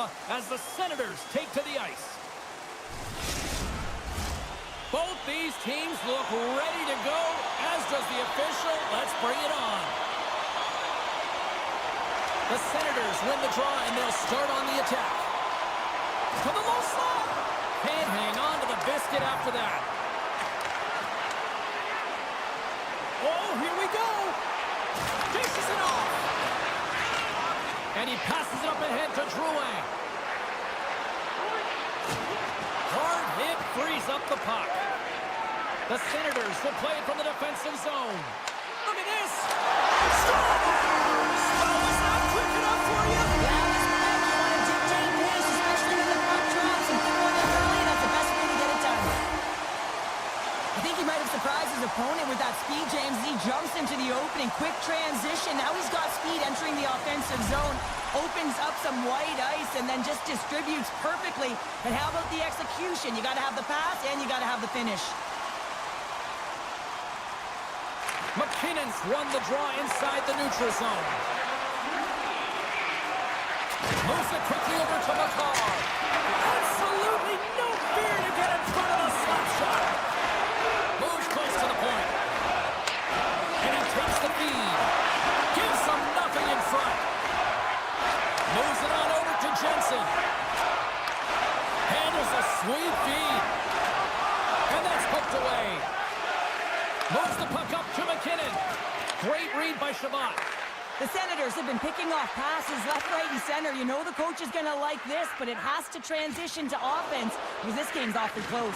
Ottawa as the Senators take to the ice. Both these teams look ready to go, as does the official. Let's bring it on. The Senators win the draw, and they'll start on the attack. To the low slot. Can't hang on to the biscuit after that. Oh, here we go. Dishes it off. And he passes it up ahead to Drouin. Hard hit frees up the puck. The Senators will play it from the defensive zone. Look at this. Scores! Oh, is that quick enough for you? Yeah, that's correct. You want to dictate pace, especially when the puck drops and put one in early. That's the best way to get it done. I think he might have surprised his opponent with that speed, James. He jumps into the opening. Quick transition. Now he's got speed entering the offensive zone. Opens up some white ice and then just distributes perfectly. But how about the execution? You got to have the pass and you got to have the finish. McKinnon's won the draw inside the neutral zone. Moves it quickly over to McCall. Absolutely no fear to get in front of the slap shot. Moves close to the point. And he takes the feed. Gives them nothing in front. Moves it on over to Jensen. Handles a sweet feed. And that's hooked away. Moves the puck up to McKinnon. Great read by Shabbat. The Senators have been picking off passes left, right, and center. You know the coach is going to like this, but it has to transition to offense because this game's awfully close.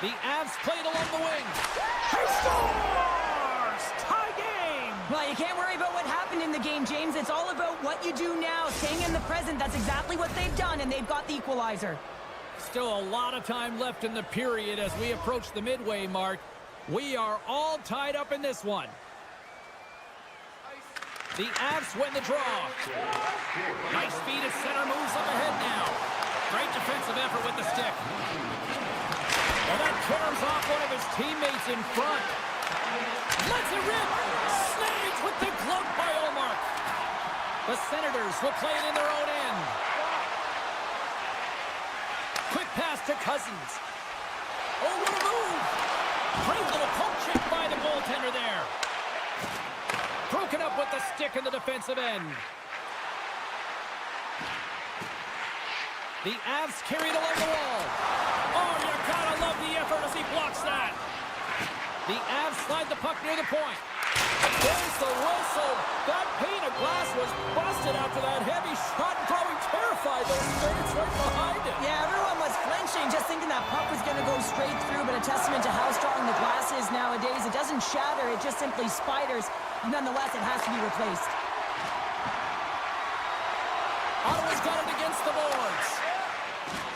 The Avs played along the wing. He scores! Tie game! Well, you can't worry about what happened in the game, James. It's all about what you do now, staying in the present. That's exactly what they've done, and they've got the equalizer. Still a lot of time left in the period as we approach the midway mark. We are all tied up in this one. The Avs win the draw. Nice speed at center, moves up ahead now. Great defensive effort with the stick. And that tears off one of his teammates in front. Lets it rip. Snags with the glove by Olmark. The Senators will play it in their own end. Quick pass to Cousins. Oh, what a move. Great little poke check by the goaltender there. Broken up with the stick in the defensive end. The Avs carried along the wall. Oh, you gotta love the effort as he blocks that. The Avs slide the puck near the point. There's the whistle. That pane of glass was busted after that heavy shot, and probably terrified those minutes right behind it. Yeah, everyone was flinching, just thinking that puck was going to go straight through, but a testament to how strong the glass is nowadays. It doesn't shatter, it just simply spiders. Nonetheless, it has to be replaced. Ottawa's got it against the boards.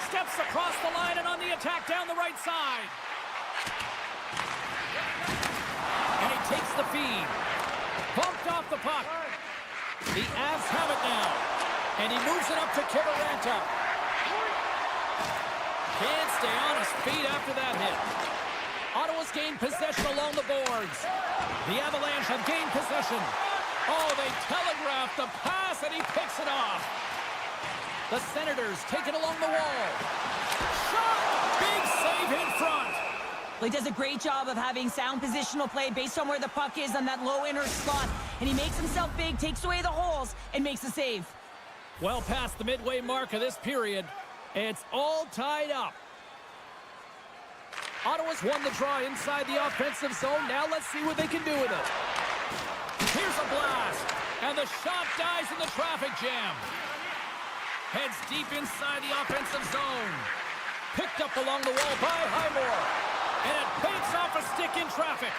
Steps across the line and on the attack down the right side. And he takes the feed. Bumped off the puck. The Avs have it now. And he moves it up to Kiviranta. Can't stay on his feet after that hit. Ottawa's gained possession along the boards. The Avalanche have gained possession. Oh, they telegraphed the pass, and he picks it off. The Senators take it along the wall. Shot! Big save in front. Well, he does a great job of having sound positional play based on where the puck is on that low inner slot. And he makes himself big, takes away the holes, and makes a save. Well past the midway mark of this period. It's all tied up. Ottawa's won the draw inside the offensive zone. Now let's see what they can do with it. Here's a blast. And the shot dies in the traffic jam. Heads deep inside the offensive zone. Picked up along the wall by Highmore. And it banks off a stick in traffic.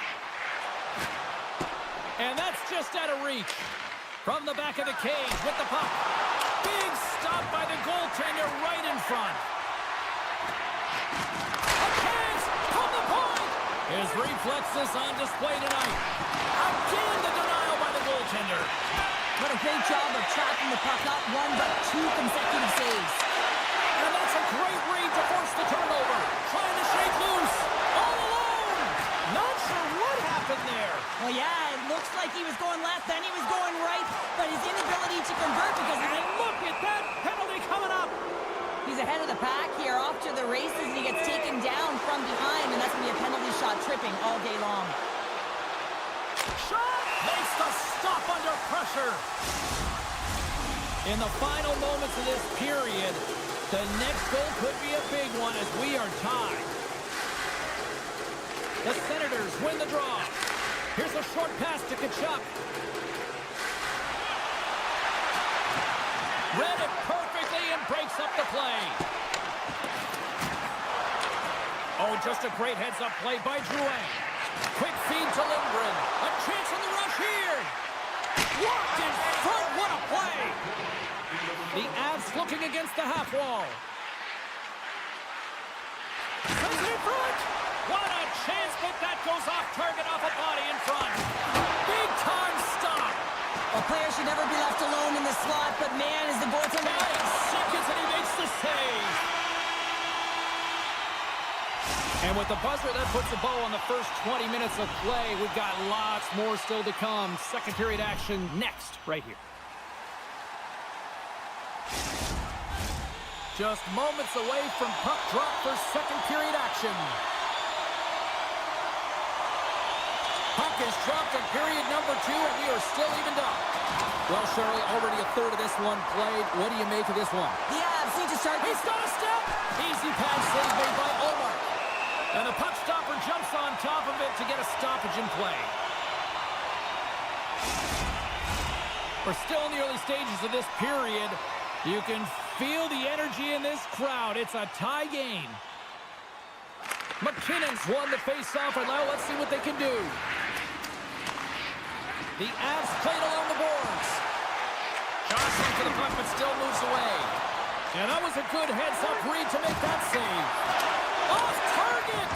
And that's just out of reach. From the back of the cage with the puck. Big stop by the goaltender right in front. A chance from the point. His reflexes on display tonight. Again, the denial by the goaltender. What a great job of tracking the puck, not one but two consecutive saves. And that's a great read to force the turnover. Trying to shake loose. All alone. Not sure what happened there. Well, yeah, it looks like he was going left, then he was going right, but his inability to convert because And look at that penalty coming up. he's ahead of the pack here, off to the races, and he gets taken down from behind, and that's going to be a penalty shot tripping all day long. Shot makes the stop under pressure. In the final moments of this period, the next goal could be a big one as we are tied. The Senators win the draw. Here's a short pass to Tkachuk. Read it perfectly and breaks up the play. Oh, just a great heads-up play by Drouin. Quick feed to Lindgren. A chance on the rush here. Walked in front. What a play. The Avs looking against the half wall. Comes in front. What a chance, but that goes off target, off a body in front. Big time stop. A player should never be left alone in the slot, but man, is the goaltender... Seconds and he makes the save. And with the buzzer, that puts a bow on the first 20 minutes of play. We've got lots more still to come. Second period action next, right here. Just moments away from puck drop for second period action. Puck is dropped in period number 2, and we are still evened up. Well, Shirley, already a third of this one played. What do you make of this one? The Avs need to start... He's got a step! Easy pass save made by Omar. And the puck stopper jumps on top of it to get a stoppage in play. We're still in the early stages of this period. You can feel the energy in this crowd. It's a tie game. McKinnon's won the face-off, and now let's see what they can do. The Avs played along the boards. Johnson for the puck, but still moves away. And that was a good heads-up read to make that save. Off target!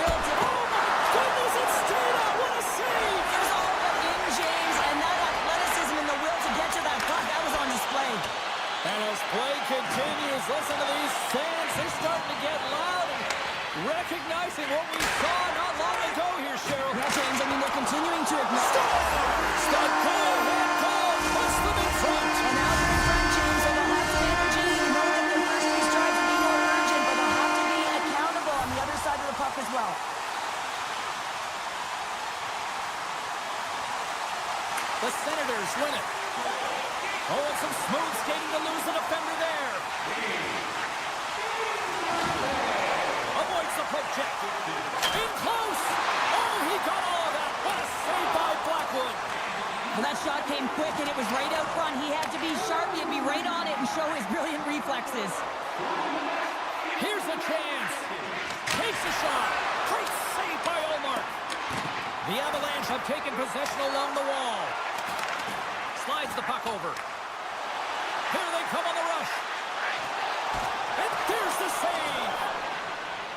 Oh my goodness, it stayed up! What a save! There's all the in, James, and that athleticism and the will to get to that puck, that was on display. And as play continues, listen to these fans. They're starting to get loud and recognizing what we saw not long ago here, Cheryl. Yeah, James, I mean, they're continuing to ignore... Stop call, head call, puts them in front. And now they're in front, James, so they'll have some energy. You know that the first three strides will be more urgent, but they'll have to be accountable on the other side of the puck as well. The Senators win it. Oh, and some smooth skating to lose the defender there. Avoids the poke check. In close. Oh, he got all of that. What a save by Blackwood. Well, that shot came quick, and it was right out front. He had to be sharp. He had to be right on it and show his brilliant reflexes. Here's a chance. Takes a shot. Great save by Omar. The Avalanche have taken possession along the wall. Slides the puck over. Here they come on the rush. And there's the save.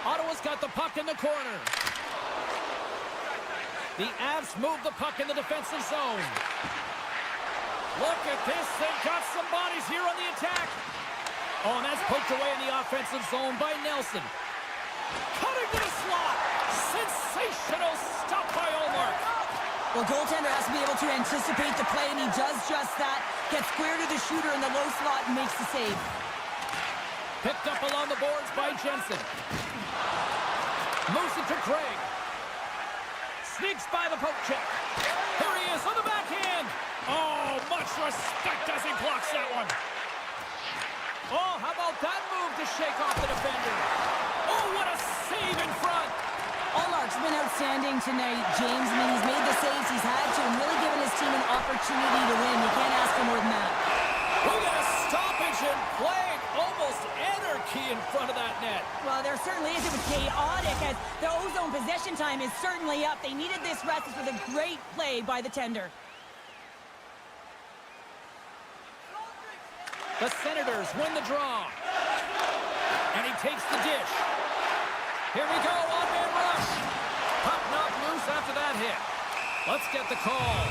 Ottawa's got the puck in the corner. The Avs move the puck in the defensive zone. Look at this. They've got some bodies here on the attack. Oh, and that's poked away in the offensive zone by Nelson. Cutting to the slot. Sensational stop by Omar. Well, goaltender has to be able to anticipate the play, and he does just that. Gets square to the shooter in the low slot and makes the save. Picked up along the boards by Jensen. Moves it to Craig. Sneaks by the poke check. Here he is on the backhand. Oh, much respect as he blocks that one. Oh, how about that move to shake off the defender? Oh, what a save in front. Allmark's been outstanding tonight, James. I mean, he's made the saves he's had to and really given his team an opportunity to win. You can't ask for more than that. We got a stoppage in play. Almost anarchy in front of that net. Well, there certainly is. It was chaotic as the ozone possession time is certainly up. They needed this rest. This was a great play by the tender. The Senators win the draw. And he takes the dish. Here we go, one-man rush. Puck knocked loose after that hit. Let's get the call.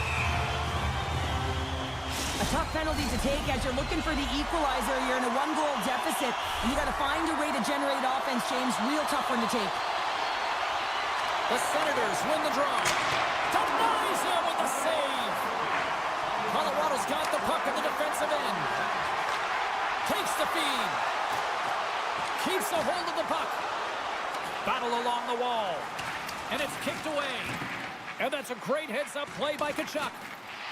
A tough penalty to take as you're looking for the equalizer. You're in a one-goal deficit, and you got to find a way to generate offense, James. Real tough one to take. The Senators win the draw. Denies him with a save. Colorado's got the puck in the defensive end. Takes the feed. Keeps a hold of the puck. Battle along the wall. And it's kicked away. And that's a great heads-up play by Tkachuk.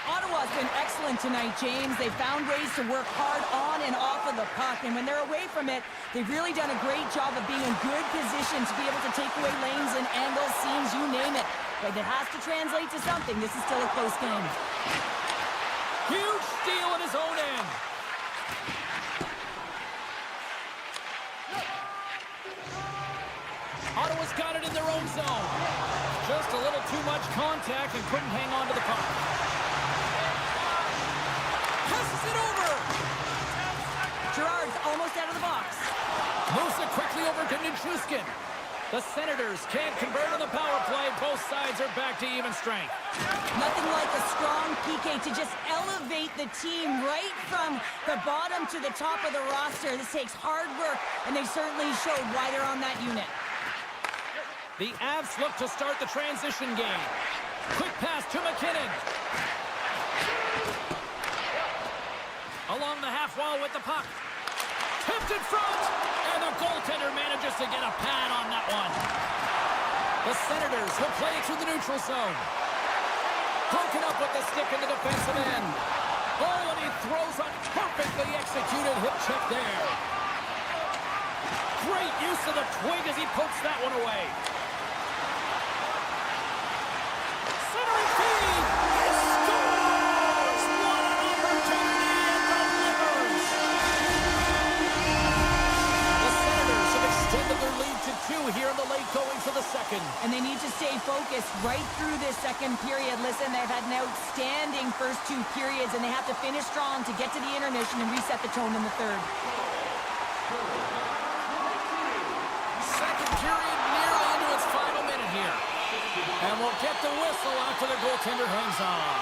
Ottawa's been excellent tonight, James. They've found ways to work hard on and off of the puck, and when they're away from it, they've really done a great job of being in good position to be able to take away lanes and angles, seams, you name it. But it has to translate to something. This is still a close game. Huge steal at his own end. Ottawa's got it in their own zone. Just a little too much contact and couldn't hang on to the puck. Passes it over. Girard's almost out of the box. Moves it quickly over to Nichushkin. The Senators can't convert on the power play. Both sides are back to even strength. Nothing like a strong PK to just elevate the team right from the bottom to the top of the roster. This takes hard work, and they certainly showed why they're on that unit. The Avs look to start the transition game. Quick pass to McKinnon. Along the half wall with the puck. Tipped in front, and the goaltender manages to get a pad on that one. The Senators will play it through the neutral zone. Broken up with the stick in the defensive end. Oh, and he throws a perfectly executed hip check there. Great use of the twig as he pokes that one away. Centering feed. He scores! What an opportunity and delivers! The Senators have extended their lead to 2 here in the late going for the second. And they need to stay focused right through this second period. Listen, they've had an outstanding first 2 periods, and they have to finish strong to get to the intermission and reset the tone in the third. Second period nearly into its final minute here. And we'll get the whistle after the goaltender hangs on.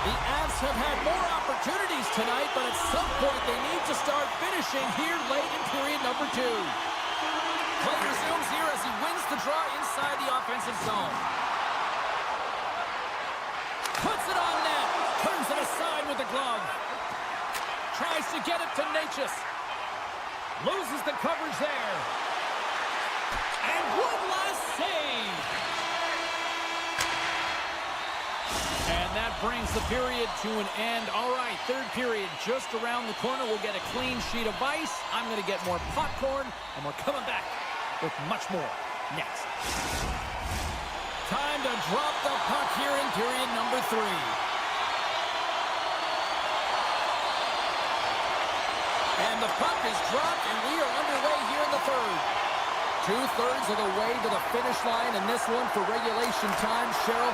The Avs have had more opportunities tonight, but at some point they need to start finishing here late in period number 2. Play resumes here as he wins the draw inside the offensive zone. Puts it on net. Turns it aside with the glove. Tries to get it to Natchez. Loses the coverage there. And one last save. And that brings the period to an end. All right, third period just around the corner. We'll get a clean sheet of ice. I'm going to get more popcorn, and we're coming back with much more next. Time to drop the puck here in period number 3. And the puck is dropped, and we are underway here in the third. 2/3 of the way to the finish line in this one for regulation time. Cheryl,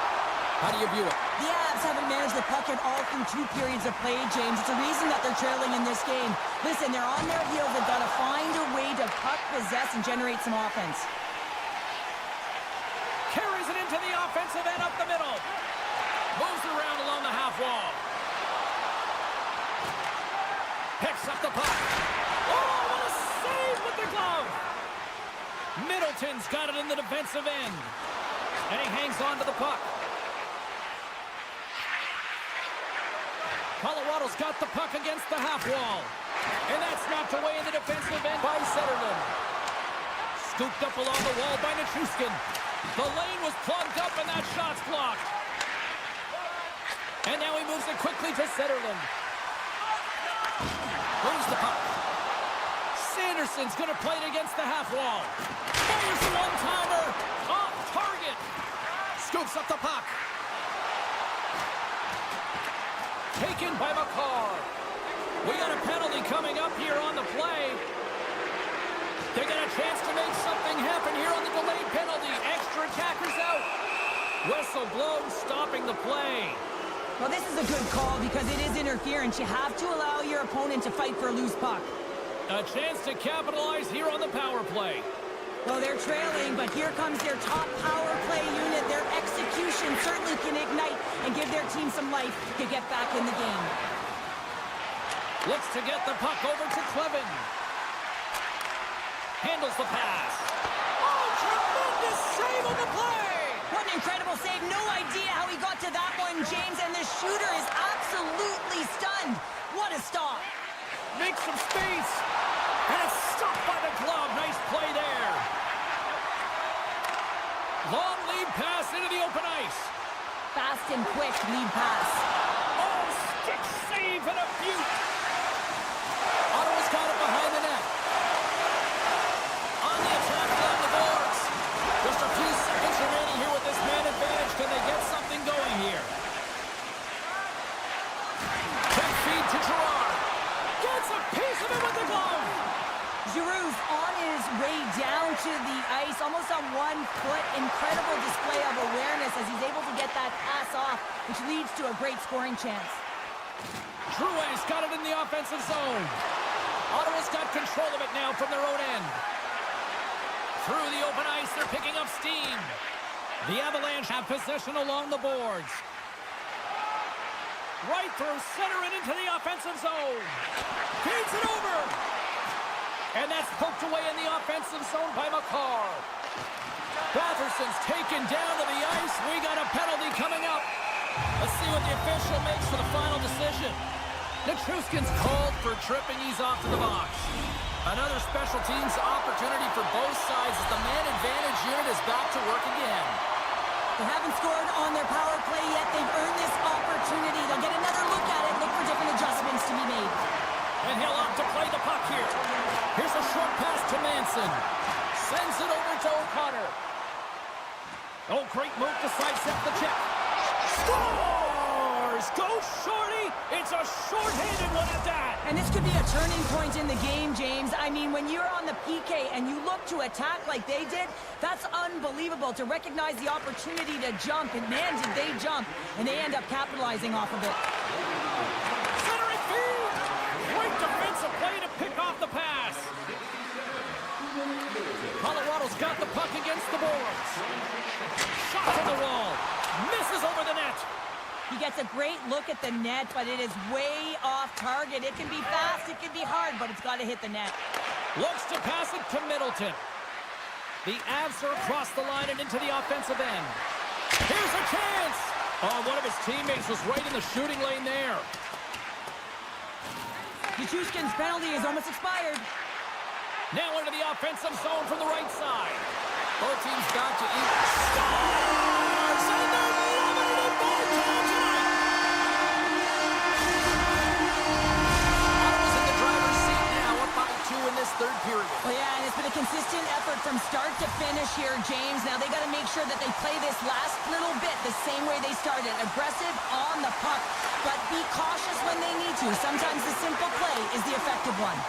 how do you view it? The Avs haven't managed the puck at all through 2 periods of play, James. It's a reason that they're trailing in this game. Listen, they're on their heels. They've got to find a way to puck possess and generate some offense. Carries it into the offensive end up the middle. Moves around along the half wall. Picks up the puck. Oh, what a save with the glove. Middleton's got it in the defensive end. And he hangs on to the puck. Colorado's got the puck against the half wall. And that's knocked away in the defensive end by Zetterlund. Scooped up along the wall by Nichushkin. The lane was plugged up and that shot's blocked. And now he moves it quickly to Zetterlund. Moves the puck. Sanderson's going to play it against the half wall. Fires the one-timer. Off target. Scoops up the puck. Taken by McCarr. We got a penalty coming up here on the play. They got a chance to make something happen here on the delayed penalty. Extra attackers out. Whistle blows, stopping the play. Well, this is a good call because it is interference. You have to allow your opponent to fight for a loose puck. A chance to capitalize here on the power play. Well, they're trailing, but here comes their top power play unit. Their execution certainly can ignite and give their team some life to get back in the game. Looks to get the puck over to Clevin. Handles the pass. Long lead pass into the open ice. Fast and quick lead pass. Oh, stick save and a beaut. Ottawa's got it behind the net. On the attack down the boards. Just a few seconds remaining here with this man advantage. Can they get something going here? Quick feed to Gerard. Gets a piece of it with the glove. Giroux's on his way down to the ice, almost on 1 foot. Incredible display of awareness as he's able to get that pass off, which leads to a great scoring chance. Drouin's got it in the offensive zone. Ottawa's got control of it now from their own end. Through the open ice, they're picking up steam. The Avalanche have possession along the boards. Right through center and into the offensive zone. Feeds it over. And that's poked away in the offensive zone by McCarr. Batherson's taken down to the ice. We got a penalty coming up. Let's see what the official makes for the final decision. Nichushkin's called for tripping. He's off to the box. Another special teams opportunity for both sides as the man advantage unit is back to work again. They haven't scored on their power play yet. They've earned this opportunity. They'll get another look at it, look for different adjustments to be made. And he'll opt to play the puck here. Here's a short pass to Manson. Sends it over to O'Connor. Oh, great move to sidestep the check. Scores! Go Shorty! It's a short-handed one at that. And this could be a turning point in the game, James. I mean, when you're on the PK and you look to attack like they did, that's unbelievable to recognize the opportunity to jump. And man, did they jump. And they end up capitalizing off of it. Centering field! Great defensive play to pick off the pass. Colorado's got the puck against the boards. Shot from the wall. Misses over the net. He gets a great look at the net, but it is way off target. It can be fast, it can be hard, but it's got to hit the net. Looks to pass it to Middleton. The Avs are across the line and into the offensive end. Here's a chance. Oh, one of his teammates was right in the shooting lane there. Nichushkin's penalty is almost expired. Now into the offensive zone from the right side. Both teams got to eat. Stars! And they're loving it more time tonight. Ottawa's in the driver's seat now, up by 2 in this third period. Well, yeah, and it's been a consistent effort from start to finish here, James. Now they got to make sure that they play this last little bit the same way they started. Aggressive on the puck, but be cautious when they need to. Sometimes the simple play is the effective one.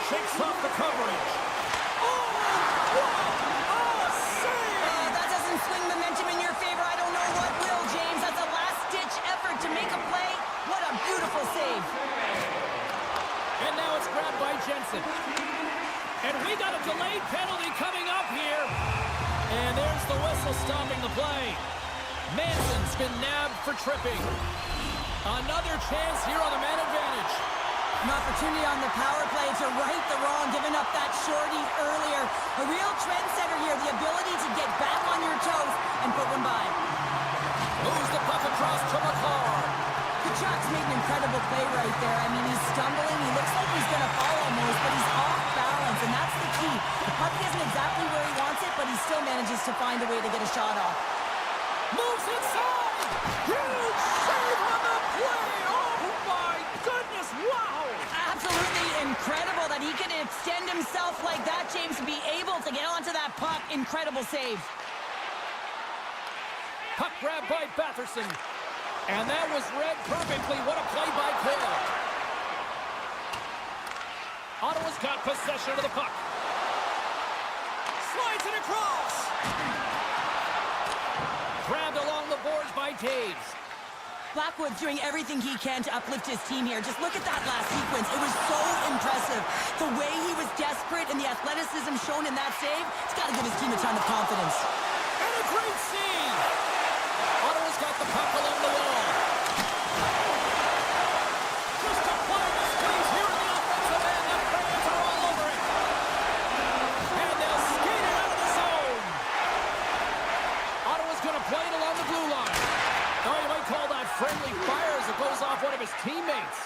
Shakes off the coverage. Oh! Oh, save! That doesn't swing momentum in your favor. I don't know what will, James. That's a last-ditch effort to make a play. What a beautiful save. And now it's grabbed by Jensen. And we got a delayed penalty coming up here. And there's the whistle stopping the play. Manson's been nabbed for tripping. Another chance here on the man advantage. An opportunity on the power play to right the wrong, giving up that shorty earlier. A real trendsetter here, the ability to get back on your toes and put one by. Moves the puck across to McCarr. Kachuk's made an incredible play right there. I mean, he's stumbling. He looks like he's going to fall almost, but he's off balance, and that's the key. The puck isn't exactly where he wants it, but he still manages to find a way to get a shot off. Moves inside. Huge save on the play. Oh, my goodness. Wow. Absolutely incredible that he can extend himself like that, James, to be able to get onto that puck. Incredible save. Puck grab by Batherson. And that was read perfectly. What a play by Quill. Ottawa's got possession of the puck. Slides it across. Grabbed along the boards by Taves. Blackwood's doing everything he can to uplift his team here. Just look at that last sequence. It was so impressive. The way he was desperate and the athleticism shown in that save, it's got to give his team a ton of confidence. And a great save. Ottawa's got the puck along the wall. Just applying the squeeze here in the offensive end. The fans are all over it. And they'll skate it out of the zone. Ottawa's going to play it along the blue line. Oh, you might call that friendly fire as it goes off one of his teammates.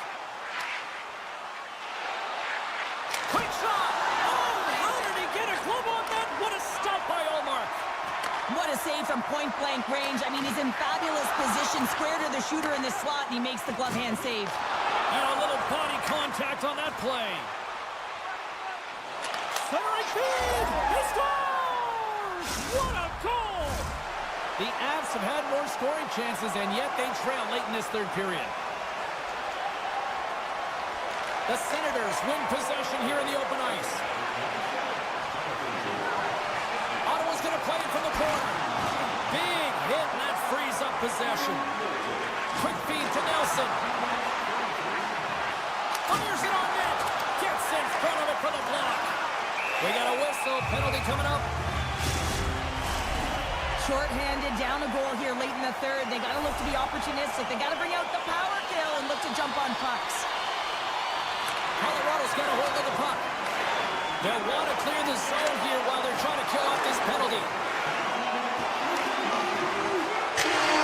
Quick shot! Oh, how did he get a glove on that? What a stop by Allmark. What a save from point-blank range. I mean, he's in fabulous position, square to the shooter in the slot, and he makes the glove hand save. And a little body contact on that play. Centering feed! He scores! What a goal! The Avs have had more scoring chances, and yet they trail late in this third period. The Senators win possession here in the open ice. Ottawa's going to play it from the corner. Big hit, and that frees up possession. Quick feed to Nelson. Fires it on net. Gets in front of it for the block. We got a whistle. Penalty coming up. Short-handed, down a goal here late in the third. They got to look to be opportunistic. They got to bring out the power kill and look to jump on pucks. Colorado's got a hold of the puck. They'll want to clear the zone here while they're trying to kill off this penalty.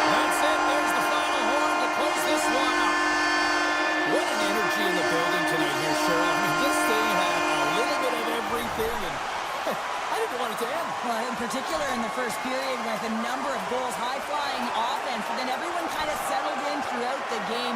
That's it. There's the final horn to close this one up. What an energy in the building tonight here, Cheryl. I mean, this thing had a little bit of everything, and I didn't want it to end. Well, in particular in the first period with a number of goals, high-flying offense, but then everyone kind of settled in throughout the game.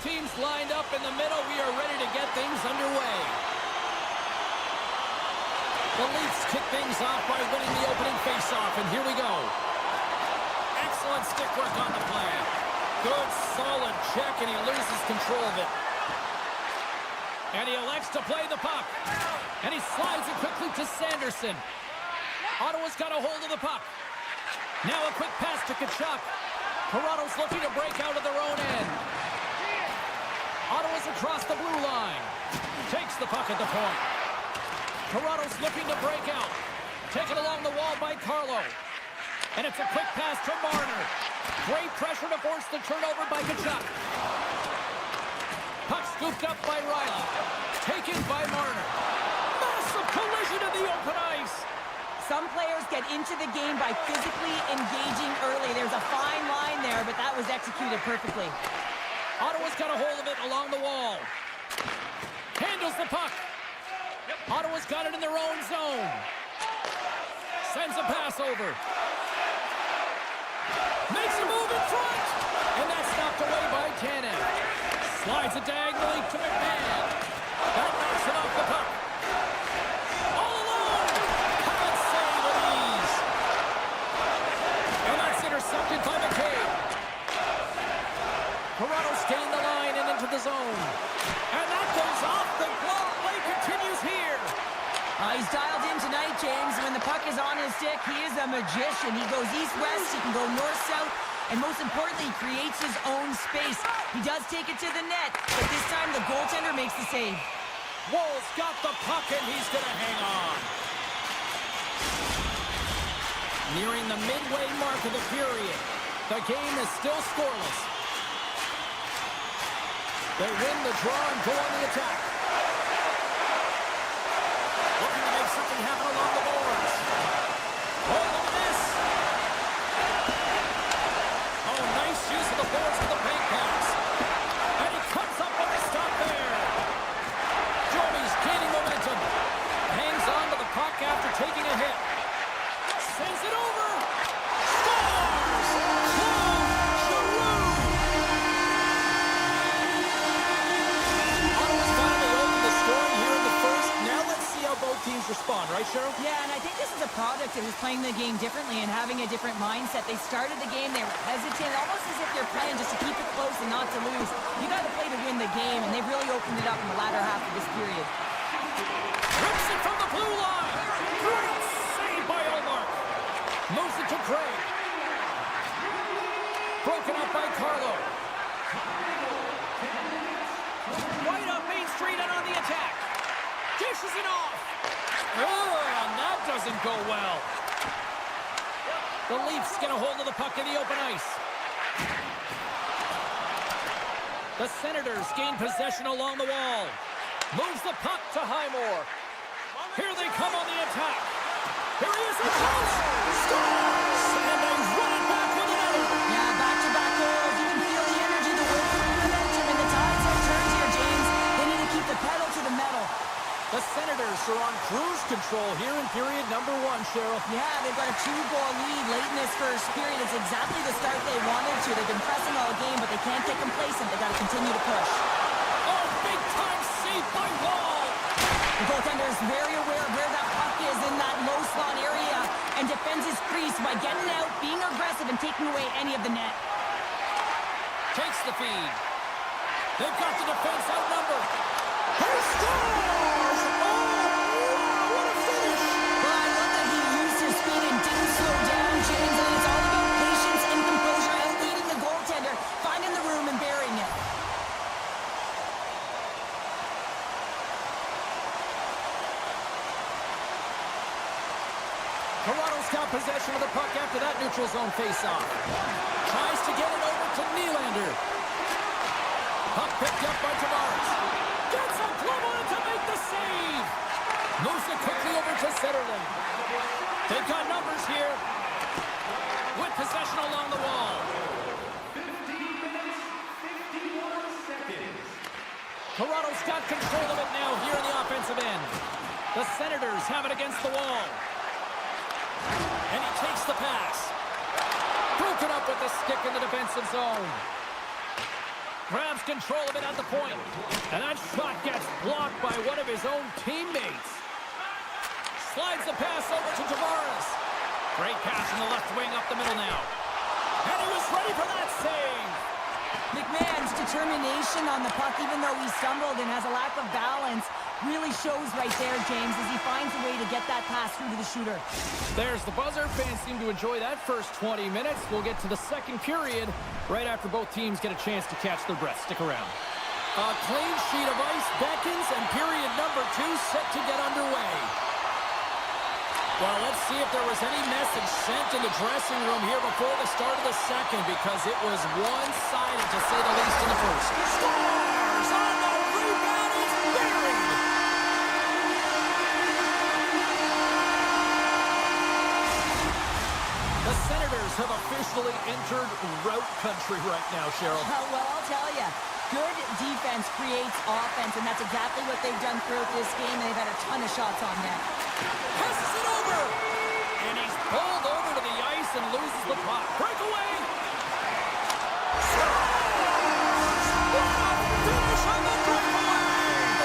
Teams lined up in the middle. We are ready to get things underway. The Leafs kick things off by winning the opening faceoff, and here we go. Excellent stick work on the play. Good, solid check, and he loses control of it. And he elects to play the puck. And he slides it quickly to Sanderson. Ottawa's got a hold of the puck. Now a quick pass to Tkachuk. Toronto's looking to break out of their own end. Ottawa's across the blue line. Takes the puck at the point. Toronto's looking to break out. Taken along the wall by Carlo. And it's a quick pass to Marner. Great pressure to force the turnover by Tkachuk. Puck scooped up by Riley. Taken by Marner. Massive collision in the open ice. Some players get into the game by physically engaging early. There's a fine line there, but that was executed perfectly. Ottawa's got a hold of it along the wall. Handles the puck. Ottawa's got it in their own zone. Sends a pass over. Makes a move in front. And that's knocked away by Tanev. Slides it diagonally to McMahon. That knocks it off the puck. All alone. Can't save with ease. And that's intercepted by McCabe. Toronto's gained the line and into the zone. And that goes off the glove. Play continues here. He's dialed in tonight, James. When the puck is on his stick, he is a magician. He goes east-west, he can go north-south, and most importantly, he creates his own space. He does take it to the net, but this time the goaltender makes the save. Woll's got the puck, and he's going to hang on. Nearing the midway mark of the period. The game is still scoreless. They win the draw and go on the attack. Looking to make something happen along the boards. Oh, look at this. Oh, nice use of the boards for the bank pass. And he comes up with a stop there. Joey's gaining momentum. Hangs on to the puck after taking a hit. Sends it over. Scores! Claude Giroux! Ottawa's finally opened the scoring here in the first. Now let's see how both teams respond, right, Cheryl? Yeah, and I think this is a product of just playing the game differently and having a different mindset. They started the game, they were hesitant, almost as if they're playing just to keep it close and not to lose. You got to play to win the game, and they've really opened it up in the latter half of this period. Rips it from the blue line. Great save by Omar. Moves it to Craig. Broken up by Carlo. Right up Main Street and on the attack. Dishes it off. Oh, and that doesn't go well. The Leafs get a hold of the puck in the open ice. The Senators gain possession along the wall. Moves the puck to Highmore. Here they come on the attack. Here he is, a chance! Scores! And they run it back with another. Yeah, back-to-back goals. You can feel the energy, the wave, the momentum, and the tides have turned here, James. They need to keep the pedal to the metal. The Senators are on cruise control here in period number 1, Cheryl. Yeah, they've got a 2-goal lead late in this first period. It's exactly the start they wanted to. They've been pressing all game, but they can't get complacent. They've got to continue to push. Oh, big-time save by Wall. The goaltender is very aware of where that puck is in that low slot area and defends his crease by getting out, being aggressive, and taking away any of the net. Takes the feed. They've got the defense outnumbered. He scores! Oh, wow, what a finish! Well, I love that he used his speed and didn't slow down, James, and it's all about patience and composure, outleading the goaltender, finding the room and burying it. Toronto's got possession of the puck after that neutral zone face-off. Tries to get it over to Nylander. Puck picked up by Tavares. Gets a glove on it to make the save. Moves it quickly over to Zetterlund. They've got numbers here. With possession along the wall. 15 minutes, 51 seconds. Toronto's got control of it now here in the offensive end. The Senators have it against the wall. And he takes the pass. Broken up with the stick in the defensive zone. Grabs control of it at the point. And that shot gets blocked by one of his own teammates. Slides the pass over to Tavares. Great pass in the left wing up the middle now. And he was ready for that save. McMahon's determination on the puck, even though he stumbled and has a lack of balance, really shows right there, James, as he finds a way to get that pass through to the shooter. There's the buzzer. Fans seem to enjoy that first 20 minutes. We'll get to the second period right after both teams get a chance to catch their breath. Stick around. A clean sheet of ice beckons, and period number 2 set to get underway. Well, let's see if there was any message sent in the dressing room here before the start of the second, because it was one-sided, to say the least, in the first. Scores on the rebound. It's buried. The Senators have officially entered route country right now, Cheryl. Well, I'll tell you, Good defense creates offense, and that's exactly what they've done throughout this game, and they've had a ton of shots on net. Passes it over! And he's pulled over to the ice and loses the puck. Breakaway! Finish on the breakaway!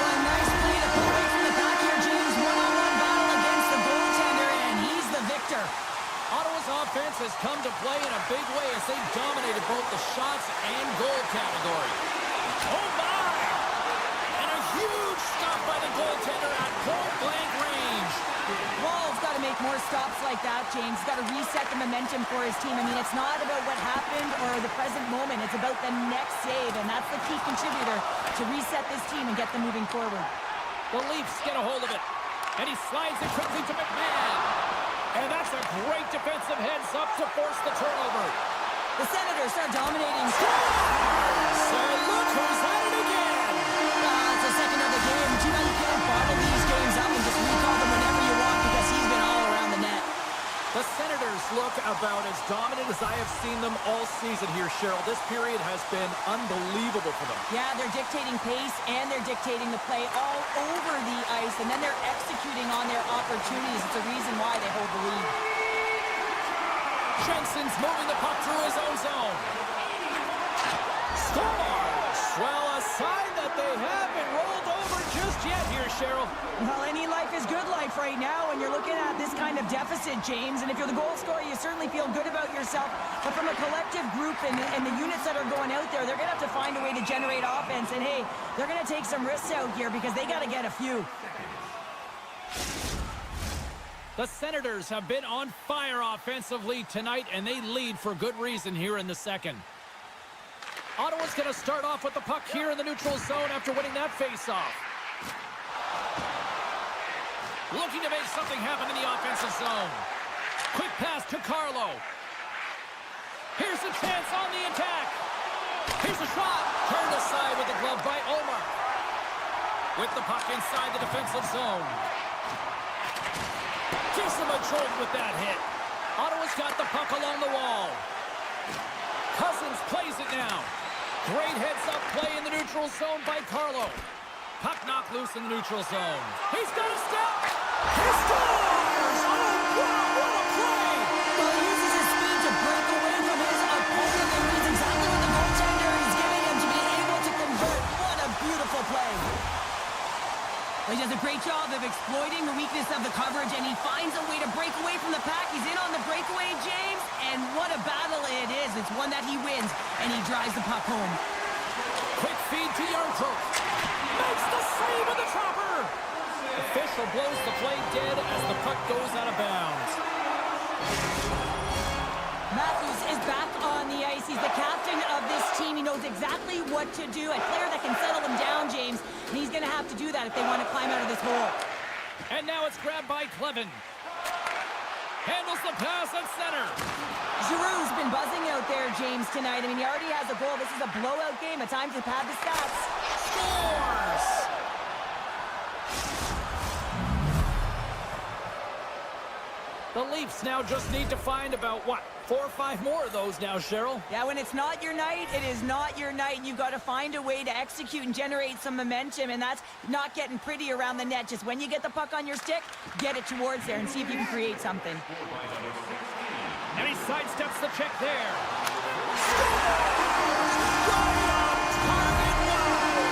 Oh, a nice play to pull away from the back here, James. One-on-one battle against the goaltender, and he's the victor. Ottawa's offense has come to play in a big way as they dominated both the shots and goal category. Oh my! And a huge stop by the goaltender at point-blank range. Wall's got to make more stops like that, James. He's got to reset the momentum for his team. I mean, it's not about what happened or the present moment. It's about the next save, and that's the key contributor to reset this team and get them moving forward. The Leafs get a hold of it, and he slides it quickly to McMahon. And that's a great defensive heads-up to force the turnover. The Senators start dominating. So look who's at it again. It's the second of the game. Too bad you can't bottle these games up and just recall them whenever you want because he's been all around the net. The Senators look about as dominant as I have seen them all season here, Cheryl. This period has been unbelievable for them. Yeah, they're dictating pace and they're dictating the play all over the ice, and then they're executing on their opportunities. It's a reason why they hold the lead. Jensen's moving the puck through his own zone. Scores! Well, a sign that they haven't rolled over just yet here, Cheryl. Well, any life is good life right now when you're looking at this kind of deficit, James. And if you're the goal scorer, you certainly feel good about yourself. But from a collective group and the units that are going out there, they're going to have to find a way to generate offense. And, hey, they're going to take some risks out here because they got to get a few. The Senators have been on fire offensively tonight, and they lead for good reason here in the second. Ottawa's going to start off with the puck here in the neutral zone after winning that faceoff. Looking to make something happen in the offensive zone. Quick pass to Carlo. Here's a chance on the attack. Here's a shot. Turned aside with the glove by Omar. With the puck inside the defensive zone. Gives him a jolt with that hit. Ottawa's got the puck along the wall. Cousins plays it now. Great heads-up play in the neutral zone by Carlo. Puck knocked loose in the neutral zone. He's got a step. He scores! Oh, wow, what a play! Well, he uses his speed to break away from his opponent and reads exactly what the goaltender is giving him to be able to convert. What a beautiful play. He does a great job of exploiting the weakness of the coverage, and he finds a way to break away from the pack. He's in on the breakaway, James, and what a battle it is. It's one that he wins, and he drives the puck home. Quick feed to Yarncroke. Makes the save with the chopper. Official blows the play dead as the puck goes out of bounds. Matthews is back on the ice. He's the captain of this team. He knows exactly what to do. A player that can settle them down, James. And he's going to have to do that if they want to climb out of this hole. And now it's grabbed by Clevin. Handles the pass at center. Giroux's been buzzing out there, James, tonight. I mean, he already has a goal. This is a blowout game. A time to pad the stats. Scores! The Leafs now just need to find about, 4 or 5 more of those now, Cheryl? Yeah, when it's not your night, it is not your night. You've got to find a way to execute and generate some momentum, and that's not getting pretty around the net. Just when you get the puck on your stick, get it towards there and see if you can create something. And he sidesteps the check there.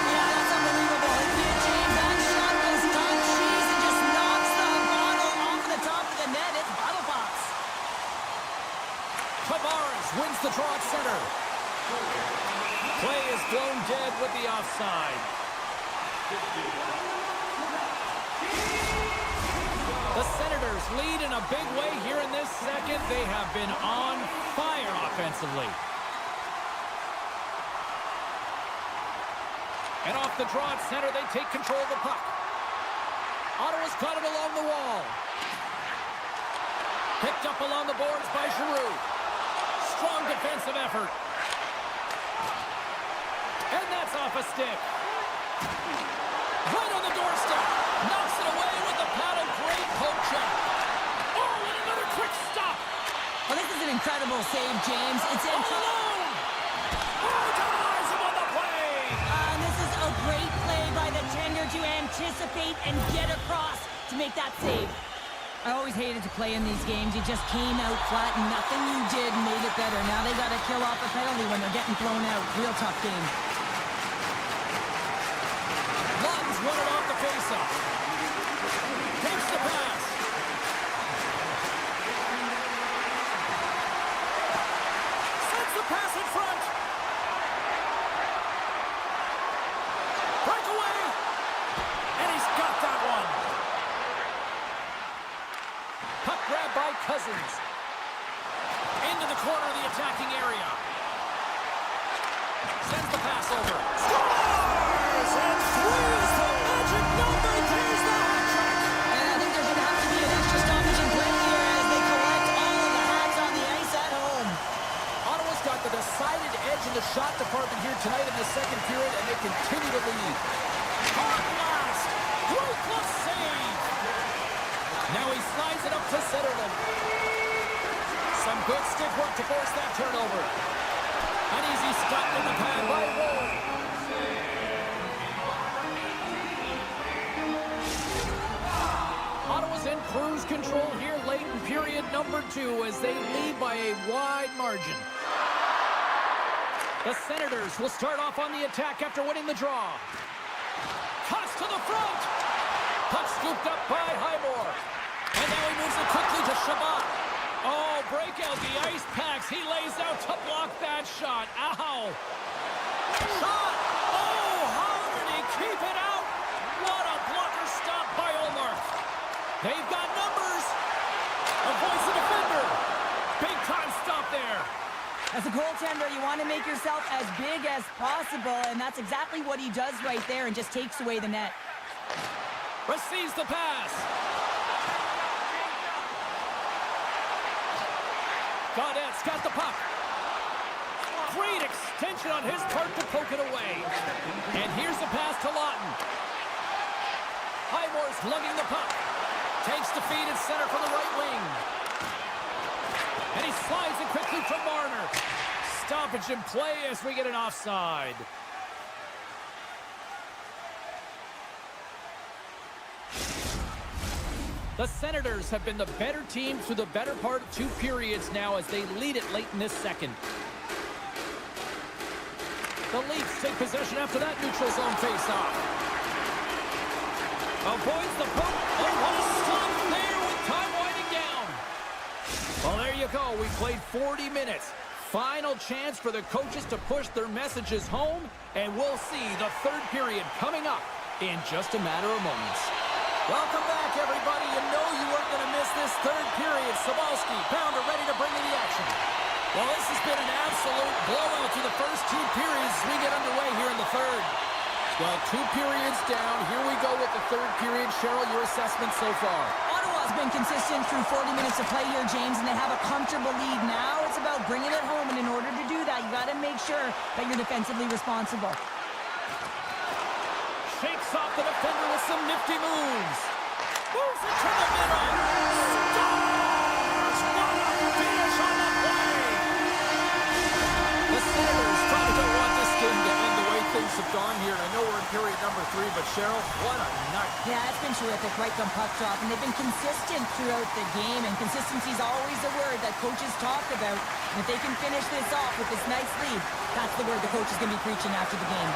Yeah, that's unbelievable. Isn't it, James? That shot does not cheese and just knocks the bottle off the top of the net. It's bottle box. Tavares wins the draw at center. Play is blown dead with the offside. The Senators lead in a big way here in this second. They have been on fire offensively. And off the draw at center, they take control of the puck. Ottawa's got it along the wall. Picked up along the boards by Giroux. Strong defensive effort. And that's off a stick. Right on the doorstep. Knocks it away with the paddle. Great poke check. Oh, and another quick stop. Well, this is an incredible save, James. It's in. All alone. Oh, denies him on the play. anticipate and get across to make that save. I always hated to play in these games. You just came out flat and nothing you did made it better. Now they got to kill off a penalty when they're getting thrown out. Real tough game. Lutton's won it off the faceoff. Takes the pass. Sends the pass in front. Breakaway. And he's got that one. Puck grab by Cousins. Into the corner of the attacking area. Sends the pass over. Scores! And throws the magic number. There's the hat trick. And I think there's going to have to be an extra stoppage in play here as they collect all of the hats on the ice at home. Ottawa's got the decided edge in the shot department here tonight in the second period, and they continue to lead. Hard blast! Ruthless save! Now he slides it up to Centerland. Some good stick work to force that turnover. An easy stop in the pad by Ward. Ottawa's in cruise control here late in period number 2 as they lead by a wide margin. The Senators will start off on the attack after winning the draw. Toss to the front. Puck scooped up by Highmore. And now he moves it quickly to Shabbat. Oh, breakout the ice packs. He lays out to block that shot. Ow. Shot. Oh, how did he keep it out? What a blocker stop by Olmark. They've got numbers. Avoids the defender. Big time stop there. As a goaltender, you want to make yourself as big as possible, and that's exactly what he does right there and just takes away the net. Receives the pass. Gaudette's got the puck. Great extension on his part to poke it away. And here's the pass to Lawton. Highmore's lugging the puck. Takes the feed at center from the right wing. And he slides it quickly to Marner. Stoppage in play as we get an offside. The Senators have been the better team through the better part of 2 periods now as they lead it late in this second. The Leafs take possession after that neutral zone faceoff. Avoids the puck. Oh, what a stop there with time winding down. Well, there you go. We played 40 minutes. Final chance for the coaches to push their messages home, and we'll see the third period coming up in just a matter of moments. Welcome back, everybody. You know you weren't going to miss this third period. Sabalski, Pounder ready to bring you the action. Well, this has been an absolute blowout through the first 2 periods as we get underway here in the third. Well, 2 periods down. Here we go with the third period. Cheryl, your assessment so far? Ottawa's been consistent through 40 minutes of play here, James, and they have a comfortable lead. Now it's about bringing it home, and in order to do that, you got to make sure that you're defensively responsible. Shakes off the defender with some nifty moves. Moves it to the middle. Scores! What a finish on the play! The Senators probably don't want this game to end the way things have gone here. I know we're in period number 3, but Cheryl, what a night. Yeah, it's been terrific right from puck drop, and they've been consistent throughout the game, and consistency is always a word that coaches talk about. And if they can finish this off with this nice lead, that's the word the coach is going to be preaching after the game.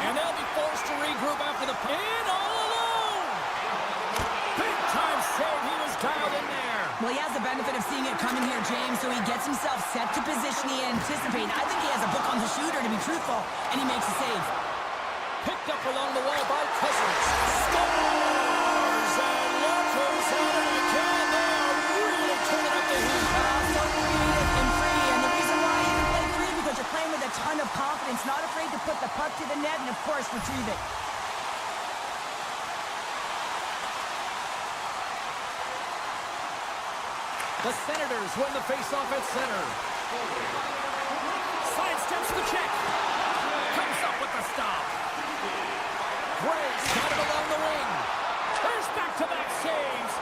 And they'll be forced to regroup after the pin all alone. Big time save. He was dialed in there. Well, he has the benefit of seeing it coming here, James, so he gets himself set to position he anticipates. I think he has a book on the shooter, to be truthful, and he makes a save. Picked up along the wall by Cousins. Scores! And look who's on it again. They are really turning up the heat. So creative and free, and the reason why you play free because you're playing with a ton of confidence, not afraid to put the puck to the net and, of course, retrieve it. The Senators win the faceoff at center. Sidesteps the check. Comes up with the stop. Graves got it along the wing. There's back-to-back saves.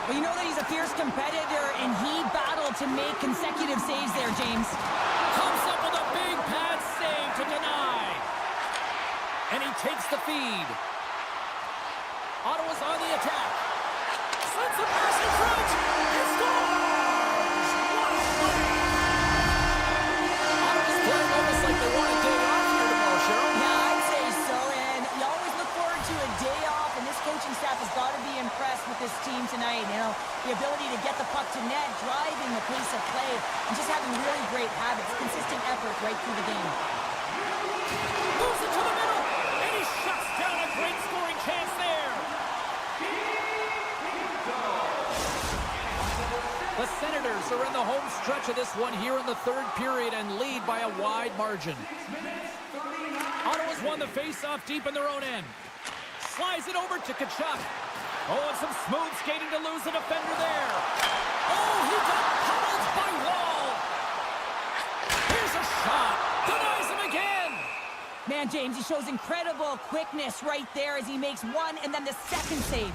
Well, you know that he's a fierce competitor, and he battled to make consecutive saves there, James. Comes up with a big pad save to deny. takes the feed. Ottawa's on the attack. Sends the pass in front. He scores! What a play! Ottawa's playing almost like they want a day off here tomorrow, Cheryl. Yeah, I'd say so, and you always look forward to a day off, and this coaching staff has got to be impressed with this team tonight. You know, the ability to get the puck to net, driving the pace of play, and just having really great habits, consistent effort right through the game. Moves it to the middle, and he shuts down a great scoring chance there. The Senators are in the home stretch of this one here in the third period and lead by a wide margin. Ottawa's won the face-off deep in their own end. Slides it over to Tkachuk. Oh, and some smooth skating to lose a defender there. Oh, he got pummeled by Wall. Here's a shot. Denies him again. Man, James, he shows incredible quickness right there as he makes one and then the second save.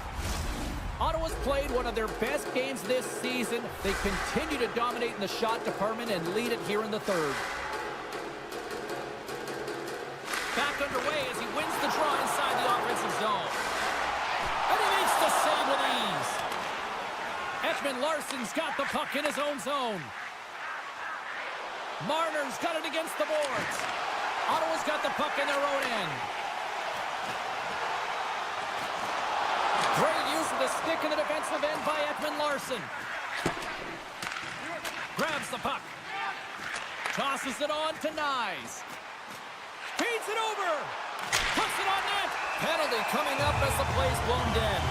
Ottawa's played one of their best games this season. They continue to dominate in the shot department and lead it here in the third. Back underway as he wins the draw inside the offensive zone. And he makes the save with ease. Ekman Larsson's got the puck in his own zone. Marner's got it against the boards. Ottawa's got the puck in their own end. Great use of the stick in the defensive end by Ekman Larsson. Grabs the puck. Tosses it on to Nyes. Feeds it over. Puts it on net. Penalty coming up as the play's blown dead.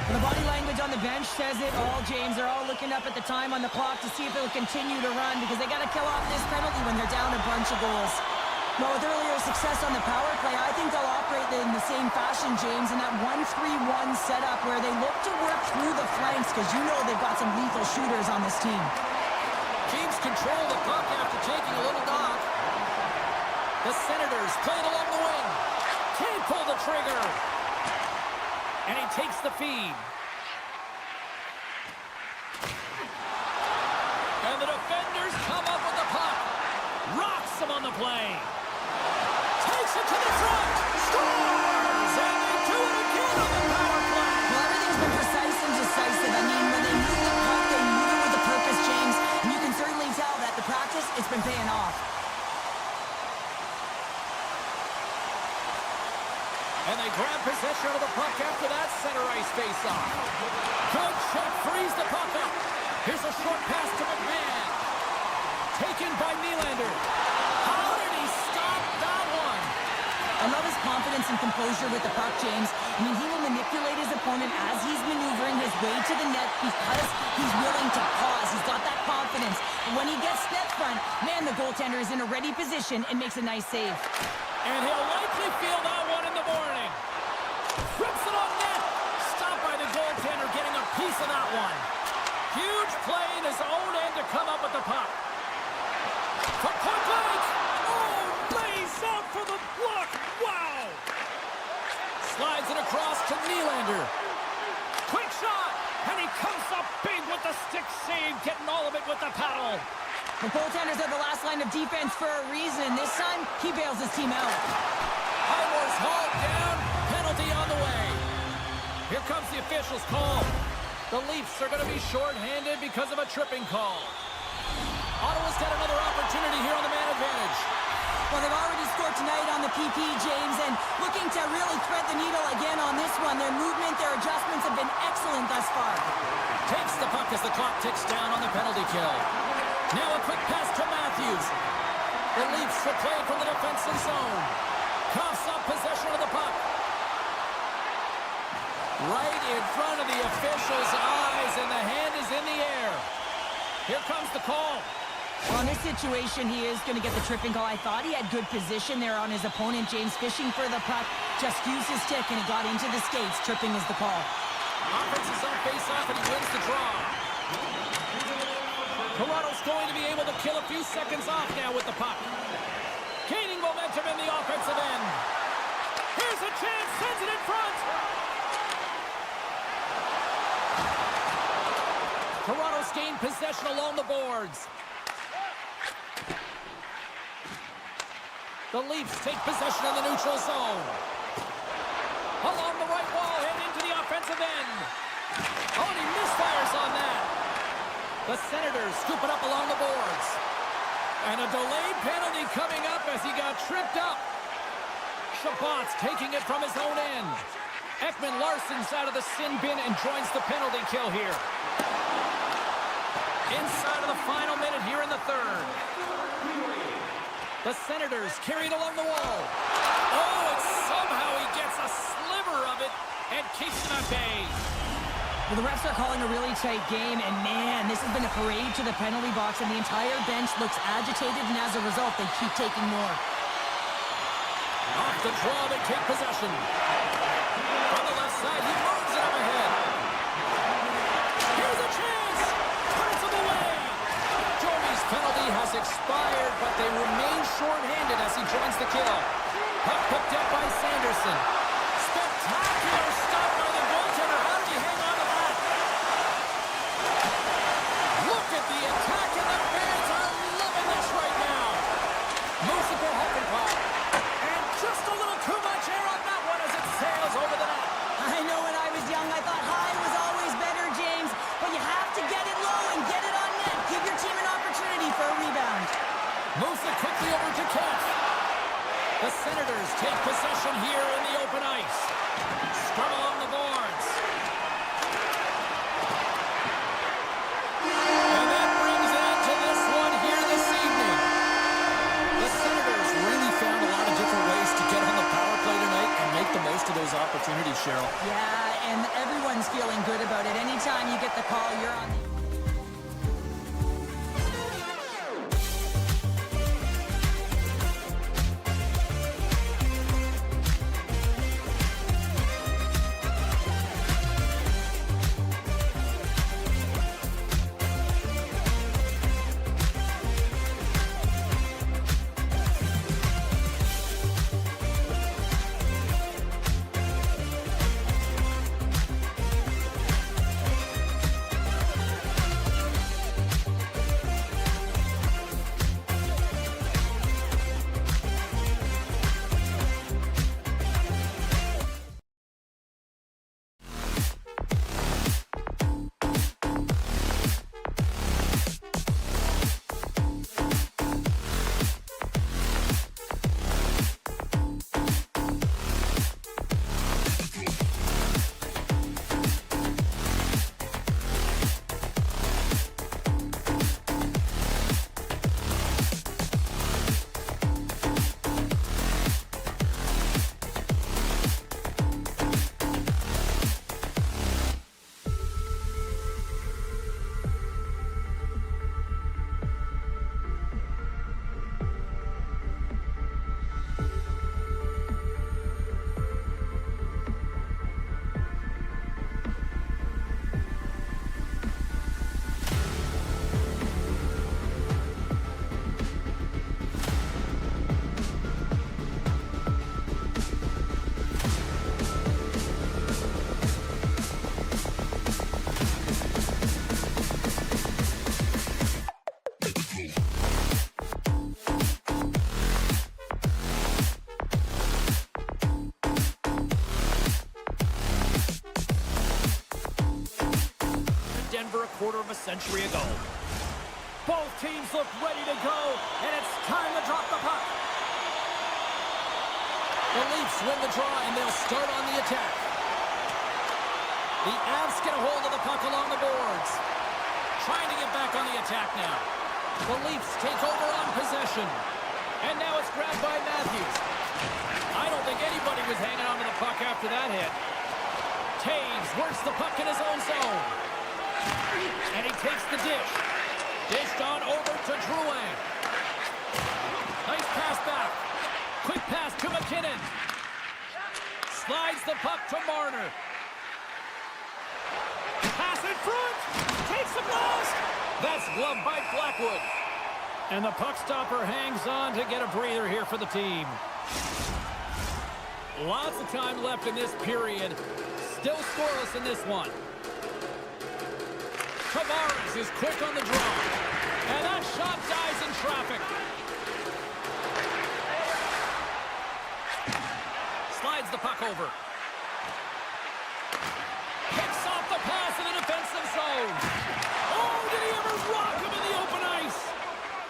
And the body language on the bench says it all, James. They're all looking up at the time on the clock to see if it'll continue to run because they got to kill off this penalty when they're down a bunch of goals. Well, with earlier success on the power play, I think they'll operate in the same fashion, James, in that 1-3-1 setup where they look to work through the flanks because you know they've got some lethal shooters on this team. Teams control the puck after taking a little knock. The Senators playing along the wing. Can't pull the trigger. And he takes the feed. And the defenders come up with the puck. Rocks him on the play. Takes it to the front. Scores! And they do it again on the power play. Well, everything's been precise and decisive. I mean, when they move the puck, they move it with a purpose, James. And you can certainly tell that the practice, it's been paying off. And they grab possession of the puck after that center ice face-off. Good check, frees the puck up. Here's a short pass to McMahon. Taken by Nylander. How did he stop that one? I love his confidence and composure with the puck, James. I mean, he will manipulate his opponent as he's maneuvering his way to the net because he's willing to pause. He's got that confidence. And when he gets net front, man, the goaltender is in a ready position and makes a nice save. And he'll likely feel that one in the morning. Rips it on net. Stopped by the goaltender getting a piece of that one. Huge play in his own end to come up with the puck. From point blank. Oh, lays out for the block. Wow. Slides it across to Nylander. Quick shot. And he comes up big with the stick save, getting all of it with the paddle. The goaltenders are the last line of defense for a reason. This time, he bails his team out. Highmore's hauled down. Penalty on the way. Here comes the official's call. The Leafs are going to be shorthanded because of a tripping call. Ottawa's got another opportunity here on the man advantage. Well, they've already scored tonight on the PP, James, and looking to really thread the needle again on this one. Their movement, their adjustments have been excellent thus far. Takes the puck as the clock ticks down on the penalty kill. Now a quick pass to Matthews. The Leafs will play from the defensive zone. Coughs up possession of the puck. Right in front of the official's eyes, and the hand is in the air. Here comes the call. Well, in this situation, he is going to get the tripping call. I thought he had good position there on his opponent, James, fishing for the puck. Just used his stick, and he got into the skates. Tripping is the call. Offensive zone face-off, and he wins the draw. Toronto's going to be able to kill a few seconds off now with the puck. Gaining momentum in the offensive end. Here's a chance, sends it in front. Toronto's gained possession along the boards. The Leafs take possession of the neutral zone. Along the right wall and into the offensive end. Oh, and he misfires on that. The Senators scoop it up along the boards. And a delayed penalty coming up as he got tripped up. Shabbat's taking it from his own end. Ekman-Larsson's out of the sin bin and joins the penalty kill here. Inside of the final minute here in the third. The Senators carry it along the wall. Oh, and somehow he gets a sliver of it and keeps them at bay. Well, the refs are calling a really tight game, and man, this has been a parade to the penalty box, and the entire bench looks agitated, and as a result, they keep taking more. Off the draw, they take possession. From the left side, he moves it up ahead. Here's a chance! Puts him away! Joey's penalty has expired, but they remain short-handed as he joins the kill. Puck picked up by Sanderson. Spectacular stop by the goaltender. How did he hang on to that? Look at the attack, and the fans are loving this right now. Moves it for Hoffenbach. And just a little too much air on that one as it sails over the net. I know when I was young, I thought high was always better, James, but you have to get it low and get it on net. Give your team an opportunity for a rebound. Moves it quickly over to Kemp. The Senators take possession here in the open ice. Scrum along the boards. And that brings an end to this one here this evening. The Senators really found a lot of different ways to get on the power play tonight and make the most of those opportunities, Cheryl. Yeah, and everyone's feeling good about it. Anytime you get the call, you're on the... quarter of a century ago. Both teams look ready to go, and it's time to drop the puck. The Leafs win the draw, and they'll start on the attack. The Avs get a hold of the puck along the boards. Trying to get back on the attack now. The Leafs take over on possession. And now it's grabbed by Matthews. I don't think anybody was hanging on to the puck after that hit. Taves works the puck in his own zone. And he takes the dish. Dished on over to Drouin. Nice pass back. Quick pass to McKinnon. Slides the puck to Marner. Pass in front. Takes the blast. That's gloved by Blackwood. And the puck stopper hangs on to get a breather here for the team. Lots of time left in this period. Still scoreless in this one. Tavares is quick on the draw. And that shot dies in traffic. Slides the puck over. Picks off the pass in the defensive zone. Oh, did he ever rock him in the open ice?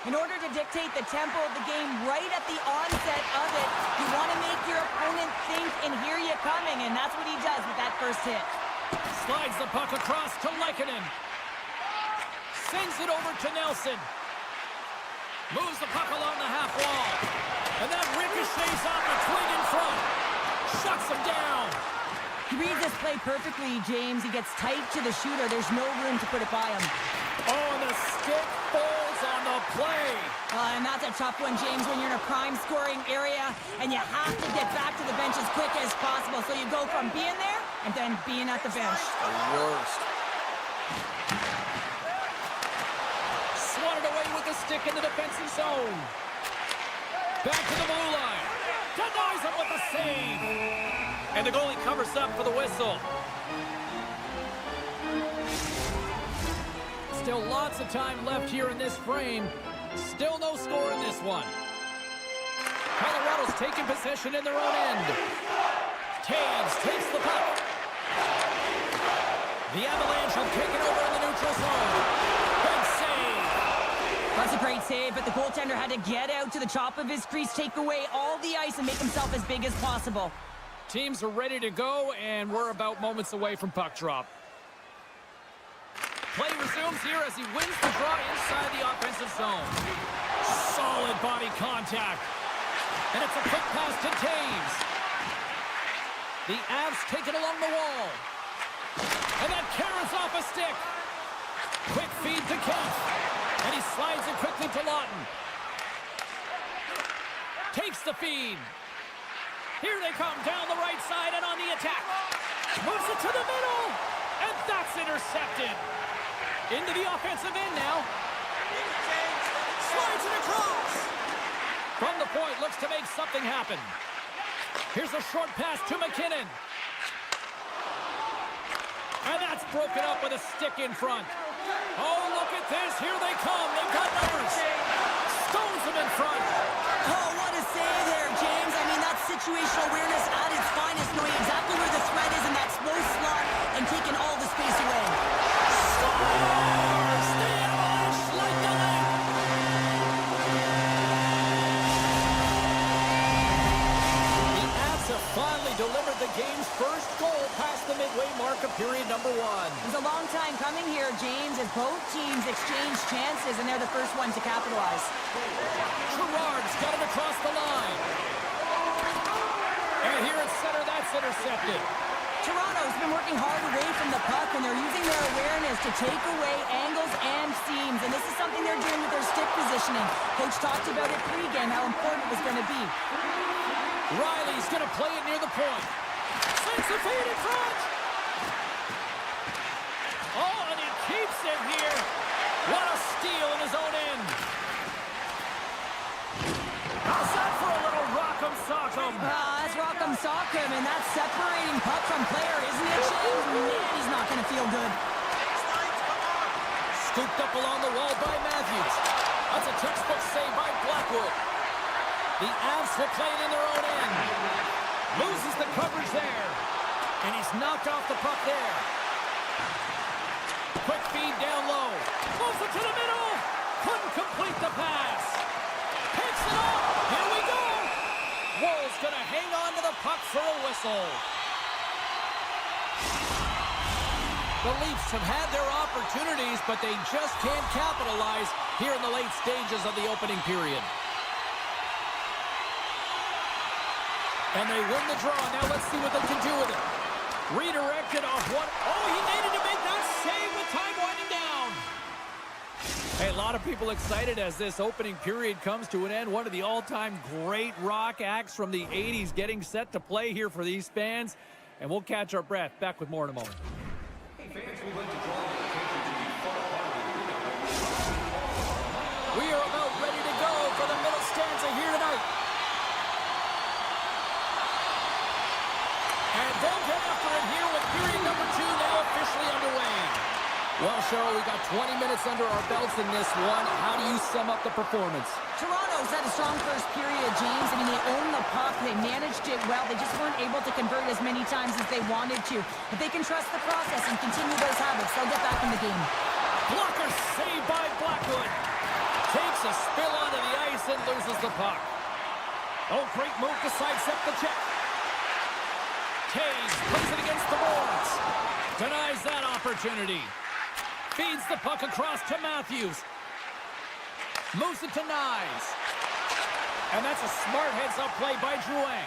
In order to dictate the tempo of the game right at the onset of it, you want to make your opponent think and hear you coming, and that's what he does with that first hit. Slides the puck across to Lehkonen. Sends it over to Nelson. Moves the puck along the half wall. And that ricochets off the twig in front. Shuts him down. He reads this play perfectly, James. He gets tight to the shooter. There's no room to put it by him. Oh, and the stick falls on the play. And that's a tough one, James, when you're in a prime scoring area and you have to get back to the bench as quick as possible. So you go from being there and then being at the bench. The worst. Swatted away with the stick in the defensive zone. Back to the blue line. Denies him with the save. And the goalie covers up for the whistle. Still lots of time left here in this frame. Still no score in this one. Colorado's taking possession in their own end. Taves takes the puck. The Avalanche have taken over in the neutral zone. Big save. That's a great save, but the goaltender had to get out to the top of his crease, take away all the ice, and make himself as big as possible. Teams are ready to go, and we're about moments away from puck drop. Play resumes here as he wins the draw inside the offensive zone. Solid body contact. And it's a quick pass to Taves. The Avs take it along the wall. And that carries off a stick. Quick feed to Kemp. And he slides it quickly to Lawton. Takes the feed. Here they come down the right side and on the attack. Moves it to the middle. And that's intercepted. Into the offensive end now. Slides it across. From the point, looks to make something happen. Here's a short pass to McKinnon. And that's broken up with a stick in front. Oh, look at this. Here they come. They've got numbers. Stones them in front. Oh, what a save there, James. I mean, that's situational awareness at its finest, knowing exactly where the threat is in that slow slot and taking all the space away. Scores! The Avalanche like the length. The Avs have finally delivered the game's first goal past the midway mark of period number 1. It was a long time coming here, James, as both teams exchange chances, and they're the first one to capitalize. Gerard's got it across the line. And here at center, that's intercepted. Toronto's been working hard away from the puck, and they're using their awareness to take away angles and seams, and this is something they're doing with their stick positioning. Coach talked about it pregame, how important it was going to be. Riley's going to play it near the point. Sends the feed in front. Oh, and he keeps it here. What a steal in his own end. How's that for a little rock'em sock'em? That's rock'em sock'em, and that's separating puck from player, isn't it, James? Man, he's not going to feel good. Scooped up along the wall by Matthews. That's a textbook save by Blackwood. The Avs will play it in their own end. Loses the coverage there. And he's knocked off the puck there. Quick feed down low. Moves it to the middle. Couldn't complete the pass. Picks it up. Here we go. Woll's going to hang on to the puck for a whistle. The Leafs have had their opportunities, but they just can't capitalize here in the late stages of the opening period. And they win the draw. Now let's see what they can do with it. Redirected off one. Oh, he needed to make that save with time winding down. Hey, a lot of people excited as this opening period comes to an end. One of the all-time great rock acts from the 80s getting set to play here for these fans. And we'll catch our breath. Back with more in a moment. We are about ready to go for the middle stanza here tonight. And they'll get after it here with period number 2 now officially underway. Well, Cheryl, we got 20 minutes under our belts in this one. How do you sum up the performance? Toronto's had a strong first period, James. I mean, they owned the puck. They managed it well. They just weren't able to convert as many times as they wanted to. If they can trust the process and continue those habits, they'll get back in the game. Blocker saved by Blackwood. Takes a spill onto the ice and loses the puck. Oh, great move to sidestep the check. Taves puts it against the boards. Denies that opportunity. Feeds the puck across to Matthews. Moves it to Nyes. And that's a smart heads-up play by Drouin.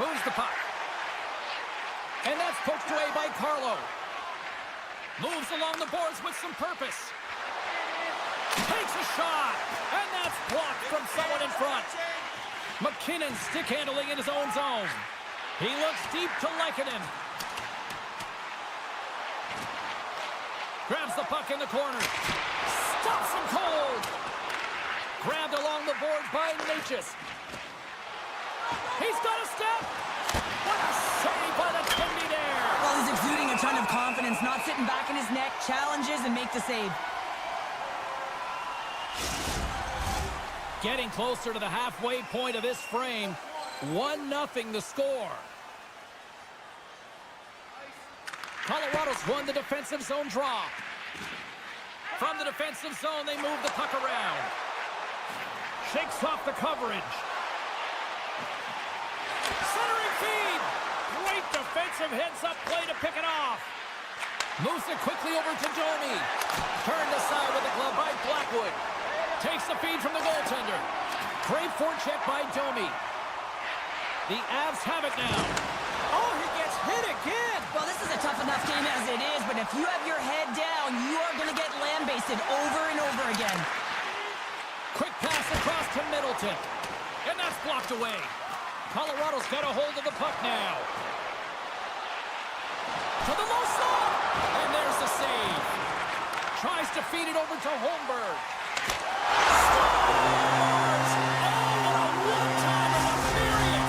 Moves the puck. And that's poked away by Carlo. Moves along the boards with some purpose. Takes a shot. And that's blocked from someone in front. McKinnon stick handling in his own zone. He looks deep to Lehkonen. Grabs the puck in the corner. Stops him cold. Grabbed along the boards by Natchez. He's got a step. What a save by the Timmy there. Well, he's exuding a ton of confidence, not sitting back in his neck, challenges and make the save. Getting closer to the halfway point of this frame. 1-0 the score. Colorado's won the defensive zone draw. From the defensive zone, they move the puck around. Shakes off the coverage. Centering feed. Great defensive heads-up play to pick it off. Moves it quickly over to Domi. Turned aside with the glove by Blackwood. Takes the feed from the goaltender. Great forecheck by Domi. The Avs have it now. Oh, he gets hit again. Well, this is a tough enough game as it is, but if you have your head down, you are going to get lambasted over and over again. Quick pass across to Middleton. And that's blocked away. Colorado's got a hold of the puck now. To the low slot. And there's the save. Tries to feed it over to Holmberg. Scores! Oh, and a one-time of the period.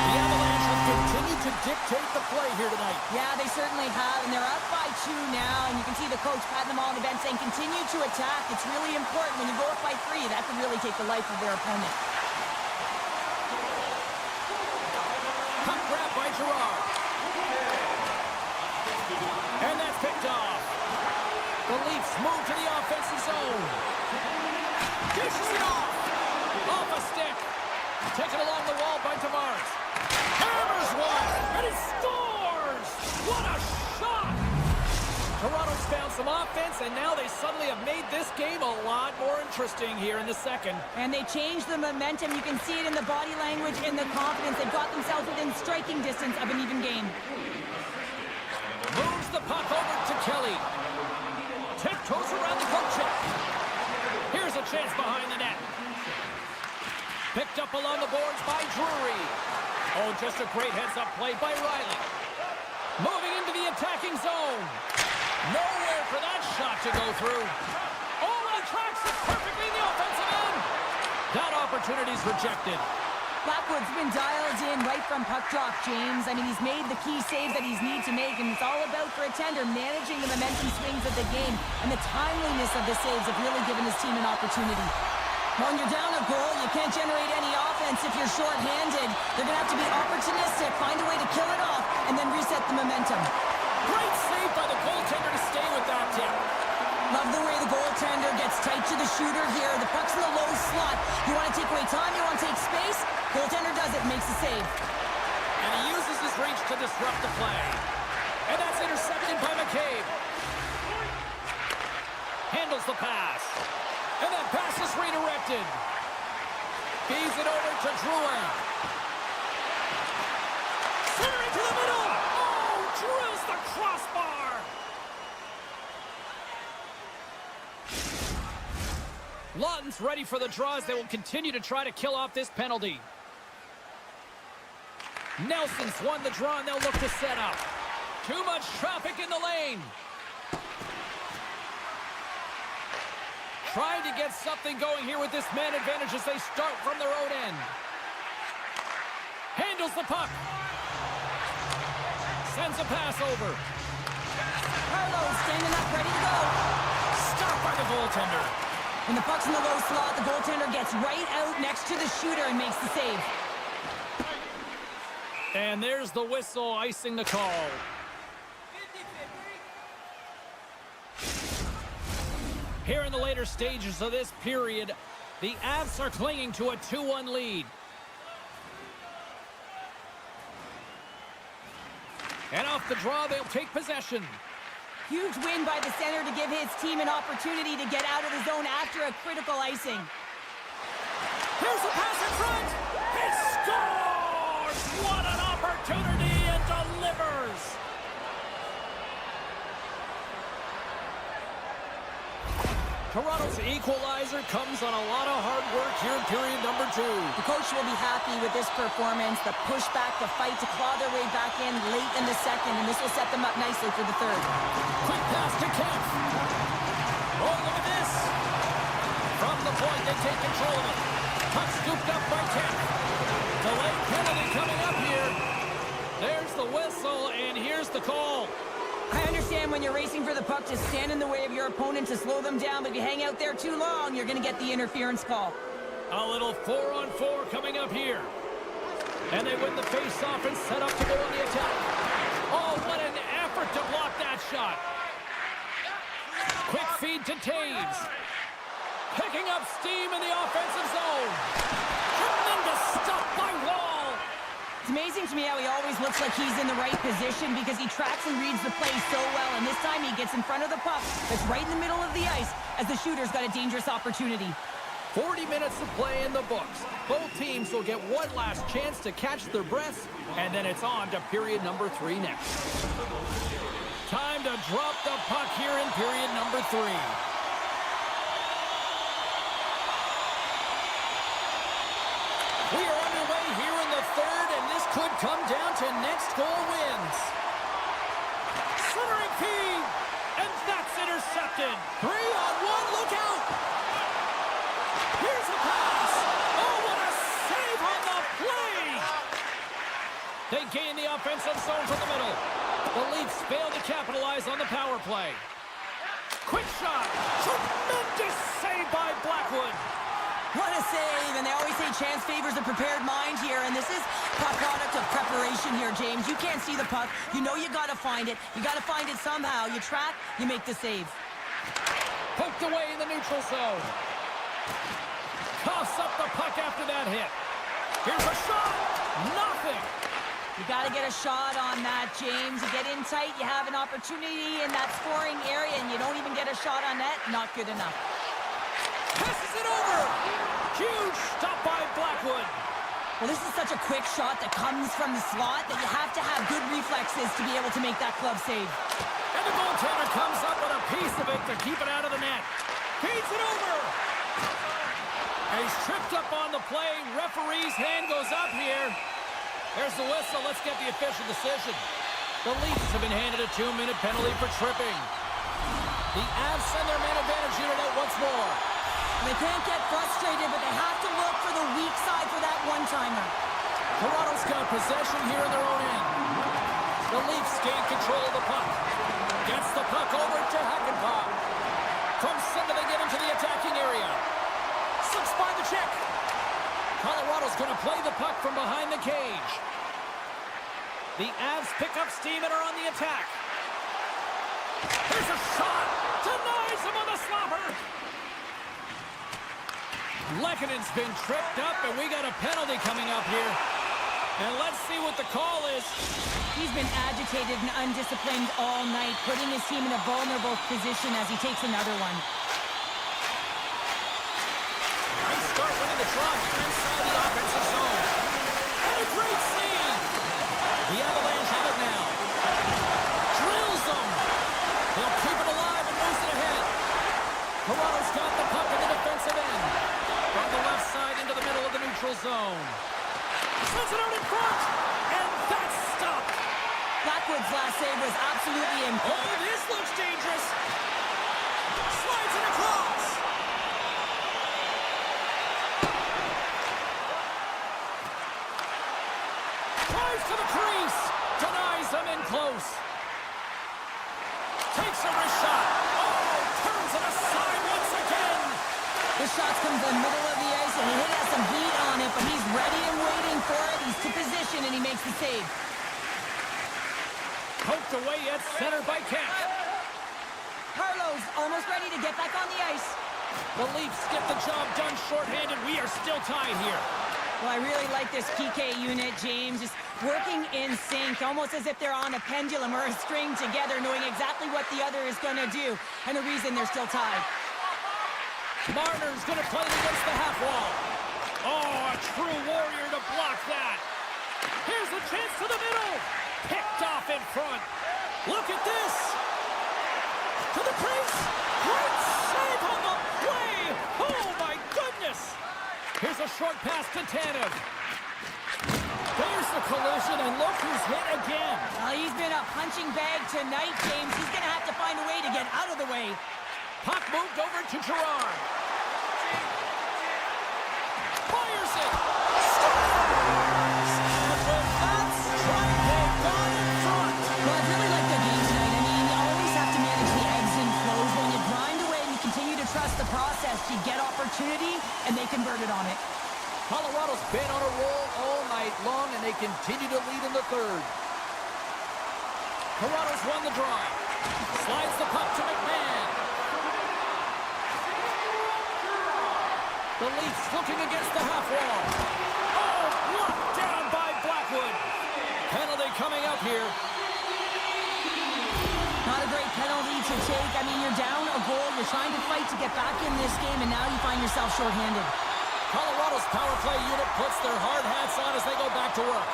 The Avalanche have continued to dictate the play here tonight. Yeah, they certainly have, and they're up by 2 now, and you can see the coach patting them all on the bench saying, continue to attack. It's really important. When you go up by 3, that can really take the life of their opponent. Puck grab by Girard. And that's picked off. The Leafs move to the offensive zone. Dishes it off. Off a stick. Taken along the wall by Tavares. Hammers one. And he scores. What a shot. Toronto's found some offense, and now they suddenly have made this game a lot more interesting here in the second. And they changed the momentum. You can see it in the body language and the confidence. They've got themselves within striking distance of an even game. Moves the puck over to Kelly. Tiptoes around the coach check. Here's a chance behind the net. Picked up along the boards by Drury. Oh, just a great heads-up play by Riley. Moving into the attacking zone. Nowhere for that shot to go through. Oh, and he tracks it perfectly in the offensive end. That opportunity's rejected. Blackwood's been dialed in right from puck drop, James. I mean, he's made the key saves that he's need to make, and it's all about, for a tender, managing the momentum swings of the game, and the timeliness of the saves have really given his team an opportunity. When you're down a goal, you can't generate any offense if you're short-handed. They're going to have to be opportunistic, find a way to kill it off, and then reset the momentum. Great save by the goaltender to stay with that tip. Love the way the goaltender gets tight to the shooter here. The puck's in the low slot. You want to take away time, you want to take space. Goaltender does it, makes the save. And he uses his reach to disrupt the play. And that's intercepted by McCabe. Handles the pass. And that pass is redirected. Feeds it over to Drouin. Centering to the middle. Oh, drills the crossbar. Lawton's ready for the draws. They will continue to try to kill off this penalty. Nelson's won the draw, and they'll look to set up. Too much traffic in the lane. Trying to get something going here with this man advantage as they start from their own end. Handles the puck. sends a pass over. Carlos standing up, ready to go. Stopped by the goaltender. When the puck's in the low slot, the goaltender gets right out next to the shooter and makes the save. And there's the whistle icing the call. Here in the later stages of this period, the Avs are clinging to a 2-1 lead. And off the draw, they'll take possession. Huge win by the center to give his team an opportunity to get out of the zone after a critical icing. Here's the pass in front. He scores! What an opportunity, and delivers! Toronto's equalizer comes on a lot of hard work here in period number 2. The coach will be happy with this performance, the pushback, the fight to claw their way back in late in the second, and this will set them up nicely for the third. Quick pass to Kemp. Oh, look at this. From the point, they take control of it. Puck scooped up by Kemp. Delayed penalty coming up here. There's the whistle, and here's the call. I understand when you're racing for the puck to stand in the way of your opponent to slow them down, but if you hang out there too long, you're going to get the interference call. A little 4-on-4 coming up here. And they win the face-off and set up to go on the attack. Oh, what an effort to block that shot. Quick feed to Taves. Picking up steam in the offensive zone. Tremendous stuff by Wall. It's amazing to me how he always looks like he's in the right position because he tracks and reads the play so well, and this time he gets in front of the puck that's right in the middle of the ice as the shooter's got a dangerous opportunity. 40 minutes of play in the books. Both teams will get one last chance to catch their breaths, and then it's on to period number 3 next. Time to drop the puck here in period number 3. We are underway here in the third, and this could come down to next goal wins. Centering feed, and that's intercepted. 3-on-1, look out! Here's the pass. Oh, what a save on the play! They gain the offensive zone from the middle. The Leafs fail to capitalize on the power play. Quick shot. Tremendous save by Blackwood. What a save, and they always say chance favors a prepared mind here, and this is a product of preparation here, James. You can't see the puck. You know you got to find it. You got to find it somehow. You track, you make the save. Poked away in the neutral zone. Coughs up the puck after that hit. Here's a shot. Nothing. You got to get a shot on that, James. You get in tight, you have an opportunity in that scoring area, and you don't even get a shot on net. Not good enough. Passes it over. Huge stop by Blackwood. Well, this is such a quick shot that comes from the slot that you have to have good reflexes to be able to make that glove save. And the goaltender comes up with a piece of it to keep it out of the net. Feeds it over. And he's tripped up on the play. Referee's hand goes up here. There's the whistle. Let's get the official decision. The Leafs have been handed a 2-minute penalty for tripping. The Avs send their man advantage unit out once more. They can't get frustrated, but they have to look for the weak side for that one-timer. Toronto's got possession here in their own end. The Leafs gain control of the puck. Gets the puck over to Hakanpää. From center, they get into the attacking area. Slips by the check. Colorado's going to play the puck from behind the cage. The Avs pick up steam and are on the attack. Here's a shot. Denies him on the slapper. Lekkonen's been tripped up, and we got a penalty coming up here. And let's see what the call is. He's been agitated and undisciplined all night, putting his team in a vulnerable position as he takes another one. Nice start winning the draw here inside the offensive zone. And a great save. The Avalanche have it now. Drills them. They'll keep it alive and moves it ahead. Toronto's got the puck in the defensive end. From the left side into the middle of the neutral zone. Sends it out in front. And that's stopped. Blackwood's last save was absolutely important. Oh, this looks dangerous. Slides it across. Drives to the crease. Denies Plays them in close. Takes a wrist shot. Oh, turns it aside once again. The shot's come to the middle of the ice, and he has some heat on it, but he's ready and waiting for it. He's to position, and he makes the save. Poked away at center by Kemp. Carlo's almost ready to get back on the ice. The Leafs get the job done shorthanded. We are still tied here. Well, I really like this PK unit, James. Just working in sync, almost as if they're on a pendulum or a string together, knowing exactly what the other is going to do, and the reason they're still tied. Marner's going to play it against the half wall. Oh, a true warrior to block that. Here's a chance to the middle. Picked off in front. Look at this. To the crease. Great save on the play. Oh, my goodness. Here's a short pass to Tanev. There's the collision, and look who's hit again. Well, he's been a punching bag tonight, James. He's going to have to find a way to get out of the way. Puck moved over to Gerard. Fires it. Scores! That's right. They got in front. Well, I really like their game tonight. I mean, you always have to manage the ebbs and flows. When you grind away and you continue to trust the process, you get opportunity, and they converted on it. Colorado's been on a roll all night long, and they continue to lead in the third. Colorado's won the draw. Slides the puck to McMahon. The Leafs looking against the half wall. Oh, blocked down by Blackwood. Penalty coming up here. Not a great penalty to take. I mean, you're down a goal. You're trying to fight to get back in this game, and now you find yourself shorthanded. Colorado's power play unit puts their hard hats on as they go back to work.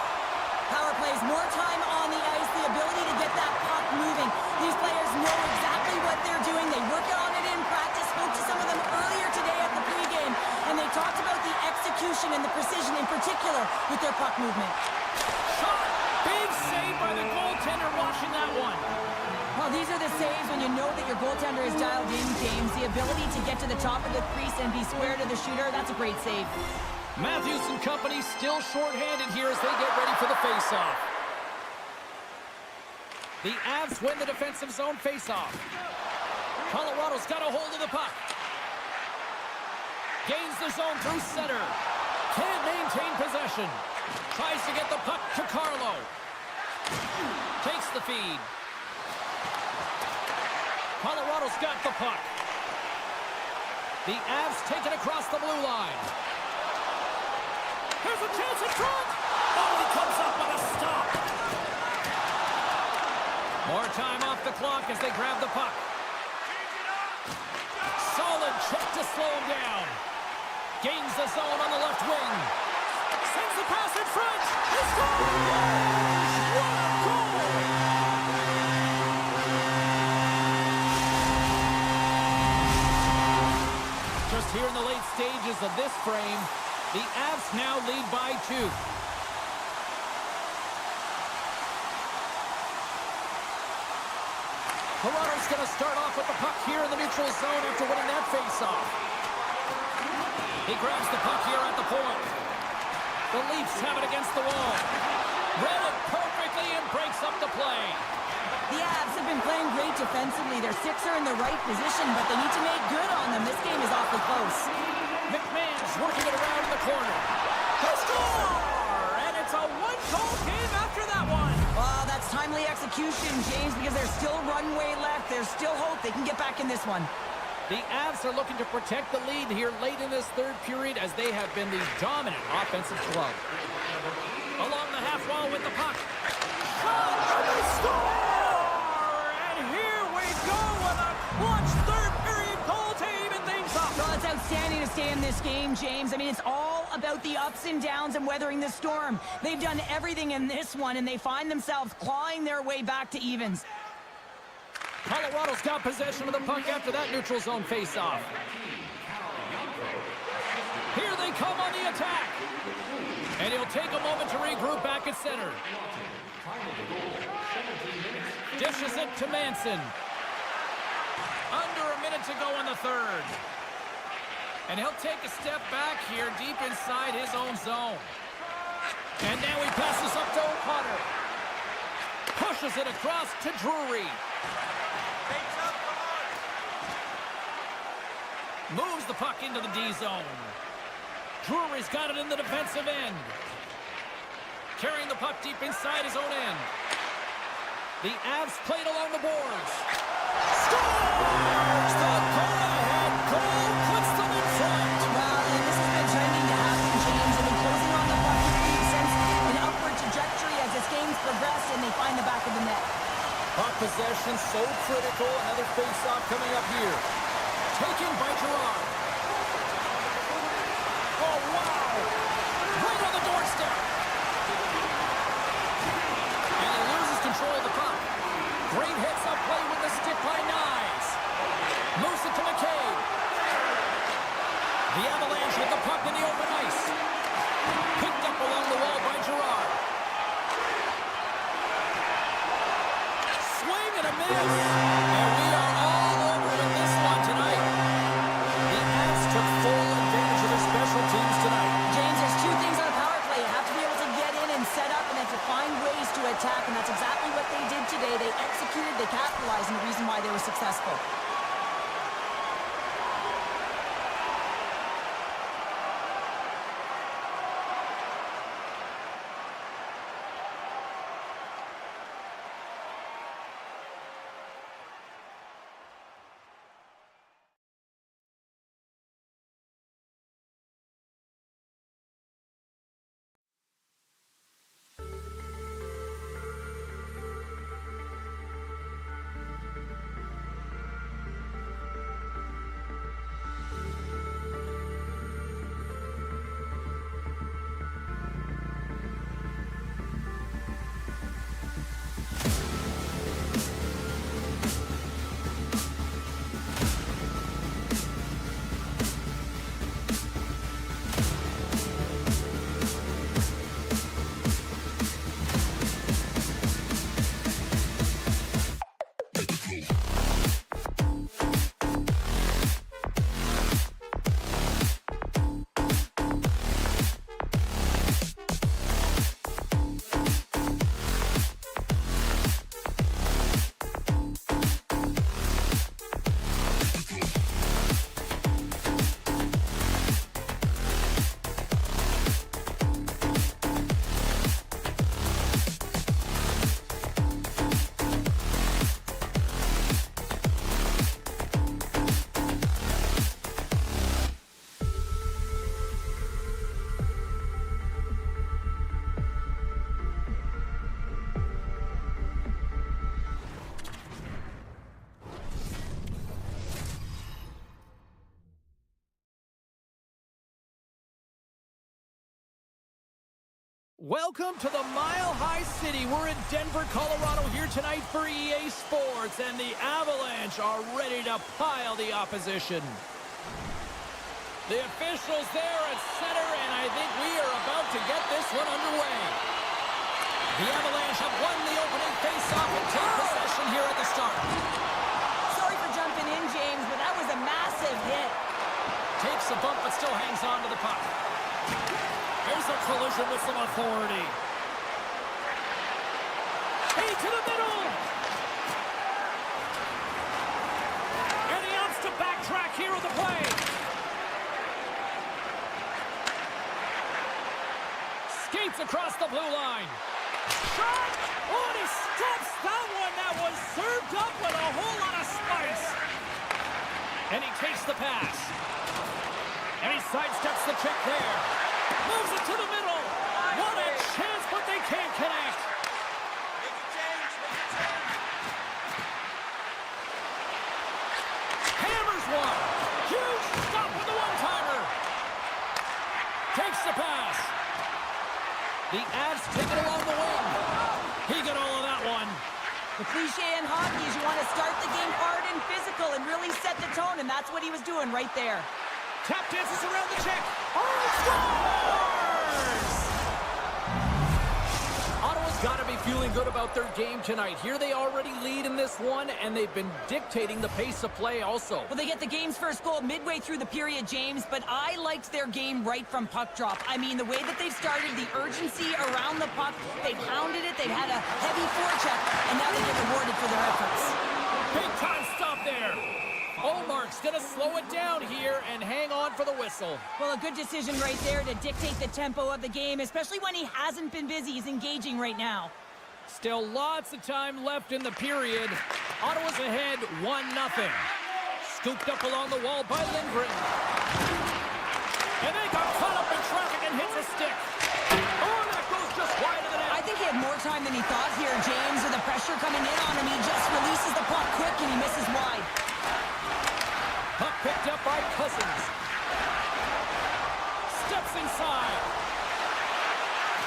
Power plays, more time on the ice, the ability to get that puck moving. These players know exactly what they're doing. They work on it in practice. Spoke to some of them earlier today at the pregame, and they talked about the execution and the precision in particular with their puck movement. Shot! Big save by the goaltender watching that one. Well, these are the saves when you know that your goaltender is dialed in, James. The ability to get to the top of the crease and be square to the shooter, that's a great save. Matthews and company still shorthanded here as they get ready for the faceoff. The Avs win the defensive zone faceoff. Colorado's got a hold of the puck. Gains the zone through center. Can't maintain possession. Tries to get the puck to Carlo. Takes the feed. Colorado's got the puck. The Avs take it across the blue line. Here's a chance in front. Oh, he comes up with a stop. More time off the clock as they grab the puck. Solid check to slow him down. Gains the zone on the left wing. Sends the pass in front. He scores! What a goal! Just here in the late stages of this frame, the Avs now lead by 2. Toronto's going to start off with the puck here in the neutral zone after winning that faceoff. He grabs the puck here at the point. The Leafs have it against the wall. Read it perfectly and breaks up the play. The Avs have been playing great defensively. Their six are in the right position, but they need to make good on them. This game is awfully close. McMahon's working it around in the corner. He score! And it's a one-goal game after that one. Well, that's timely execution, James, because there's still runway left. There's still hope they can get back in this one. The Avs are looking to protect the lead here late in this third period as they have been the dominant offensive club. Along the half wall with the puck. Shot! They score! And here we go with a clutch third period goal to even things up. Well, it's outstanding to stay in this game, James. I mean, it's all about the ups and downs and weathering the storm. They've done everything in this one, and they find themselves clawing their way back to evens. Colorado's got possession of the puck after that neutral zone faceoff. Here they come on the attack. And he'll take a moment to regroup back at center. Dishes it to Manson. Under a minute to go in the third. And he'll take a step back here deep inside his own zone. And now he passes up to O'Connor. Pushes it across to Drury. Moves the puck into the D zone. Drury's got it in the defensive end. Carrying the puck deep inside his own end. The Avs played along the boards. Scores! The go-ahead goal puts them in front. Well, and this has been trending to happen, James. They've been closing on the puck lead since an upward trajectory as this game's progressed, and they find the back of the net. Puck possession so critical. Another face-off coming up here. Taken by Gerard. Oh, wow! Right on the doorstep. And he loses control of the puck. Great hits up play with the stick by Nyes. Moves it to McCabe. The Avalanche with the puck in the open ice. Picked up along the wall by Gerard. Swing and a miss. And we are all over in this one tonight. The Avs took full advantage of their special teams tonight. James, there's two things on a power play. You have to be able to get in and set up, and then to find ways to attack, and that's exactly what they did today. They executed, they capitalized, and the reason why they were successful. Welcome to the Mile High City. We're in Denver, Colorado here tonight for EA Sports, and the Avalanche are ready to pile the opposition. The officials there at center, and I think we are about to get this one underway. The Avalanche have won the opening face-off and take possession here at the start. Sorry for jumping in, James, but that was a massive hit. Takes a bump, but still hangs on to the puck. There's a collision with some authority. Hey, to the middle! And he opts to backtrack here on the play. Skates across the blue line. Shot! Oh, and he steps that one. That was served up with a whole lot of spice. And he takes the pass. And he sidesteps the check there. Moves it to the middle. What a chance, but they can't connect. Hammers one. Huge stop with the one-timer. Takes the pass. The Avs take it along the wing. He got all of that one. The cliche in hockey is you want to start the game hard and physical and really set the tone, and that's what he was doing right there. Tap dances around the check. Oh, scores! Ottawa's got to be feeling good about their game tonight. Here they already lead in this one, and they've been dictating the pace of play also. Well, they get the game's first goal midway through the period, James, but I liked their game right from puck drop. I mean, the way that they've started, the urgency around the puck, they've hounded it, they've had a heavy forecheck, and now they get rewarded for their efforts. Big time stop there. Omark's going to slow it down here and hang on for the whistle. Well, a good decision right there to dictate the tempo of the game, especially when he hasn't been busy. He's engaging right now. Still lots of time left in the period. Ottawa's ahead 1-0. Scooped up along the wall by Lindgren. And they got caught up in traffic and hits a stick. Oh, that goes just wide of the net. I think he had more time than he thought here, James. With the pressure coming in on him, he just releases the puck quick and he misses wide. Puck picked up by Cousins. Steps inside.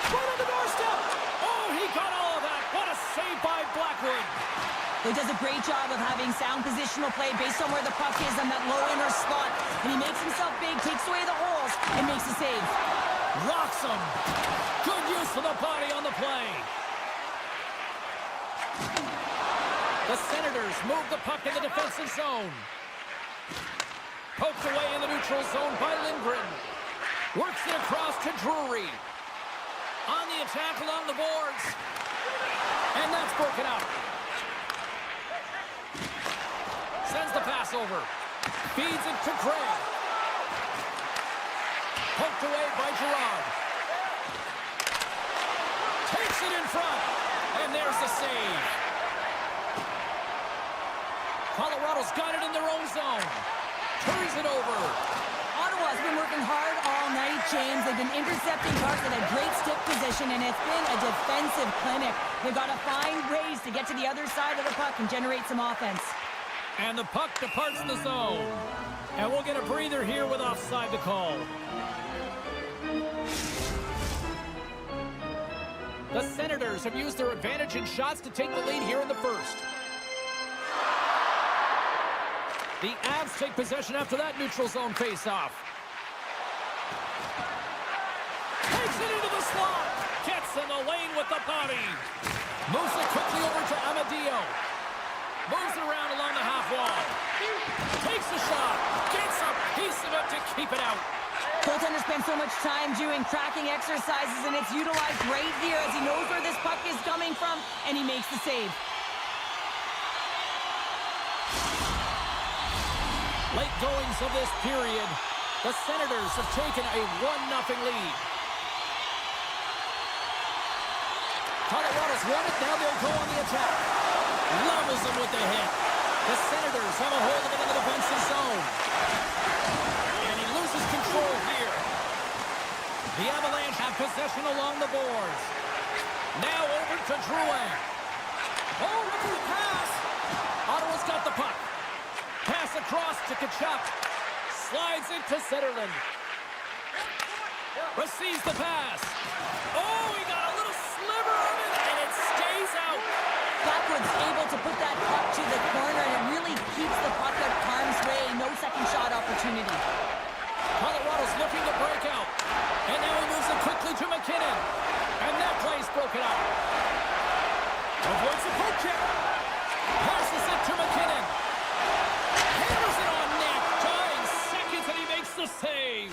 Right on the doorstep. Oh, he got all of that. What a save by Blackwood. He does a great job of having sound positional play based on where the puck is on that low inner slot. And he makes himself big, takes away the holes, and makes a save. Rocks him. Good use of the body on the play. The Senators move the puck in the defensive zone. Poked away in the neutral zone by Lindgren. Works it across to Drury. On the attack along the boards. And that's broken up. Sends the pass over. Feeds it to Craig. Poked away by Gerard. Takes it in front. And there's the save. Colorado's got it in their own zone. Turns it over. Ottawa's been working hard all night, James. They've been intercepting pucks at a great stick position, and it's been a defensive clinic. They've got to find ways to get to the other side of the puck and generate some offense. And the puck departs the zone. And we'll get a breather here with offside to call. The Senators have used their advantage in shots to take the lead here in the first. The Avs take possession after that neutral zone face-off. Takes it into the slot. Gets in the lane with the body. Moves it quickly over to Amadio. Moves it around along the half wall. Takes the shot. Gets a piece of it to keep it out. Goaltender spends so much time doing tracking exercises, and it's utilized right here as he knows where this puck is coming from, and he makes the save. Late goings of this period, the Senators have taken a 1-0 lead. Colorado's won it, now they'll go on the attack. Levels them with the hit. The Senators have a hold of it in the defensive zone. And he loses control here. The Avalanche have possession along the boards. Now over to Drouin. Oh, look at the pass. Ottawa's got the puck. Pass across to Tkachuk. Slides it to Zetterlund. Receives the pass. Oh, he got a little sliver of it, and it stays out. Blackwood's able to put that puck to the corner, and it really keeps the puck out of harm's way. No second shot opportunity. Colorado's looking to break out. And now he moves it quickly to McKinnon. And that play's broken up. Avoids the poke check. Passes it to McKinnon. Hammers it on net. Dying seconds, and he makes the save.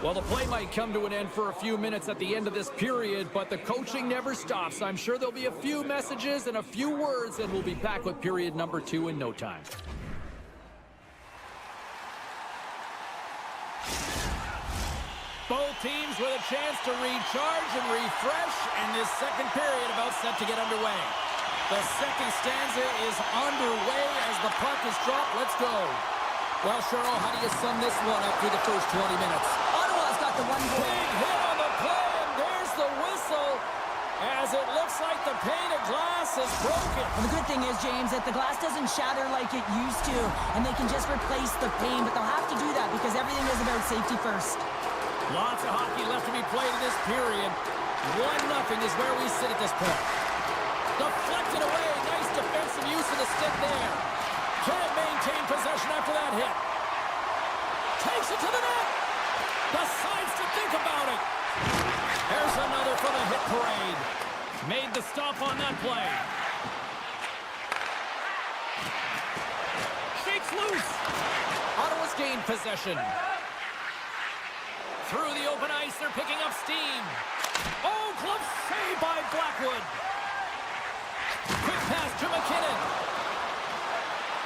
Well, the play might come to an end for a few minutes at the end of this period, but the coaching never stops. I'm sure there'll be a few messages and a few words, and we'll be back with period number 2 in no time. Both teams with a chance to recharge and refresh, and this second period about set to get underway. The second stanza is underway as the puck is dropped. Let's go. Well, Cheryl, how do you sum this one up through the first 20 minutes? Ottawa's got the one goal. Big hit on the play, and there's the whistle as it looks like the pane of glass is broken. Well, the good thing is, James, that the glass doesn't shatter like it used to, and they can just replace the pane, but they'll have to do that because everything is about safety first. Lots of hockey left to be played in this period. 1-0 is where we sit at this point. Deflected away. Nice defensive use of the stick there. Can't maintain possession after that hit. Takes it to the net. Decides to think about it. There's another for the hit parade. Made the stop on that play. Shakes loose. Ottawa's gained possession. Through the open ice, they're picking up steam. Oh, glove save by Blackwood. Quick pass to McKinnon.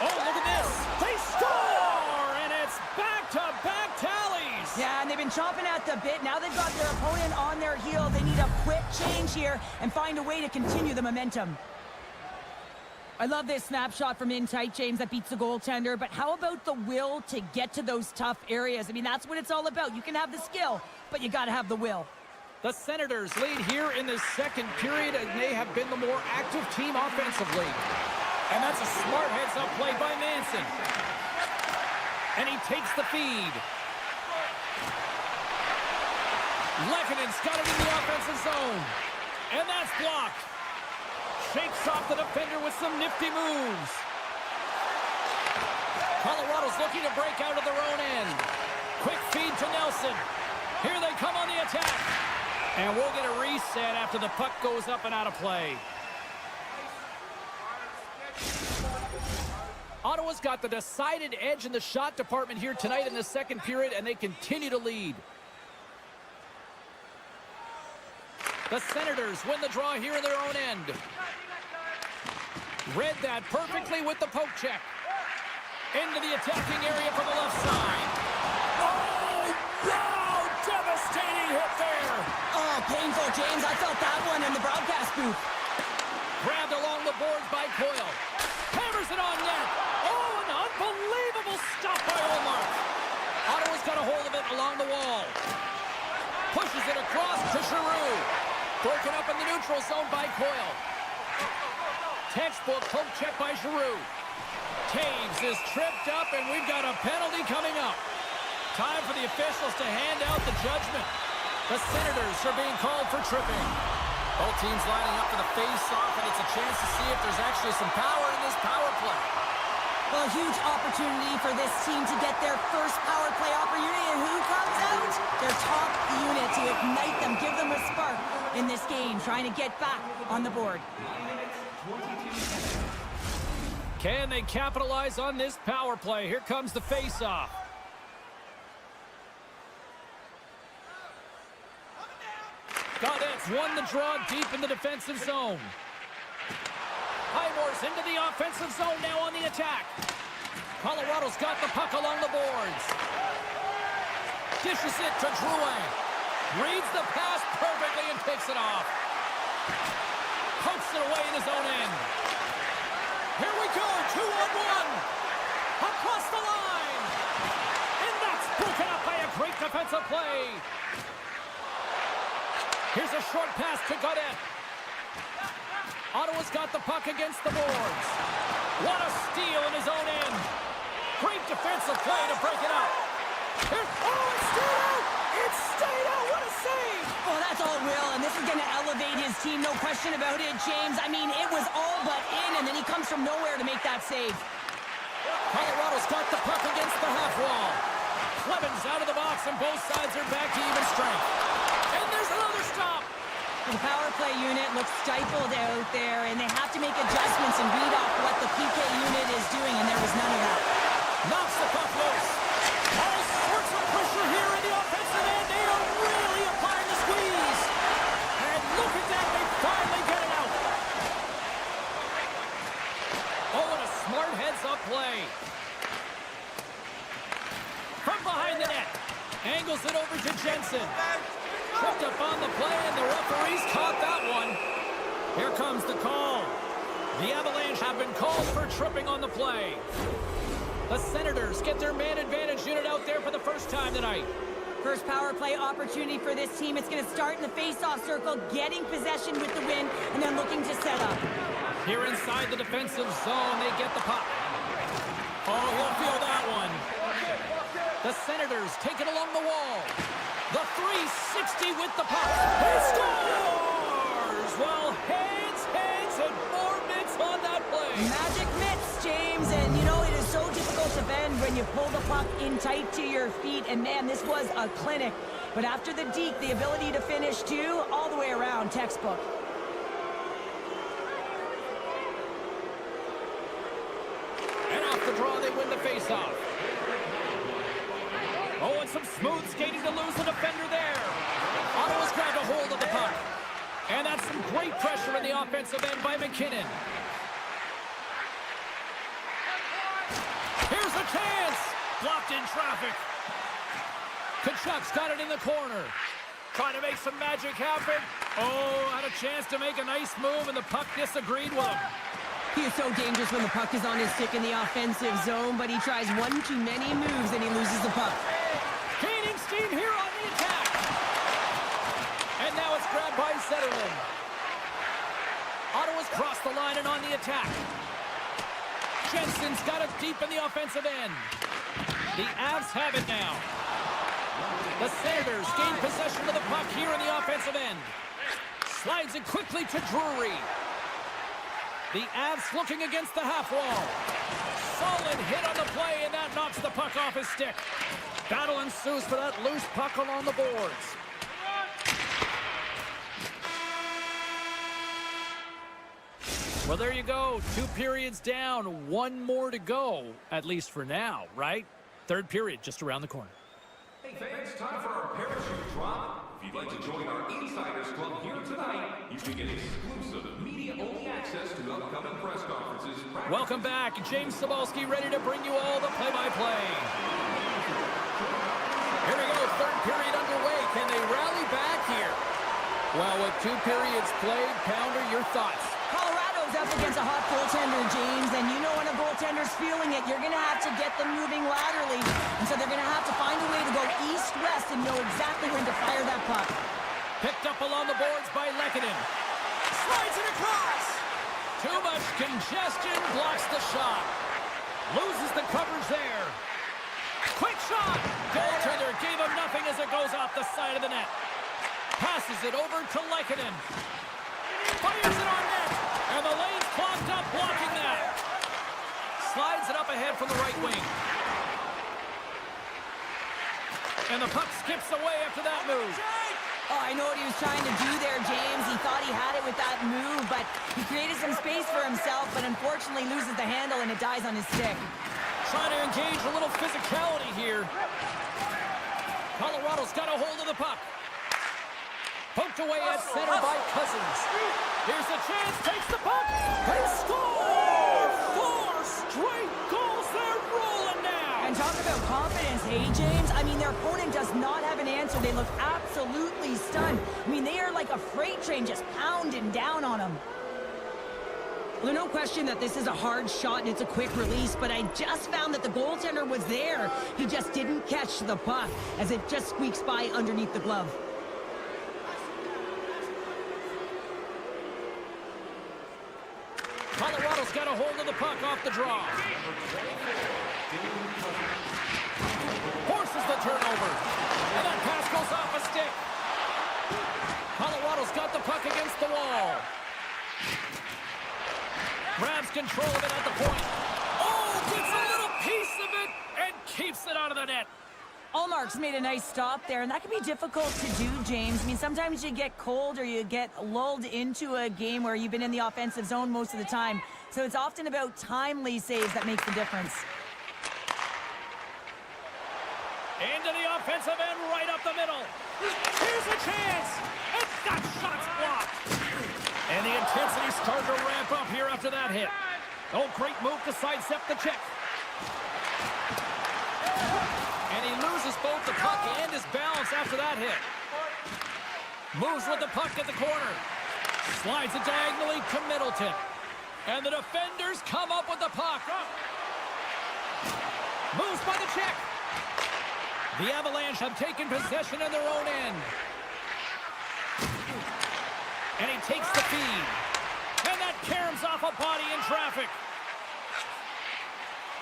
Oh, look at this. They score, and it's back-to-back tallies. Yeah, and they've been chomping at the bit. Now they've got their opponent on their heel. They need a quick change here and find a way to continue the momentum. I love this snapshot from in tight, James, that beats the goaltender. But how about the will to get to those tough areas? I mean, that's what it's all about. You can have the skill, but you got to have the will. The Senators lead here in the second period, and they have been the more active team offensively. And that's a smart heads-up play by Manson. And he takes the feed. Lekkonen's got it in the offensive zone. And that's blocked. Shakes off the defender with some nifty moves. Colorado's looking to break out of their own end. Quick feed to Nelson. Here they come on the attack. And we'll get a reset after the puck goes up and out of play. Ottawa's got the decided edge in the shot department here tonight in the second period, and they continue to lead. The Senators win the draw here in their own end. Read that perfectly with the poke check. Into the attacking area from the left side. Oh, wow! Devastating hit there. Oh, painful, James. I felt that one in the broadcast booth. Grabbed along the boards by Coyle. Hammers it on net. Oh, an unbelievable stop by Olmark. Ottawa's got a hold of it along the wall. Pushes it across to Giroux. Broken up in the neutral zone by Coyle. Textbook poke check by Giroux. Taves is tripped up, and we've got a penalty coming up. Time for the officials to hand out the judgment. The Senators are being called for tripping. Both teams lining up for the face-off, and it's a chance to see if there's actually some power in this power play. Well, a huge opportunity for this team to get their first power play opportunity. And who comes out? Their top unit to ignite them, give them a spark in this game, trying to get back on the board. Can they capitalize on this power play? Here comes the face-off. Gaudette's won the draw deep in the defensive zone. Highmore's into the offensive zone now on the attack. Colorado's got the puck along the boards. Dishes it to Drouin. Reads the pass perfectly and picks it off. Pokes it away in his own end. Here we go, 2-on-1. Across the line. And that's broken up by a great defensive play. Here's a short pass to Gaudette. Ottawa's got the puck against the boards. What a steal in his own end. Great defensive play to break it up. Here, oh, it stayed out! It stayed out! What a save! Well, that's all Will, and this is going to elevate his team, no question about it, James. I mean, it was all but in, and then he comes from nowhere to make that save. Colorado's got the puck against the half wall. Cleven's out of the box, and both sides are back to even strength. And there's another stop. The power play unit looks stifled out there, and they have to make adjustments and read off what the PK unit is doing, and there was none of that. Knocks the puck loose. All sorts of pressure here in the offensive end. They are really applying the squeeze. And look at that, they finally get it out. Oh, and a smart heads-up play. From behind the net. Angles it over to Jensen. Tripped up on the play, and the referees caught that one. Here comes the call. The Avalanche have been called for tripping on the play. The Senators get their man advantage unit out there for the first time tonight. First power play opportunity for this team. It's going to start in the face-off circle, getting possession with the win, and then looking to set up. Here inside the defensive zone, they get the puck. Oh, he'll feel that one. The Senators take it along the wall. The 360 with the puck. He scores! Well, heads, and more mitts on that play. Magic mitts, James, and you know, it is so difficult to bend when you pull the puck in tight to your feet, and man, this was a clinic. But after the deke, the ability to finish too, all the way around, textbook. the faceoff. Oh, and some smooth skating to lose the defender there. Ottawa's grabbed a hold of the puck. And that's some great pressure in the offensive end by McKinnon. Here's a chance. Blocked in traffic. Kachuk's got it in the corner. Trying to make some magic happen. Oh, had a chance to make a nice move, and the puck disagreed with him. He is so dangerous when the puck is on his stick in the offensive zone, but he tries one too many moves and he loses the puck. Gaining steam here on the attack. And now it's grabbed by Zetterlund. Ottawa's crossed the line and on the attack. Jensen's got it deep in the offensive end. The Avs have it now. The Senators gain possession of the puck here in the offensive end. Slides it quickly to Drury. The Avs looking against the half wall. Solid hit on the play, and that knocks the puck off his stick. Battle ensues for that loose puck along the boards. Well, there you go. 2 periods down, 1 more to go, at least for now, right? Third period just around the corner. Hey fans, time for our parachute drop. If you'd like to join our Insiders Club here tonight, you can get exclusive media-only access to upcoming press conferences. Welcome back. James Cebulski ready to bring you all the play-by-play. Here we go, third period underway. Can they rally back here? Well, with 2 periods played, Pounder, your thoughts? Colorado's up against a hot goaltender, James, and you know when a goaltender's feeling it, you're going to have to get them moving laterally, and so they're going to have to find a way to go east-west and know exactly when to fire that puck. Picked up along the boards by Lehkonen. Slides it across. Too much congestion, blocks the shot. Loses the coverage there. Quick shot. Goaltender gave him nothing as it goes off the side of the net. Passes it over to Lehkonen. Fires it on net. And the lane's clogged up, blocking that. Slides it up ahead from the right wing. And the puck skips away after that move. Oh, I know what he was trying to do there, James. He thought he had it with that move, but he created some space for himself, but unfortunately loses the handle and it dies on his stick. Trying to engage a little physicality here. Colorado's got a hold of the puck. Poked away at center by Cousins. Here's the chance, takes the puck, and scores! 4 straight goals, they're rolling now! And talk about confidence, hey, James? I mean, their opponent does not have an answer. They look absolutely stunned. I mean, they are like a freight train just pounding down on them. Well, there's no question that this is a hard shot and it's a quick release, but I just found that the goaltender was there. He just didn't catch the puck as it just squeaks by underneath the glove. Colorado's got a hold of the puck off the draw. Forces the turnover. And that pass goes off a stick. Colorado's got the puck against the wall. Grabs control of it at the point. Oh, gets a little piece of it and keeps it out of the net. Allmark's made a nice stop there, and that can be difficult to do, James. I mean, sometimes you get cold or you get lulled into a game where you've been in the offensive zone most of the time. So it's often about timely saves that makes the difference. Into the offensive end, right up the middle. Here's a chance, and that shot's blocked. And the intensity started to ramp up here after that hit. Oh, great move to sidestep the check. And he loses both the puck and his balance after that hit. Moves with the puck at the corner. Slides it diagonally to Middleton. And the defenders come up with the puck. Moves by the check. The Avalanche have taken possession in their own end. And he takes the feed. And that caroms off a body in traffic.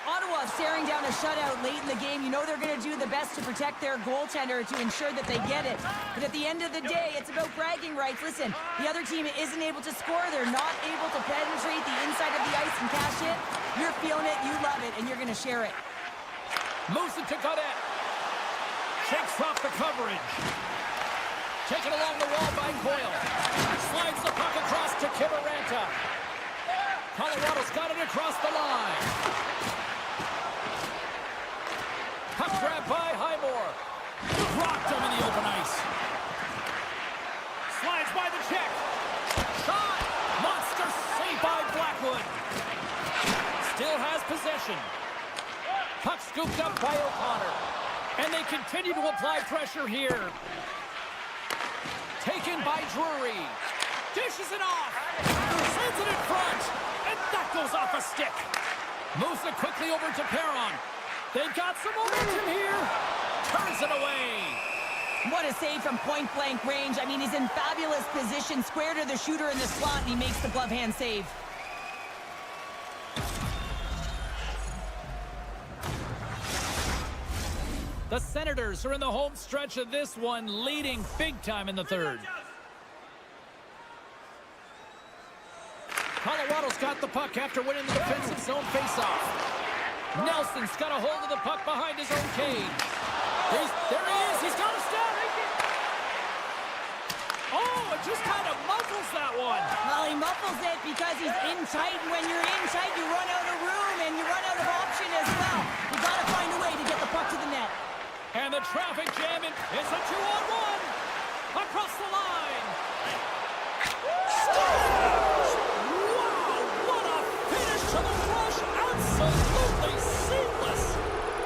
Ottawa staring down a shutout late in the game. You know they're going to do the best to protect their goaltender to ensure that they get it. But at the end of the day, it's about bragging rights. Listen, the other team isn't able to score. They're not able to penetrate the inside of the ice and cash it. You're feeling it, you love it, and you're going to share it. Moves it to Godet. Shakes off the coverage. Taken along the wall by Coyle. Slides the puck across to Kiviranta. Colorado's got it across the line. Puck grab by Highmore. Rocked him in the open ice. Slides by the check. Shot. Monster save by Blackwood. Still has possession. Puck scooped up by O'Connor. And they continue to apply pressure here. Taken by Drury. Dishes it off. Sends it in front. And that goes off a stick. Moves it quickly over to Perron. They've got some momentum here. Turns it away. What a save from point-blank range. I mean, he's in fabulous position, square to the shooter in the slot, and he makes the glove hand save. The Senators are in the home stretch of this one, leading big time in the third. Colorado's got the puck after winning the defensive zone faceoff. Nelson's got a hold of the puck behind his own cage. There he is. He's got a step. Oh, it just kind of muffles that one. Well, he muffles it because he's in tight, and when you're in tight, you run out of room, and you run out of option as well. You got to find a way to get the puck to the net. And the traffic jam, it's a 2-on-1. Across the line. Scores! Wow, what a finish to the rush. Absolutely seamless.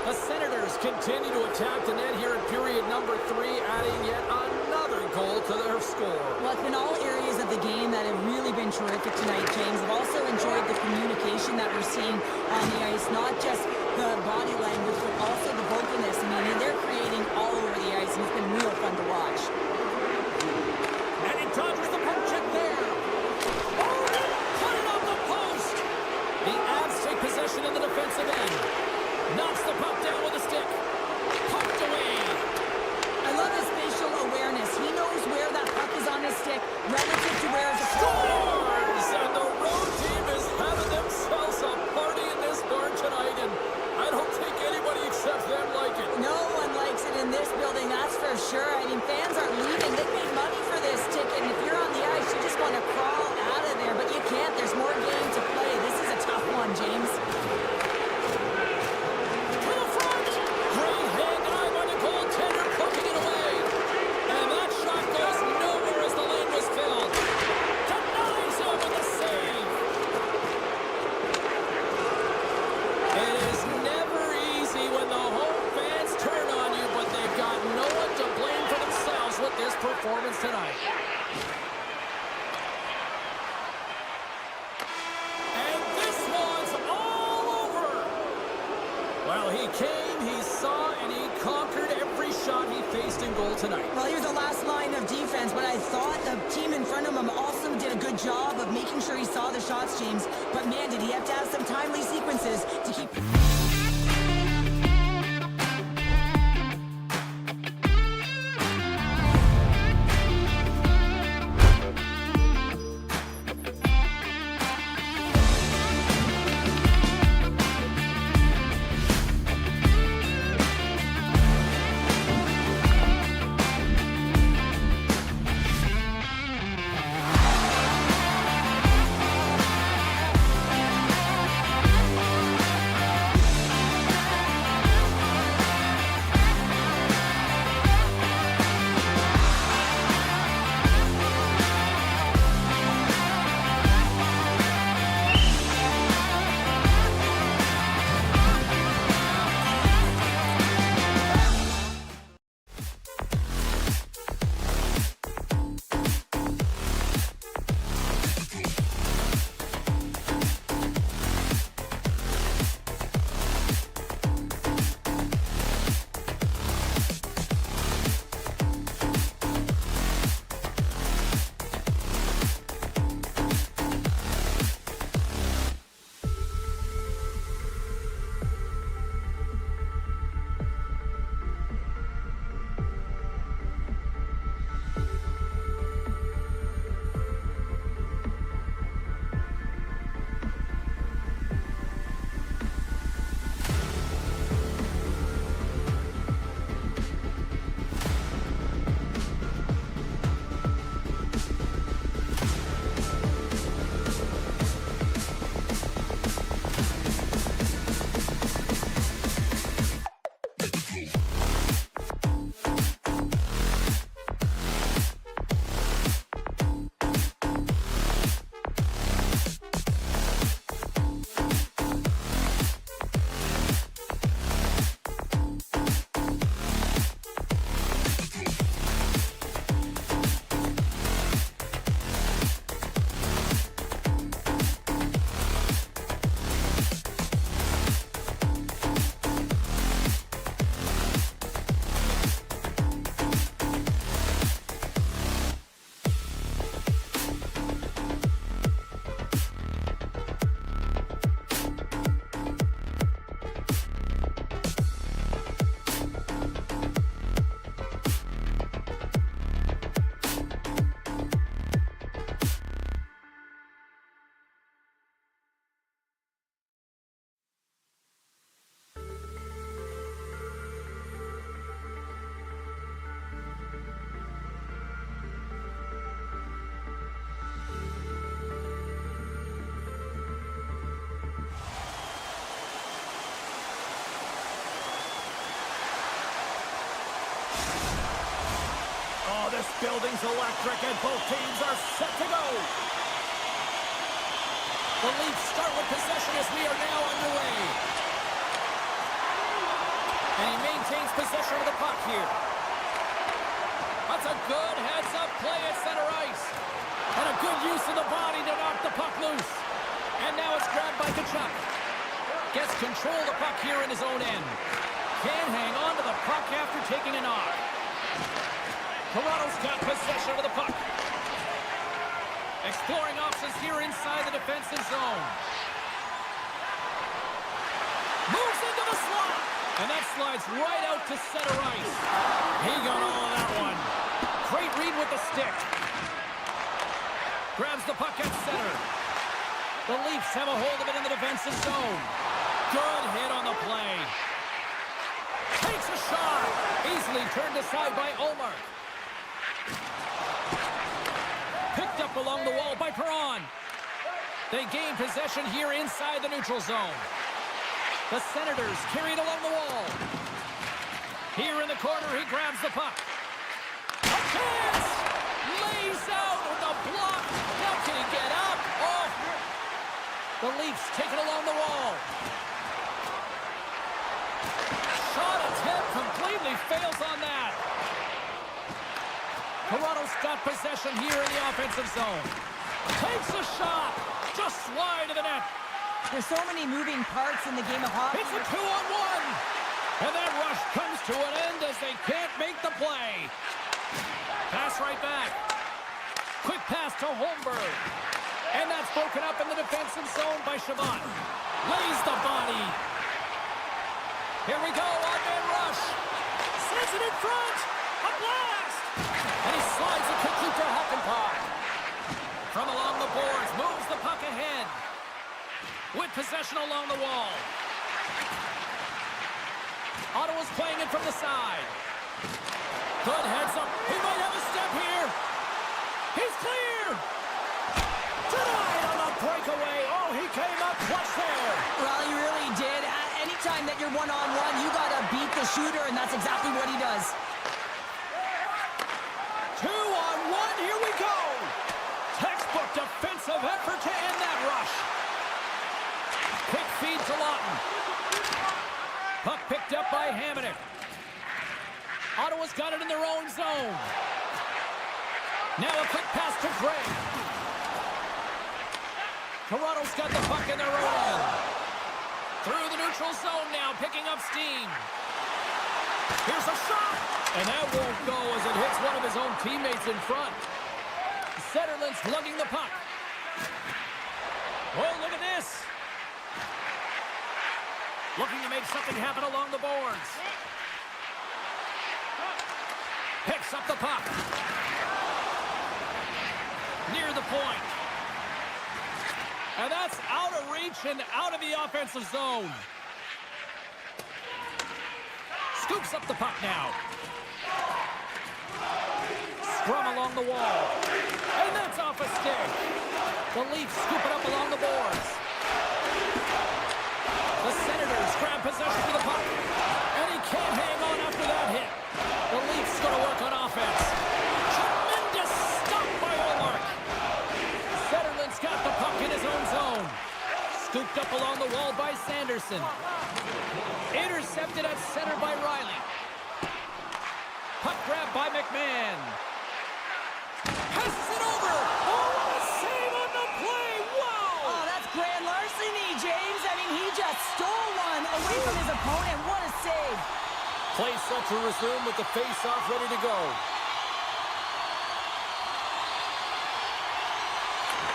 The Senators continue to attack the net here in period number 3, adding yet another goal to their score. Well, it's been all areas of the game that have really been terrific tonight, James. I've also enjoyed the communication that we're seeing on the ice, not just the body language, but also the vocalness. I mean, they're creating all over the ice, and it's been real fun to watch. And he dodges the puck check there. Oh, put it on the post. The Avs take possession in the defensive end. Knocks the puck down with a stick. Pucked away. I love his facial awareness. He knows where that puck is on his stick relative to where it's Scores! And the road team is having themselves a party in this barn tonight, and I don't think anybody except them like it. No one likes it in this building, that's for sure. I mean, fans aren't leaving. They paid money for this ticket, and if you're on the ice, you just want to crawl out of there, but you can't. There's more game to play. This is a tough one, James. Performance tonight. And this one's all over. Well, he came, he saw, and he conquered every shot he faced in goal tonight. Well, he was the last line of defense, but I thought the team in front of him also did a good job of making sure he saw the shots, James. But man, did he have to have some timely sequences to keep... building's electric and both teams are set to go. The Leafs start with possession as we are now underway. And he maintains possession of the puck here. That's a good heads-up play at center ice. And a good use of the body to knock the puck loose. And now it's grabbed by Tkachuk. Gets control of the puck here in his own end. Can't hang on to the puck after taking a knock. Toronto's got possession of the puck. Exploring options here inside the defensive zone. Moves into the slot. And that slides right out to center ice. He got all of that one. Great read with the stick. Grabs the puck at center. The Leafs have a hold of it in the defensive zone. Good hit on the play. Takes a shot. Easily turned aside by Omar. Picked up along the wall by Perron. They gain possession here inside the neutral zone. The Senators carry it along the wall. Here in the corner, he grabs the puck. A chance! Lays out with a block. Now can he get up? Oh! The Leafs take it along the wall. Shot attempt completely fails on that. Toronto's got possession here in the offensive zone. Takes a shot. Just wide of the net. There's so many moving parts in the game of hockey. It's a 2-on-1. And that rush comes to an end as they can't make the play. Pass right back. Quick pass to Holmberg. And that's broken up in the defensive zone by Chabot. Lays the body. Here we go, on-man rush. Sends it in front. A blast. And he slides it quickly to Hockenpach. From along the boards, moves the puck ahead. With possession along the wall. Ottawa's playing it from the side. Good heads up. He might have a step here. He's clear. Denied on the breakaway. Oh, he came up clutch there. Well, he really did. Anytime that you're one-on-one, you got to beat the shooter, and that's exactly what he does. 2-on-1. Here we go. Textbook defensive effort to end that rush. Quick feed to Lawton. Puck picked up by Hamonic. Ottawa's got it in their own zone. Now a quick pass to Gray. Toronto's got the puck in their own end. Through the neutral zone now, picking up steam. Here's a shot. And that won't go as it hits one of his own teammates in front. Zetterlund's lugging the puck. Oh, look at this. Looking to make something happen along the boards. Picks up the puck. Near the point. And that's out of reach and out of the offensive zone. Scoops up the puck now. Scrum along the wall. And that's off a stick. The Leafs scoop it up along the boards. The Senators grab possession of the puck. And he can't hang on after that hit. The Leafs going to work on offense. Tremendous stop by Olmark. Zetterlund's got the puck in his own zone. Scooped up along the wall by Sanderson. Intercepted at center by Riley. Puck grab by McMahon. Passes it over. Oh, what a save on the play. Wow. Oh, that's grand larceny, James. I mean, he just stole one away from his opponent. What a save. Play set to resume with the face-off ready to go.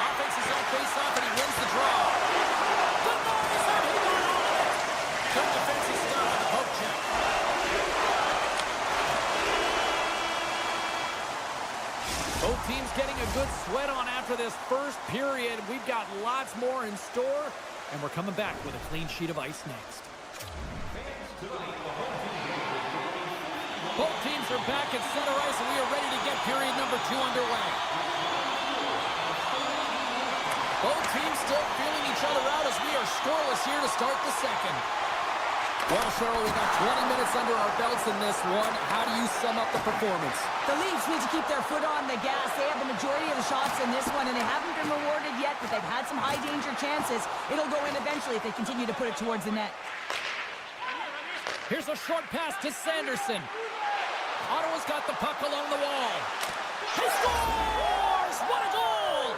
Offense is on face-off and he wins the draw. Denies him. He got all of it. Good defensive stop on the poke check. Both teams getting a good sweat on after this first period. We've got lots more in store, and we're coming back with a clean sheet of ice next. Both teams are back at center ice, and we are ready to get period number 2 underway. Both teams still feeling each other out as we are scoreless here to start the second. Well, Cheryl, we got 20 minutes under our belts in this one. How do you sum up the performance? The Leafs need to keep their foot on the gas. They have the majority of the shots in this one, and they haven't been rewarded yet, but they've had some high-danger chances. It'll go in eventually if they continue to put it towards the net. Here's a short pass to Sanderson. Ottawa's got the puck along the wall. He scores! What a goal!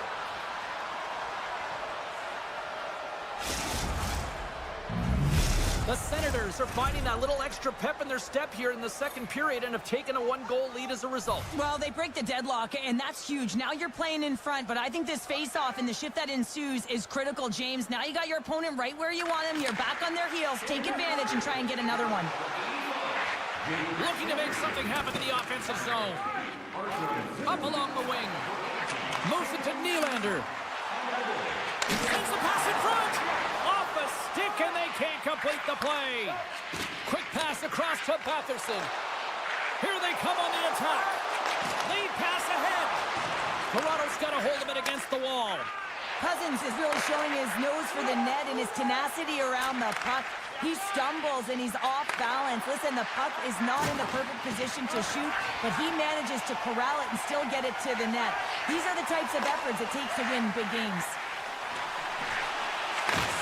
The Senators are finding that little extra pep in their step here in the second period and have taken a one-goal lead as a result. Well, they break the deadlock, and that's huge. Now you're playing in front, but I think this face-off and the shift that ensues is critical, James. Now you got your opponent right where you want him. You're back on their heels. Take advantage and try and get another one. Looking to make something happen in the offensive zone. Up along the wing. Moves it to Nylander. Sends the pass in front. Off a stick, and they can't complete the play. Quick pass across to Batherson. Here they come on the attack. Lead pass ahead. Toronto's got a hold of it against the wall. Cousins is really showing his nose for the net and his tenacity around the puck. He stumbles and he's off balance. Listen, the puck is not in the perfect position to shoot, but he manages to corral it and still get it to the net. These are the types of efforts it takes to win big games.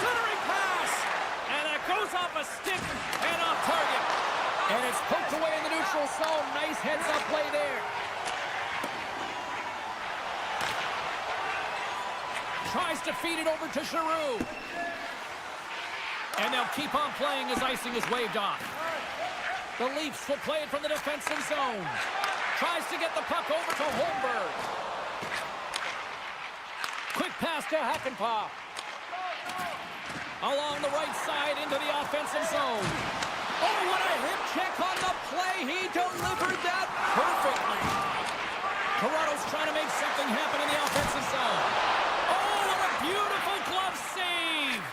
Centering pass! And it goes off a stick and off target. And it's poked away in the neutral zone. Nice heads-up play there. Tries to feed it over to Giroux. And they'll keep on playing as icing is waved off. The Leafs will play it from the defensive zone. Tries to get the puck over to Holmberg. Quick pass to Hakanpää. Along the right side into the offensive zone. Oh, what a hip check on the play. He delivered that perfectly. Toronto's trying to make something happen in the offensive zone. Oh, what a beautiful glove save.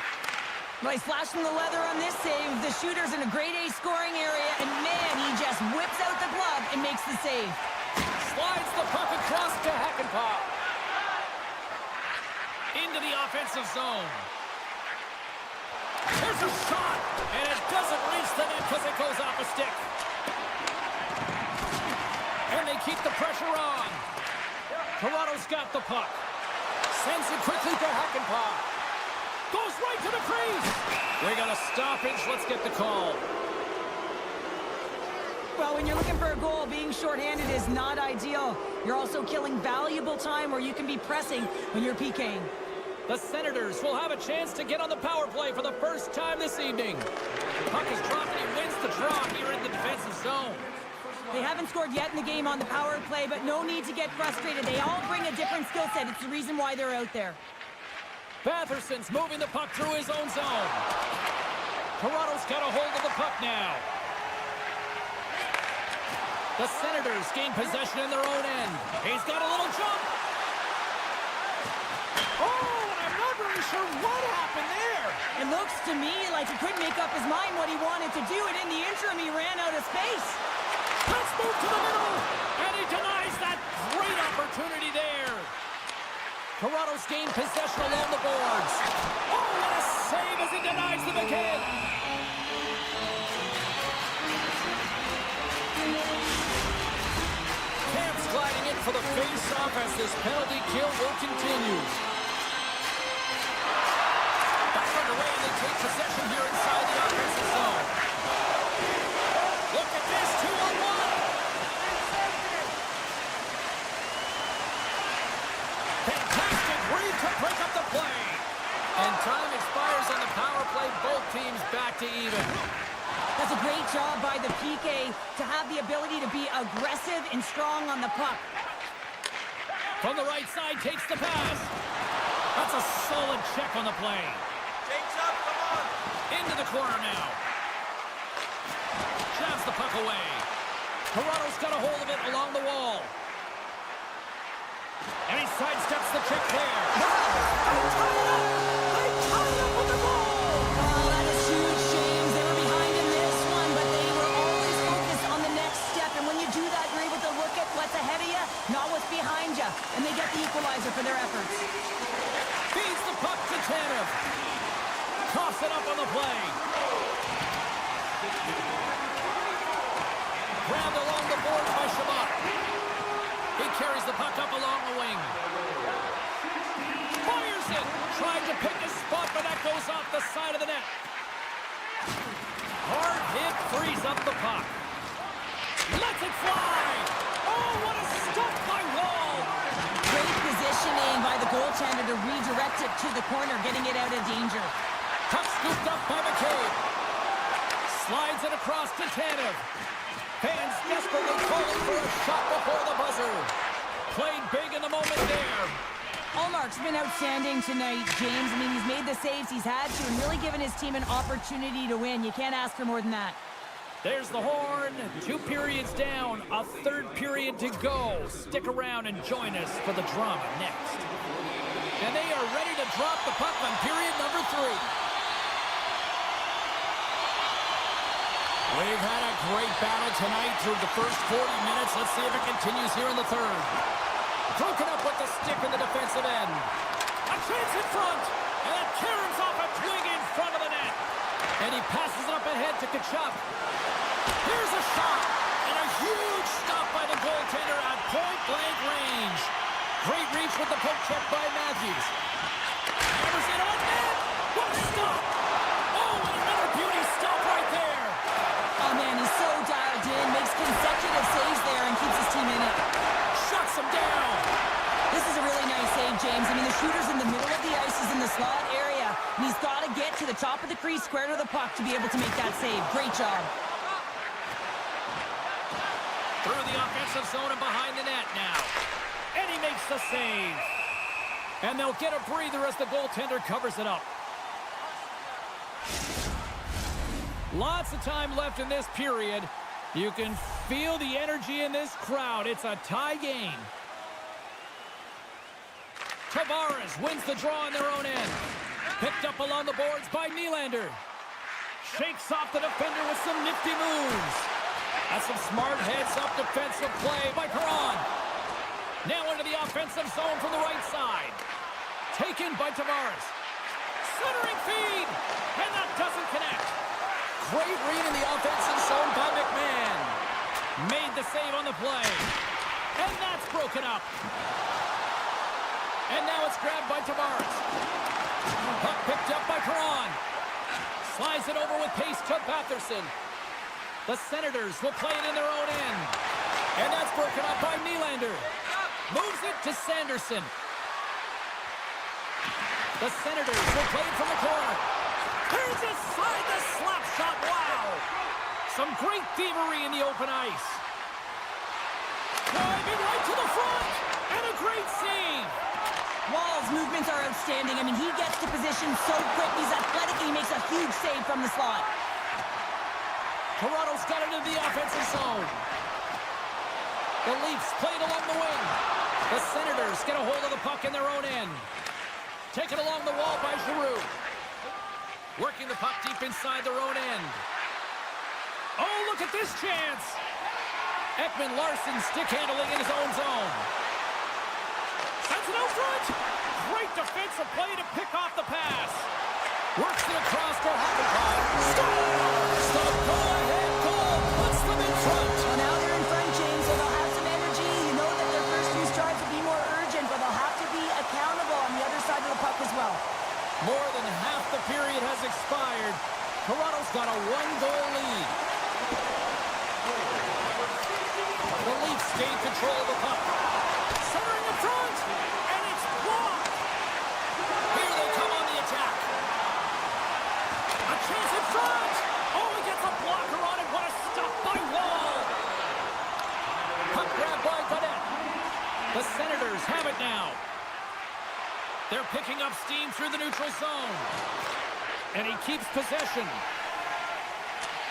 Well, he's flashing the leather on this save. The shooter's in a grade A scoring area, and man, he just whips out the glove and makes the save. Slides the puck across to Hakanpää. Into the offensive zone. There's a shot, and it doesn't reach the net because it goes off a stick. And they keep the pressure on. Toronto's got the puck. Sends it quickly to Hakanpää. Goes right to the crease. We got a stoppage. Let's get the call. Well, when you're looking for a goal, being shorthanded is not ideal. You're also killing valuable time where you can be pressing when you're PKing. The Senators will have a chance to get on the power play for the first time this evening. Puck is dropped and he wins the draw here in the defensive zone. They haven't scored yet in the game on the power play, but no need to get frustrated. They all bring a different skill set. It's the reason why they're out there. Batherson's moving the puck through his own zone. Toronto's got a hold of the puck now. The Senators gain possession in their own end. He's got a little jump. Oh, and I'm not really sure what happened there. It looks to me like he couldn't make up his mind what he wanted to do, and in the interim, he ran out of space. Let's move to the middle, and he denies that great opportunity there. Toronto's gained possession along the boards. Oh, what a save as he denies them again. Camp's gliding in for the face-off as this penalty kill will continue. Back underway, and they take possession here inside the offensive zone. Look at this, 2-on-1. Fantastic read to break up the play. And time expires on the power play. Both teams back to even. That's a great job by the PK to have the ability to be aggressive and strong on the puck. From the right side, takes the pass. That's a solid check on the play. James up, come on. Into the corner now. Jabs the puck away. Toronto's got a hold of it along the wall. And he sidesteps the trick there. They tied up with the goal! Oh, that is huge, James. They were behind in this one, but they were always focused on the next step. And when you do that, you're able to look at what's ahead of you, not what's behind you. And they get the equalizer for their efforts. Feeds the puck to Tanev. Toss it up on the play. Grabbed along the boards by Shabbat. He carries the puck up along the wing. Fires it. Trying to pick a spot, but that goes off the side of the net. Hard hit frees up the puck. Lets it fly. Oh, what a stop by Wall. Great positioning by the goaltender to redirect it to the corner, getting it out of danger. Puck scooped up by McCabe. Slides it across to Tanev. Fans desperately calling for a shot before the buzzer. Played big in the moment there. Ullmark's been outstanding tonight, James. I mean, he's made the saves he's had to and really given his team an opportunity to win. You can't ask for more than that. There's the horn. 2 periods down. A 3rd period to go. Stick around and join us for the drama next. And they are ready to drop the puck on period number 3. We've had a great battle tonight through the first 40 minutes. Let's see if it continues here in the 3rd. Broken up with the stick in the defensive end. A chance in front. And it caroms off a twig in front of the net. And he passes it up ahead to Kachuk. Here's a shot. And a huge stop by the goaltender at point-blank range. Great reach with the poke check by Matthews. Hammers it on net. What a stop. Oh, and another beauty stop right there. Oh, man, he's so dialed in, makes consecutive saves there and keeps his team in it. Shuts him down. This is a really nice save, James. I mean, the shooter's in the middle of the ice, he's in the slot area, and he's got to get to the top of the crease, square to the puck to be able to make that save. Great job. Through the offensive zone and behind the net now. And he makes the save. And they'll get a breather as the goaltender covers it up. Lots of time left in this period. You can feel the energy in this crowd. It's a tie game. Tavares wins the draw on their own end. Picked up along the boards by Nylander. Shakes off the defender with some nifty moves. That's some smart heads-up defensive play by Perron. Now into the offensive zone from the right side. Taken by Tavares. Centering feed. And that doesn't connect. Great read in the offensive zone by McMahon. Made the save on the play. And that's broken up. And now it's grabbed by Tavares. Puck picked up by Perron. Slides it over with pace to Batherson. The Senators will play it in their own end. And that's broken up by Nylander. Moves it to Sanderson. The Senators will play it from the corner. Here's inside the slap shot. Wow. Some great thievery in the open ice. Driving right to the front. And a great save. Wall's movements are outstanding. I mean, he gets to position so quick. He's athletic and he makes a huge save from the slot. Toronto's got it into the offensive zone. The Leafs play it along the wing. The Senators get a hold of the puck in their own end. Taken along the wall by Giroux. Working the puck deep inside their own end. Oh, look at this chance. Ekman Larson stick handling in his own zone. Sends it out front. Great defensive play to pick off the pass. Works it across to Hoppenheim. Stop! Stop! Go ahead! Goal! Puts them in front. Well, now they're in front, James, so they'll have some energy. You know that their first few starts will be more urgent, but they'll have to be accountable on the other side of the puck as well. More than half the period has expired. Toronto's got a 1-goal lead. The Leafs gain control of the puck. Centering in front, and it's blocked. Here they come on the attack. A chance in front. Oh, he gets a blocker on it. What a stop by Wall. Puck grab by Gaudet. The Senators have it now. They're picking up steam through the neutral zone. And he keeps possession.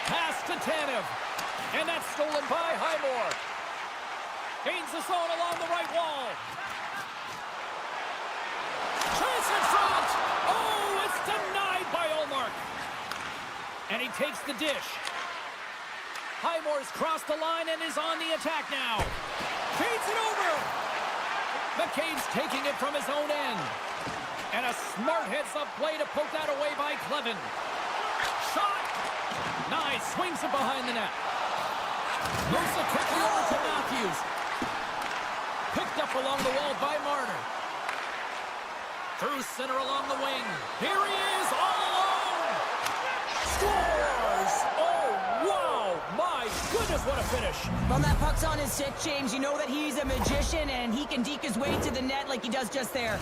Pass to Tanev. And that's stolen by Highmore. Gains the zone along the right wall. Chance in front. Oh, it's denied by Ullmark. And he takes the dish. Highmore's crossed the line and is on the attack now. Feeds it over. McCabe's taking it from his own end. And a smart heads-up play to poke that away by Clevin. Shot. Nice, swings it behind the net. Moves it quickly over to Matthews. Picked up along the wall by Marner. Through center along the wing. Here he is, all alone. Scores! Oh, wow! My goodness, what a finish. When that puck's on his stick, James, you know that he's a magician and he can deke his way to the net like he does just there.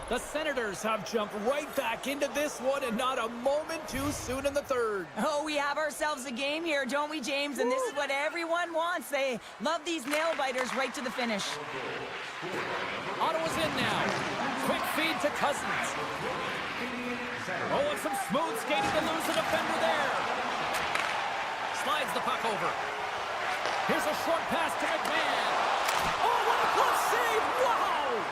The Senators have jumped right back into this one and not a moment too soon in the third. Oh, we have ourselves a game here, don't we, James? And this is what everyone wants. They love these nail-biters right to the finish. Ottawa's in now. Quick feed to Cousins. Oh, and some smooth skating to lose the defender there. Slides the puck over. Here's a short pass to McMahon. Oh, what a close save! Wow!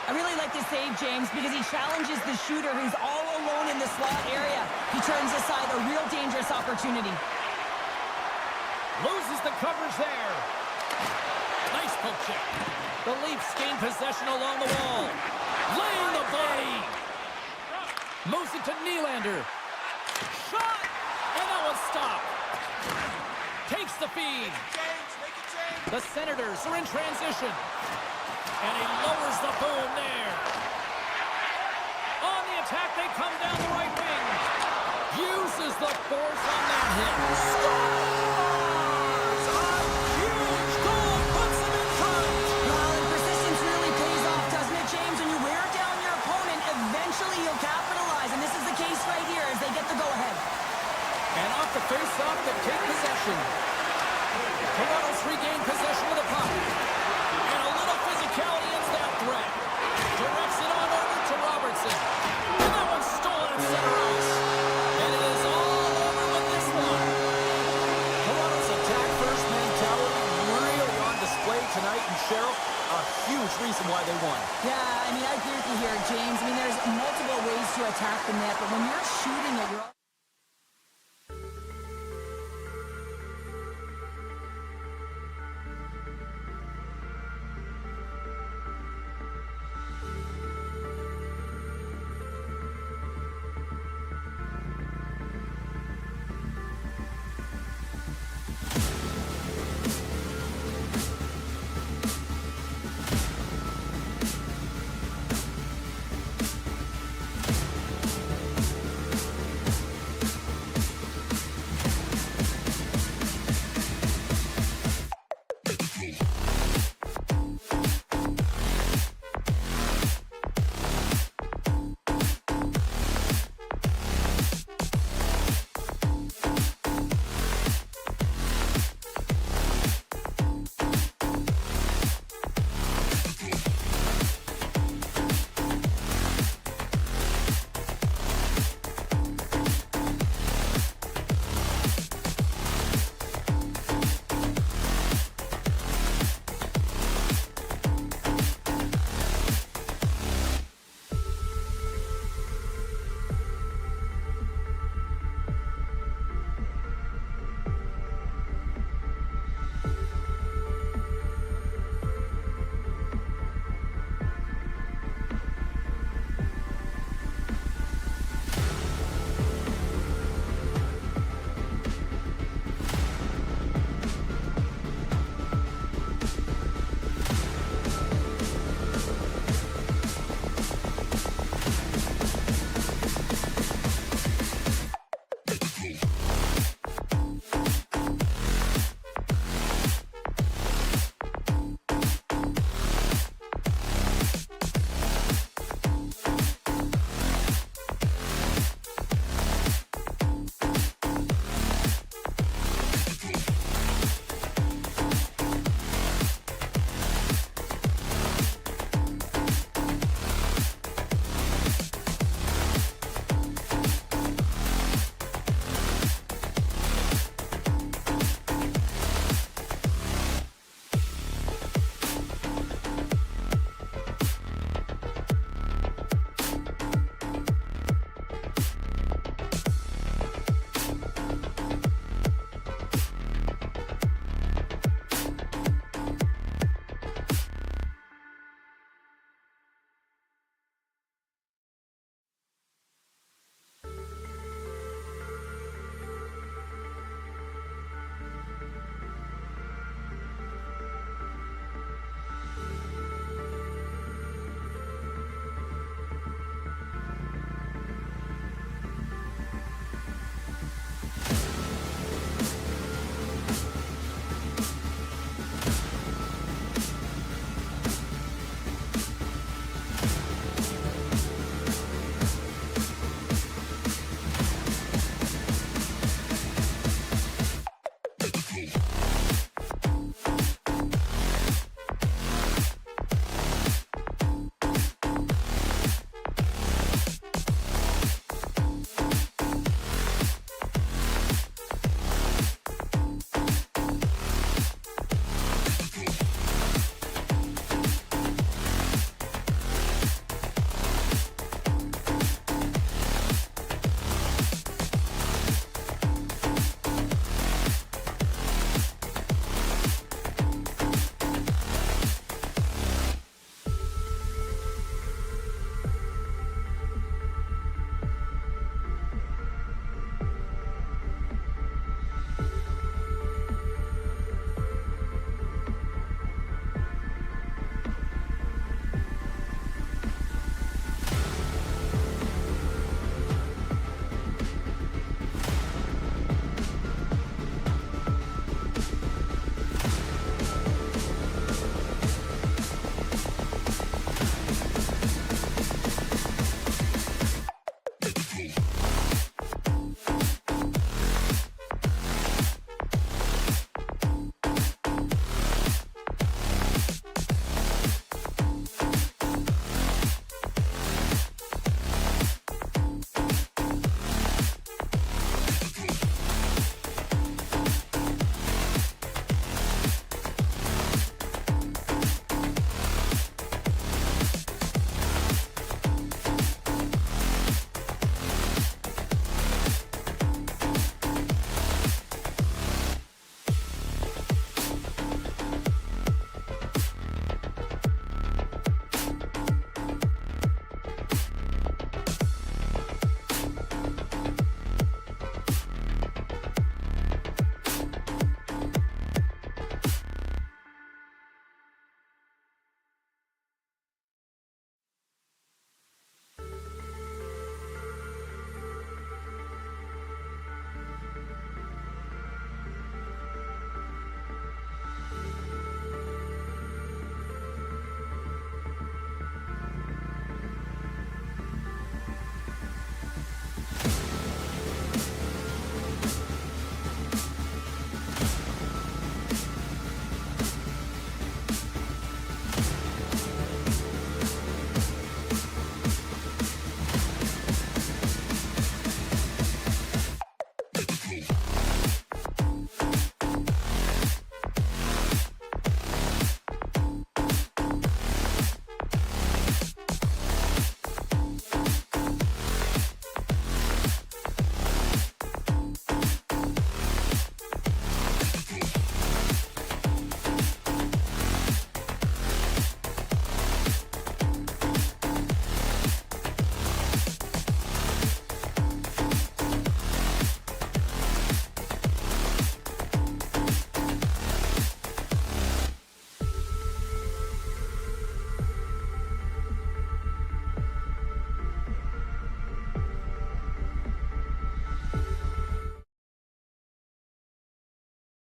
I really like this save, James, because he challenges the shooter who's all alone in the slot area. He turns aside a real dangerous opportunity. Loses the coverage there. Nice poke check. The Leafs gain possession along the wall. Laying the blade. Moves it to Nylander. Shot! And that one's stopped. Takes the feed. Make it change. The Senators are in transition. And he lowers the boom there. On the attack, they come down the right wing. Uses the force on that hit. Scores! A huge goal puts them in front. Well, and persistence really pays off, doesn't it, James? When you wear down your opponent, eventually you'll capitalize. And this is the case right here as they get the go-ahead. And off the face-off, they take possession. Toronto's regained possession of the puck. And a little physicality ends that threat. Directs it on over to Robertson. And that one's stolen at center ice. And it is all over with this one. Toronto's attack-first mentality really on display tonight. And Cheryl, a huge reason why they won. Yeah, I mean, I agree with you here, James. I mean, there's multiple ways to attack the net, but when you're shooting it, you're...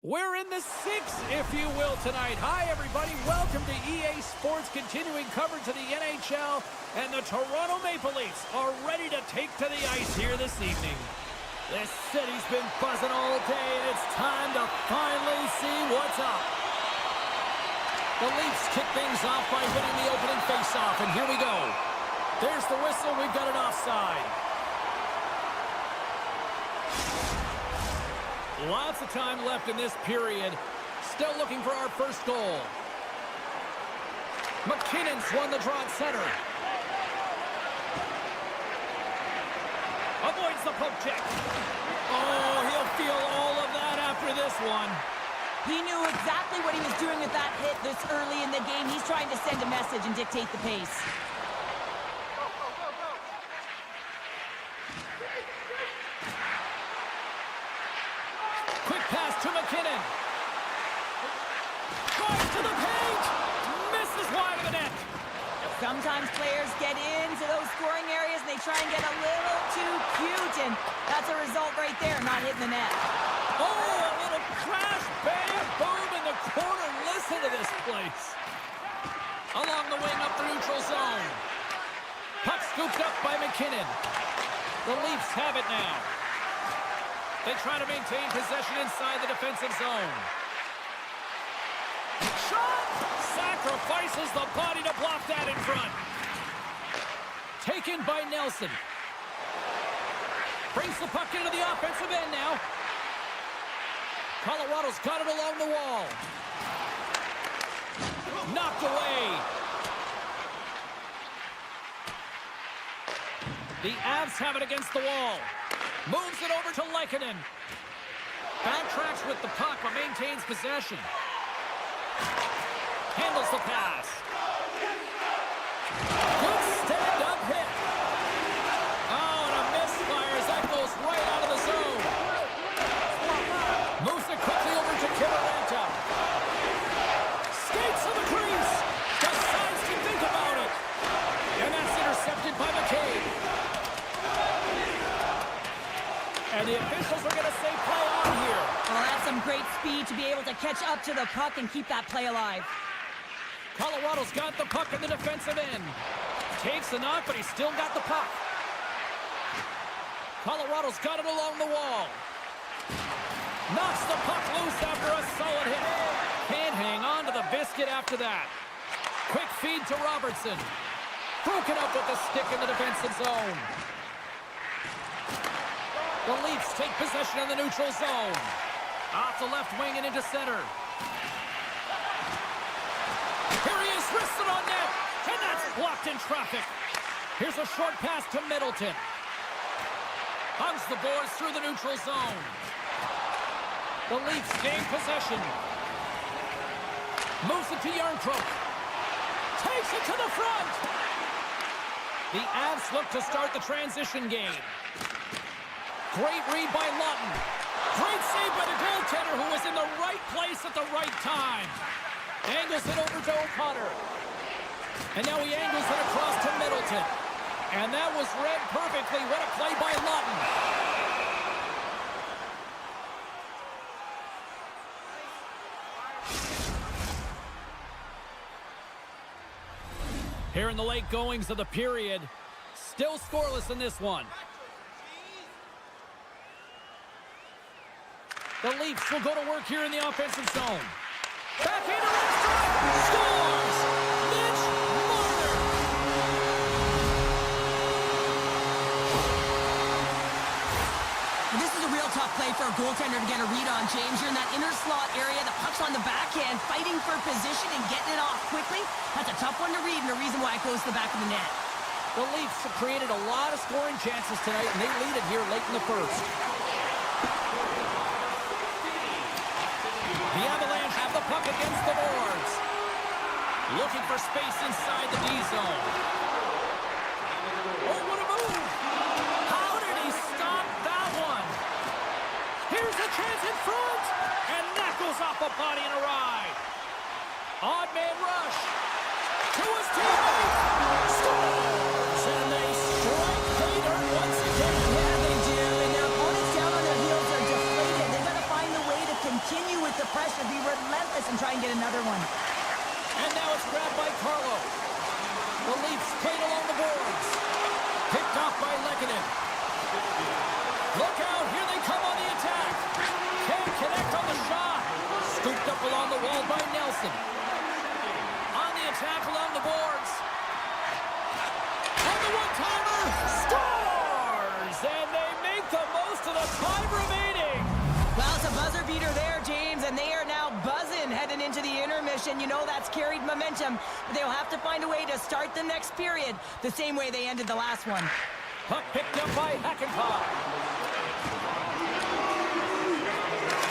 We're in the sixth, if you will, tonight. Hi, everybody. Welcome to EA Sports, continuing coverage of the NHL. And the Toronto Maple Leafs are ready to take to the ice here this evening. This city's been buzzing all day, and it's time to finally see what's up. The Leafs kick things off by winning the opening faceoff, and here we go. There's the whistle. We've got an offside. Lots of time left in this period. Still looking for our first goal. McKinnon's won the draw at center. Avoids the poke check. Oh, he'll feel all of that after this one. He knew exactly what he was doing with that hit this early in the game. He's trying to send a message and dictate the pace. Quick pass to McKinnon. Drives to the paint. Misses wide of the net. Sometimes players get into those scoring areas and they try and get a little too cute, and that's a result right there, not hitting the net. Oh, a little crash, bang, boom in the corner. Listen to this place. Along the wing up the neutral zone. Puck scooped up by McKinnon. The Leafs have it now. They try to maintain possession inside the defensive zone. Shot! Sacrifices the body to block that in front. Taken by Nelson. Brings the puck into the offensive end now. Colorado's got it along the wall. Knocked away. The Avs have it against the wall. Moves it over to Lehkonen. Backtracks with the puck, but maintains possession. Handles the pass. Good stand-up hit. Oh, and a misfire as that goes right out of the zone. Moves it quickly over to Kivaranta. Skates to the crease. Decides to think about it. And that's intercepted by McCabe. And the officials are going to say play on here. Well, that's some great speed to be able to catch up to the puck and keep that play alive. Colorado's got the puck in the defensive end. Takes the knock, but he's still got the puck. Colorado's got it along the wall. Knocks the puck loose after a solid hit. Can't hang on to the biscuit after that. Quick feed to Robertson. Broken up with the stick in the defensive zone. The Leafs take possession of the neutral zone. Off the left wing and into center. Here he is, wristed on net, and that's blocked in traffic. Here's a short pass to Middleton. Hugs the boards through the neutral zone. The Leafs gain possession. Moves it to Yarncroke. Takes it to the front. The Avs look to start the transition game. Great read by Lawton. Great save by the goaltender, who was in the right place at the right time. Angles it over to O'Connor. And now he angles it across to Middleton. And that was read perfectly. What a play by Lawton. Here in the late goings of the period, still scoreless in this one. The Leafs will go to work here in the offensive zone. Back into the strike. Scores! Mitch Marner! This is a real tough play for a goaltender to get a read on, James. You're in that inner slot area. The puck's on the backhand, fighting for position and getting it off quickly. That's a tough one to read, and the reason why it goes to the back of the net. The Leafs have created a lot of scoring chances tonight, and they lead it here late in the first. The Avalanche have the puck against the boards. Looking for space inside the D zone. Oh, what a move! How did he stop that one? Here's a chance in front! And that goes off a body and a ride. Odd man rush. To his teammate. Scores! And they strike Vader once again. Yeah, they do. And their opponents down on their heels are deflated. They've got to find a way to continue with along the wall by Nelson. On the attack along the boards. On the one-timer, scores! And they make the most of the time remaining. Well, it's a buzzer beater there, James, and they are now buzzing heading into the intermission. You know that's carried momentum, but they'll have to find a way to start the next period the same way they ended the last one. Puck picked up by Hackenpah.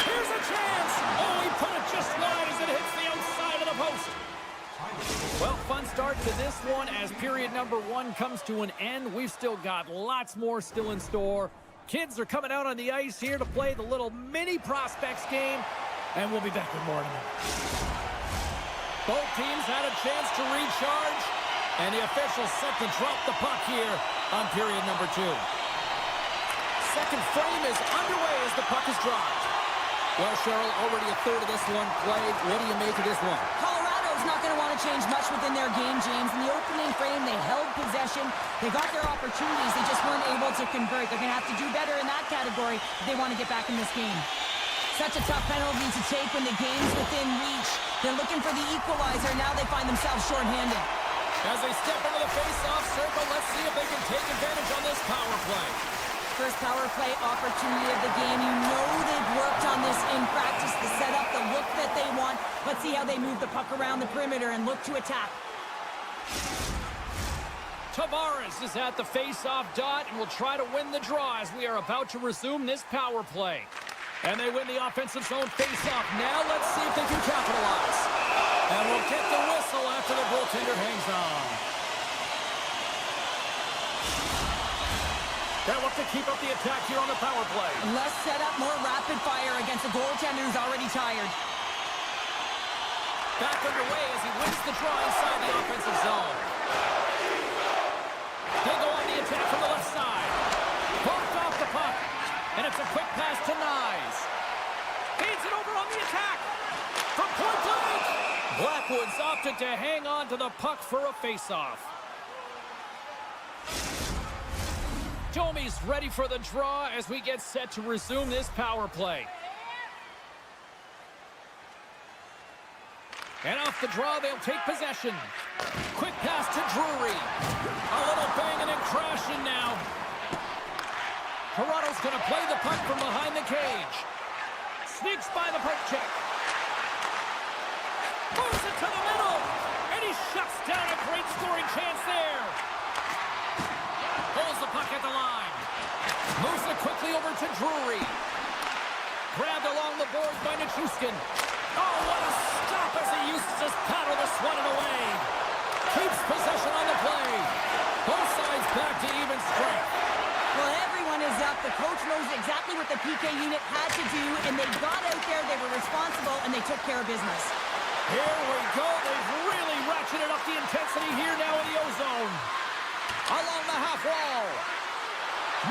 Here's a chance! Oh, he put it just wide as it hits the outside of the post. Well, fun start to this one as period number 1 comes to an end. We've still got lots more still in store. Kids are coming out on the ice here to play the little mini prospects game, and we'll be back with more in a minute. Both teams had a chance to recharge, and the officials set to drop the puck here on period number 2. Second frame is underway as the puck is dropped. Well, Cheryl, already a third of this one played. What do you make of this one? Colorado's not going to want to change much within their game, James. In the opening frame, they held possession. They got their opportunities. They just weren't able to convert. They're going to have to do better in that category if they want to get back in this game. Such a tough penalty to take when the game's within reach. They're looking for the equalizer. Now they find themselves shorthanded. As they step into the face-off circle, let's see if they can take advantage on this power play. First power play opportunity of the game. You know they've worked on this in practice, the setup, the look that they want. Let's see how they move the puck around the perimeter and look to attack. Tavares is at the face-off dot and will try to win the draw as we are about to resume this power play. And they win the offensive zone face-off. Now let's see if they can capitalize. And we'll get the whistle after the goaltender hangs on. They'll look to keep up the attack here on the power play. Less setup, more rapid fire against a goaltender who's already tired. Back underway as he wins the draw inside the offensive zone. They go on the attack from the left side. Blocked off the puck. And it's a quick pass to Nyes. Feeds it over on the attack. From point blank. Blackwood's opted to hang on to the puck for a face-off. Domi's ready for the draw as we get set to resume this power play. And off the draw, they'll take possession. Quick pass to Drury. A little banging and crashing now. Toronto's going to play the puck from behind the cage. Sneaks by the poke check. Moves it to the middle. And he shuts down a great scoring chance there. Pulls the puck at the line. Moves it quickly over to Drury. Grabbed along the boards by Nichushkin. Oh, what a stop as he uses his paddle to swat it away. Keeps possession on the play. Both sides back to even strength. Well, everyone is up. The coach knows exactly what the PK unit had to do, and they got out there, they were responsible, and they took care of business. Here we go. They've really ratcheted up the intensity here now in the O-zone. Along the half wall.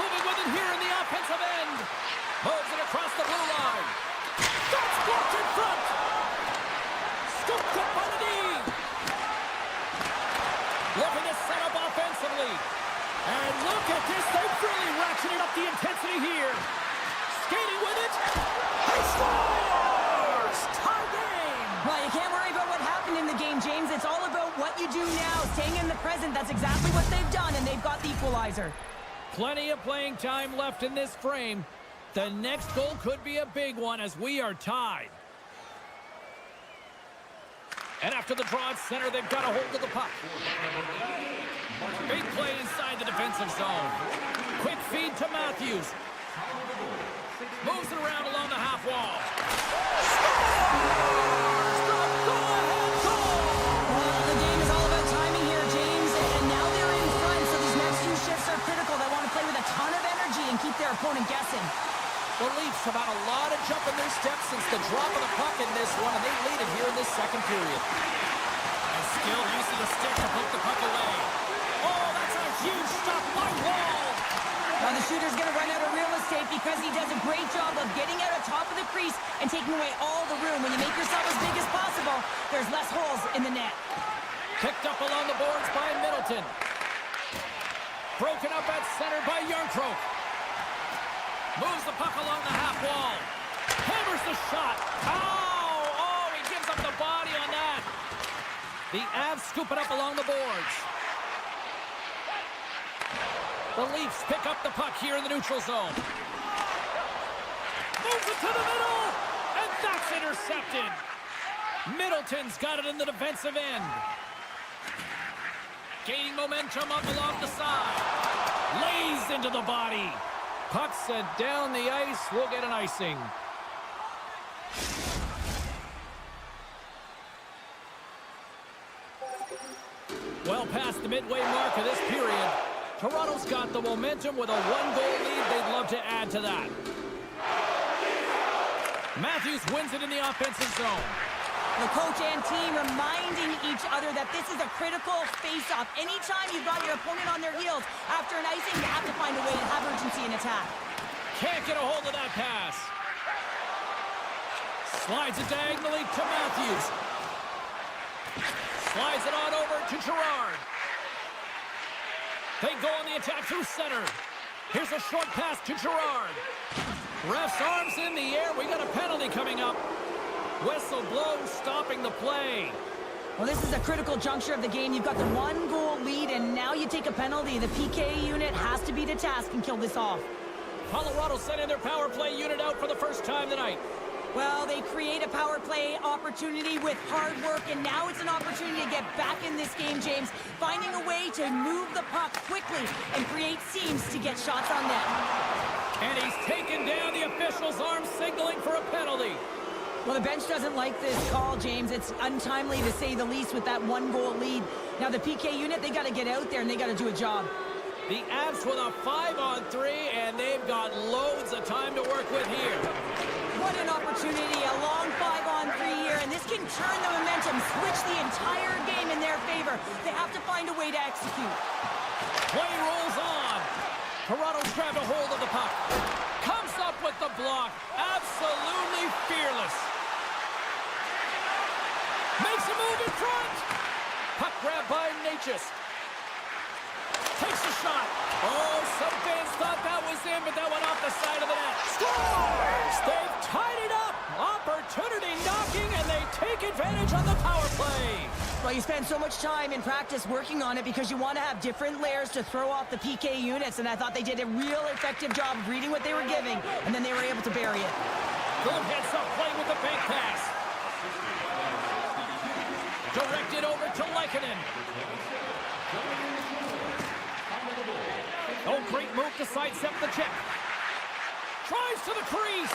Moving with it here in the offensive end. Moves it across the blue line. That's blocked in front. Scooped up by the D. Looking to set up offensively. And look at this. They've really ratcheted up the intensity here. Skating with it. He scores! Tie game! Well, you can't worry about what happened in the game, James. It's all about what you do now. Staying in the present, that's exactly what they've done, and they've got the equalizer. Plenty of playing time left in this frame. The next goal could be a big one as we are tied. And after the draw at center, they've got a hold of the puck. Big play inside the defensive zone. Quick feed to Matthews. Moves it around along the half wall. Well, the game is all about timing here, James, and now they're in front, so these next few shifts are critical. They want to play with a ton of energy and keep their opponent guessing. The Leafs have had a lot of jump in their steps since the drop of the puck in this one, and they lead it here in this second period. And skilled use of the stick to poke the puck away. Oh, that's a huge stop by Wall. Now the shooter's going to run out of real estate because he does a great job of getting out of top of the crease and taking away all the room. When you make yourself as big as possible, there's less holes in the net. Picked up along the boards by Middleton. Broken up at center by Yarncroke. Moves the puck along the half wall. Hammers the shot. Oh, he The Avs scoop it up along the boards. The Leafs pick up the puck here in the neutral zone. Moves it to the middle, and that's intercepted. Middleton's got it in the defensive end. Gaining momentum up along the side. Lays into the body. Puck sent down the ice. We'll get an icing. Well past the midway mark of this period, Toronto's got the momentum with a one-goal lead. They'd love to add to that. Matthews wins it in the offensive zone. The coach and team reminding each other that this is a critical face-off. Anytime you've got your opponent on their heels after an icing, you have to find a way to have urgency in attack. Can't get a hold of that pass. Slides it diagonally to Matthews. Slides it on over to Girard. They go on the attack through center. Here's a short pass to Girard. Ref's arms in the air. We got a penalty coming up. Whistle blows, stopping the play. Well, this is a critical juncture of the game. You've got the one-goal lead, and now you take a penalty. The PK unit has to be to task and kill this off. Colorado sending their power play unit out for the first time tonight. Well, they create a power play opportunity with hard work, and now it's an opportunity to get back in this game, James. Finding a way to move the puck quickly and create seams to get shots on net. And he's taken down. The official's arm signaling for a penalty. Well, the bench doesn't like this call, James. It's untimely to say the least with that one-goal lead. Now, the PK unit, they got to get out there, and they got to do a job. The Avs with a 5-on-3, and they've got loads of time to work with here. What an opportunity, a long 5-on-3 here, and this can turn the momentum, switch the entire game in their favor. They have to find a way to execute. Play rolls on. Toronto's grabbed a hold of the puck. Comes up with the block. Absolutely fearless. Makes a move in front. Puck grab by Natchez. Takes a shot. Oh, some fans thought that was in, but that went off the side of the net. Scores! They've tied it up. Opportunity knocking, and they take advantage on the power play. Well, you spend so much time in practice working on it because you want to have different layers to throw off the PK units, and I thought they did a real effective job of reading what they were giving, and then they were able to bury it. Good heads-up play with the bank pass. Directed over to Lehkonen. Oh, great move to sidestep the check. Tries to the crease.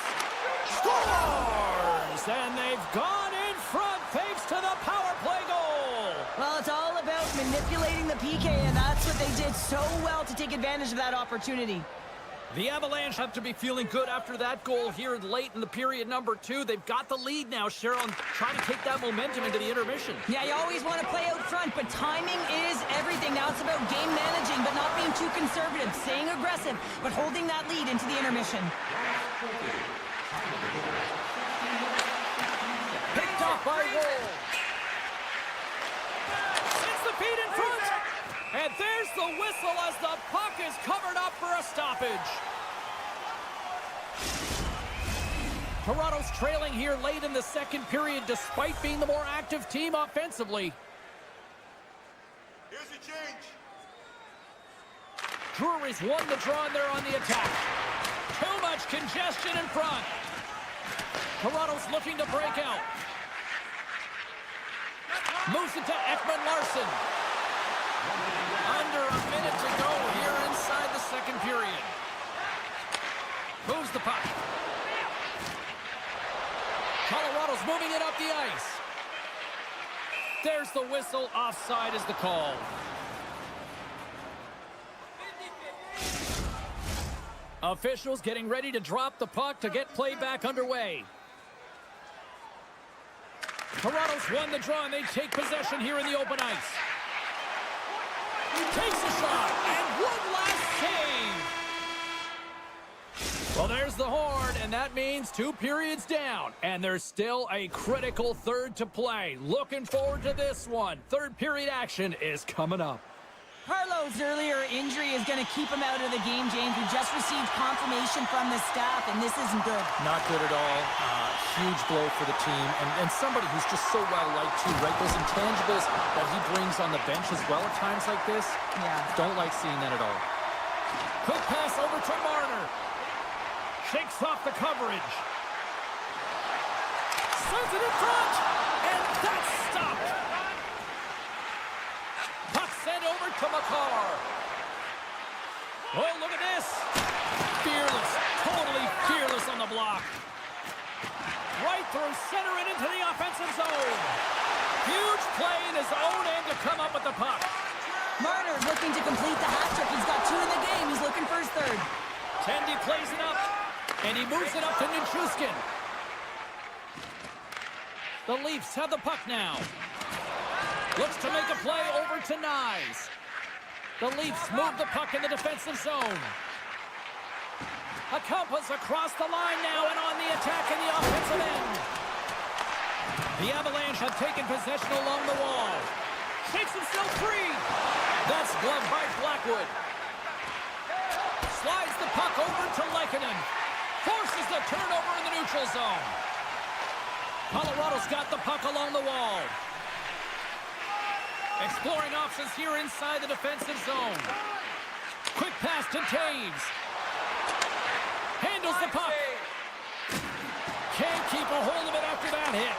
Scores! And they've gone in front thanks to the power play goal. Well, it's all about manipulating the PK, and that's what they did so well to take advantage of that opportunity. The Avalanche have to be feeling good after that goal here late in the period number 2. They've got the lead now, Cheryl, and trying to take that momentum into the intermission. Yeah, you always want to play out front, but timing is everything. Now it's about game managing, but not being too conservative, staying aggressive, but holding that lead into the intermission. Picked off by Woll. Sends the feet in front. And there's the whistle as the puck is covered up for a stoppage. Toronto's trailing here late in the second period despite being the more active team offensively. Here's your change. Drury's won the draw and they're on the attack. Too much congestion in front. Toronto's looking to break out. Moves it to Ekman-Larsson. Under a minute to go here inside the second period. Moves the puck. Colorado's moving it up the ice. There's the whistle. Offside is the call. Officials getting ready to drop the puck to get play back underway. Toronto's won the draw and they take possession here in the open ice. Takes a shot, and one last save. Well, there's the horn, and that means 2 periods down, and there's still a critical third to play. Looking forward to this one. Third period action is coming up. Harlow's earlier injury is going to keep him out of the game, James. We just received confirmation from the staff, and this isn't good. Not good at all. Huge blow for the team, and somebody who's just so well-liked too, right? Those intangibles that he brings on the bench as well at times like this. Yeah. Don't like seeing that at all. Quick pass over to Marner. Shakes off the coverage. Sends it in front, and that's stopped. Puck sent over to McCarr. Oh, look at this. Fearless, totally fearless on the block. Right through center and into the offensive zone. Huge play in his own end to come up with the puck. Marner looking to complete the hat trick. He's got 2 in the game. He's looking for his 3rd. Tendy plays it up, and he moves it up to Nichushkin. The Leafs have the puck now. Looks to make a play over to Nyes. The Leafs move the puck in the defensive zone. Akampas across the line now and on the attack in the offensive end. The Avalanche have taken possession along the wall. Shakes himself free. That's gloved by Blackwood. Slides the puck over to Lehkonen. Forces the turnover in the neutral zone. Colorado's got the puck along the wall. Exploring options here inside the defensive zone. Quick pass to Taves. Handles the puck. Can't keep a hold of it after that hit.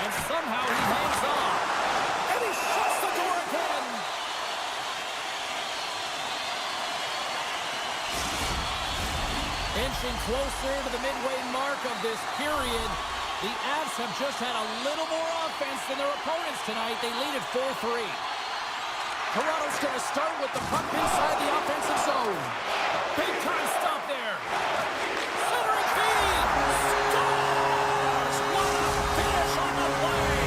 And somehow he hangs on. And he shuts the door again. Inching closer to the midway mark of this period. The Avs have just had a little more offense than their opponents tonight. They lead at 4-3. Toronto's going to start with the puck inside the offensive zone. Big time stop there. Centering feed. Scores! What a finish on the play.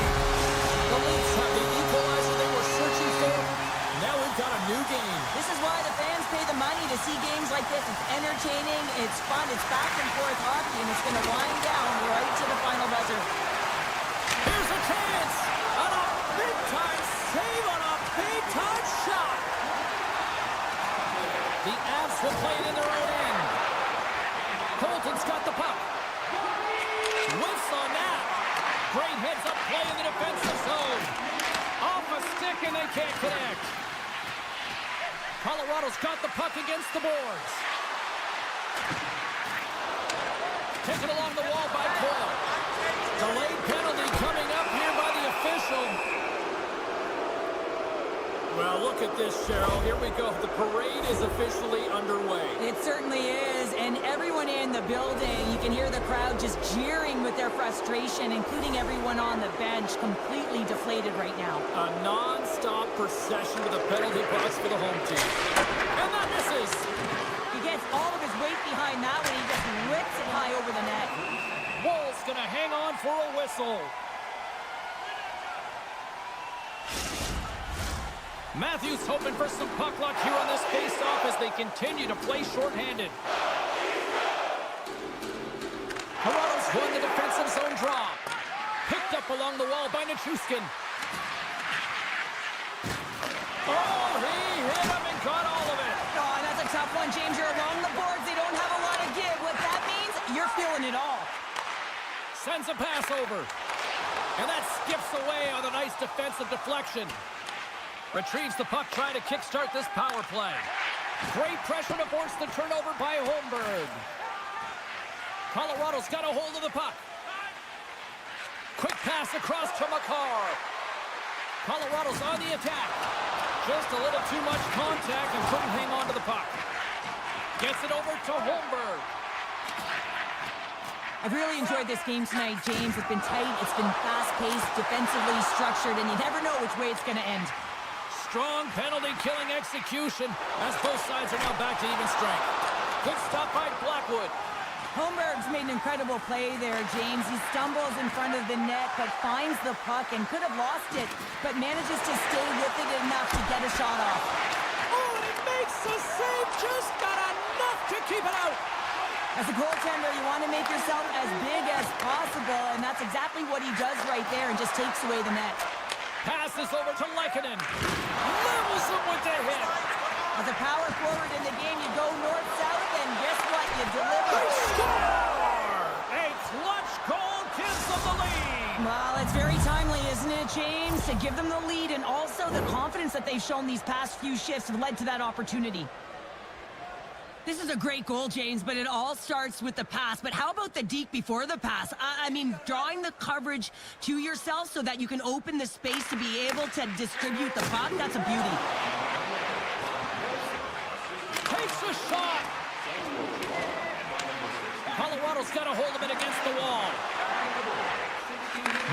The Leafs have the equalizer they were searching for. Now we've got a new game. This is why the fans pay the money to see games like this. It's entertaining, it's fun, it's back and forth hockey, and it's going to wind down right to the final buzzer. Here's a chance on a big-time save on a big-time shot. The Avs will play it in their own end. Colton's got the puck. Whiffs on that. Great heads-up play in the defensive zone. Off a stick, and they can't connect. Colorado's got the puck against the boards. Taken along the wall by Coyle. Delayed penalty coming up here by the official. Well, look at this, Cheryl. Here we go. The parade is officially underway. It certainly is, and everyone in the building, you can hear the crowd just jeering with their frustration, including everyone on the bench, completely deflated right now. A non-stop procession to the penalty box for the home team. And that misses. He gets all of his weight behind that one. He just whips it high over the net. Woll's going to hang on for a whistle. Matthews hoping for some puck luck here on this face-off as they continue to play shorthanded. Toronto's won the defensive zone draw. Picked up along the wall by Nichushkin. Oh, he hit him and got all of it. Oh, that's a tough one, James. You're along the boards. They don't have a lot of give. What that means, you're feeling it all. Sends a pass over. And that skips away on a nice defensive deflection. Retrieves the puck, trying to kickstart this power play. Great pressure to force the turnover by Holmberg. Colorado's got a hold of the puck. Quick pass across to McCarr. Colorado's on the attack. Just a little too much contact and couldn't hang on to the puck. Gets it over to Holmberg. I've really enjoyed this game tonight, James. It's been tight, it's been fast-paced, defensively structured, and you never know which way it's going to end. Strong penalty-killing execution as both sides are now back to even strength. Good stop by Blackwood. Holmberg's made an incredible play there, James. He stumbles in front of the net, but finds the puck and could have lost it, but manages to stay with it enough to get a shot off. Oh, and he makes the save, just got enough to keep it out. As a goaltender, you want to make yourself as big as possible, and that's exactly what he does right there and just takes away the net. Passes over to Lehkonen. Levels him with the hit. As a power forward in the game, you go north-south, and guess what? You deliver. Score! A clutch goal gives them the lead. Well, it's very timely, isn't it, James? To give them the lead, and also the confidence that they've shown these past few shifts have led to that opportunity. This is a great goal, James, but it all starts with the pass. But how about the deke before the pass? I mean, drawing the coverage to yourself so that you can open the space to be able to distribute the puck, that's a beauty. Takes a shot. Colorado's got a hold of it against the wall.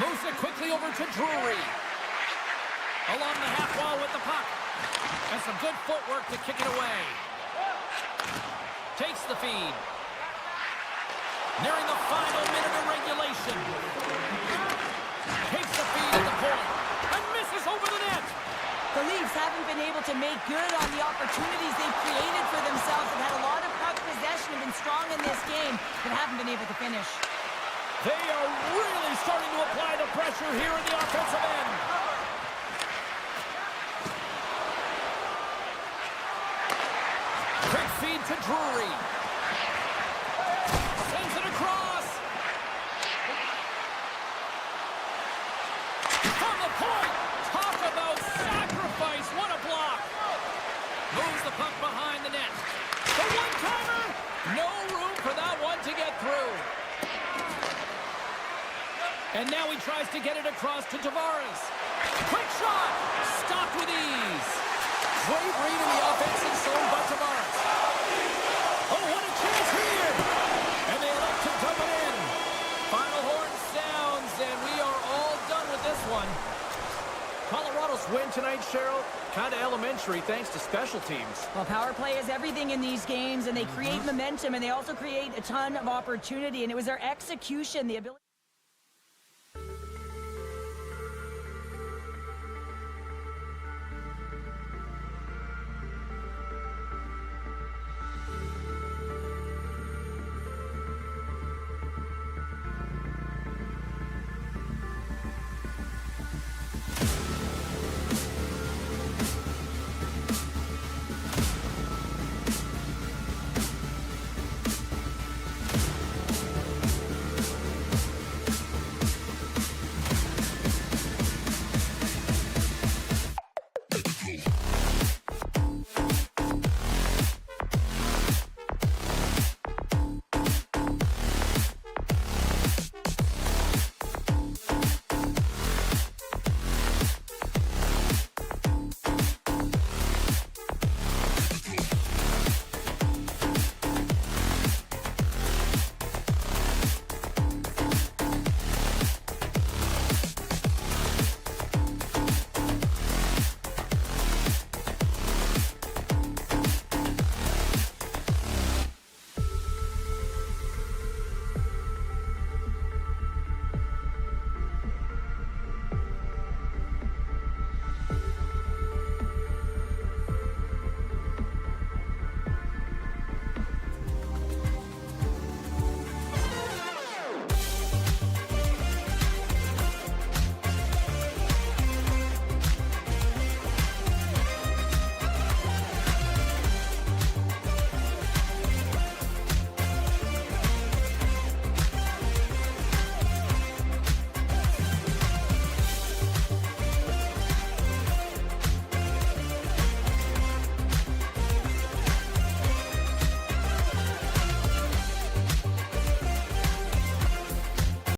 Moves it quickly over to Drury. Along the half wall with the puck. And some good footwork to kick it away. Takes the feed. Nearing the final minute of regulation. Takes the feed at the point. And misses over the net. The Leafs haven't been able to make good on the opportunities they've created for themselves. They've had a lot of puck possession, have been strong in this game, but haven't been able to finish. They are really starting to apply the pressure here in the offensive end. Quick feed to Drury. Sends it across. From the point. Talk about sacrifice. What a block. Moves the puck behind the net. The one-timer. No room for that one to get through. And now he tries to get it across to Tavares. Quick shot. Stopped with ease. Great read in the offensive zone by Tavares. Oh, what a chance here. And they elect to dump it in. Final horn sounds, and we are all done with this one. Colorado's win tonight, Cheryl, kind of elementary thanks to special teams. Well, power play is everything in these games, and they create momentum, and they also create a ton of opportunity, and it was their execution, the ability...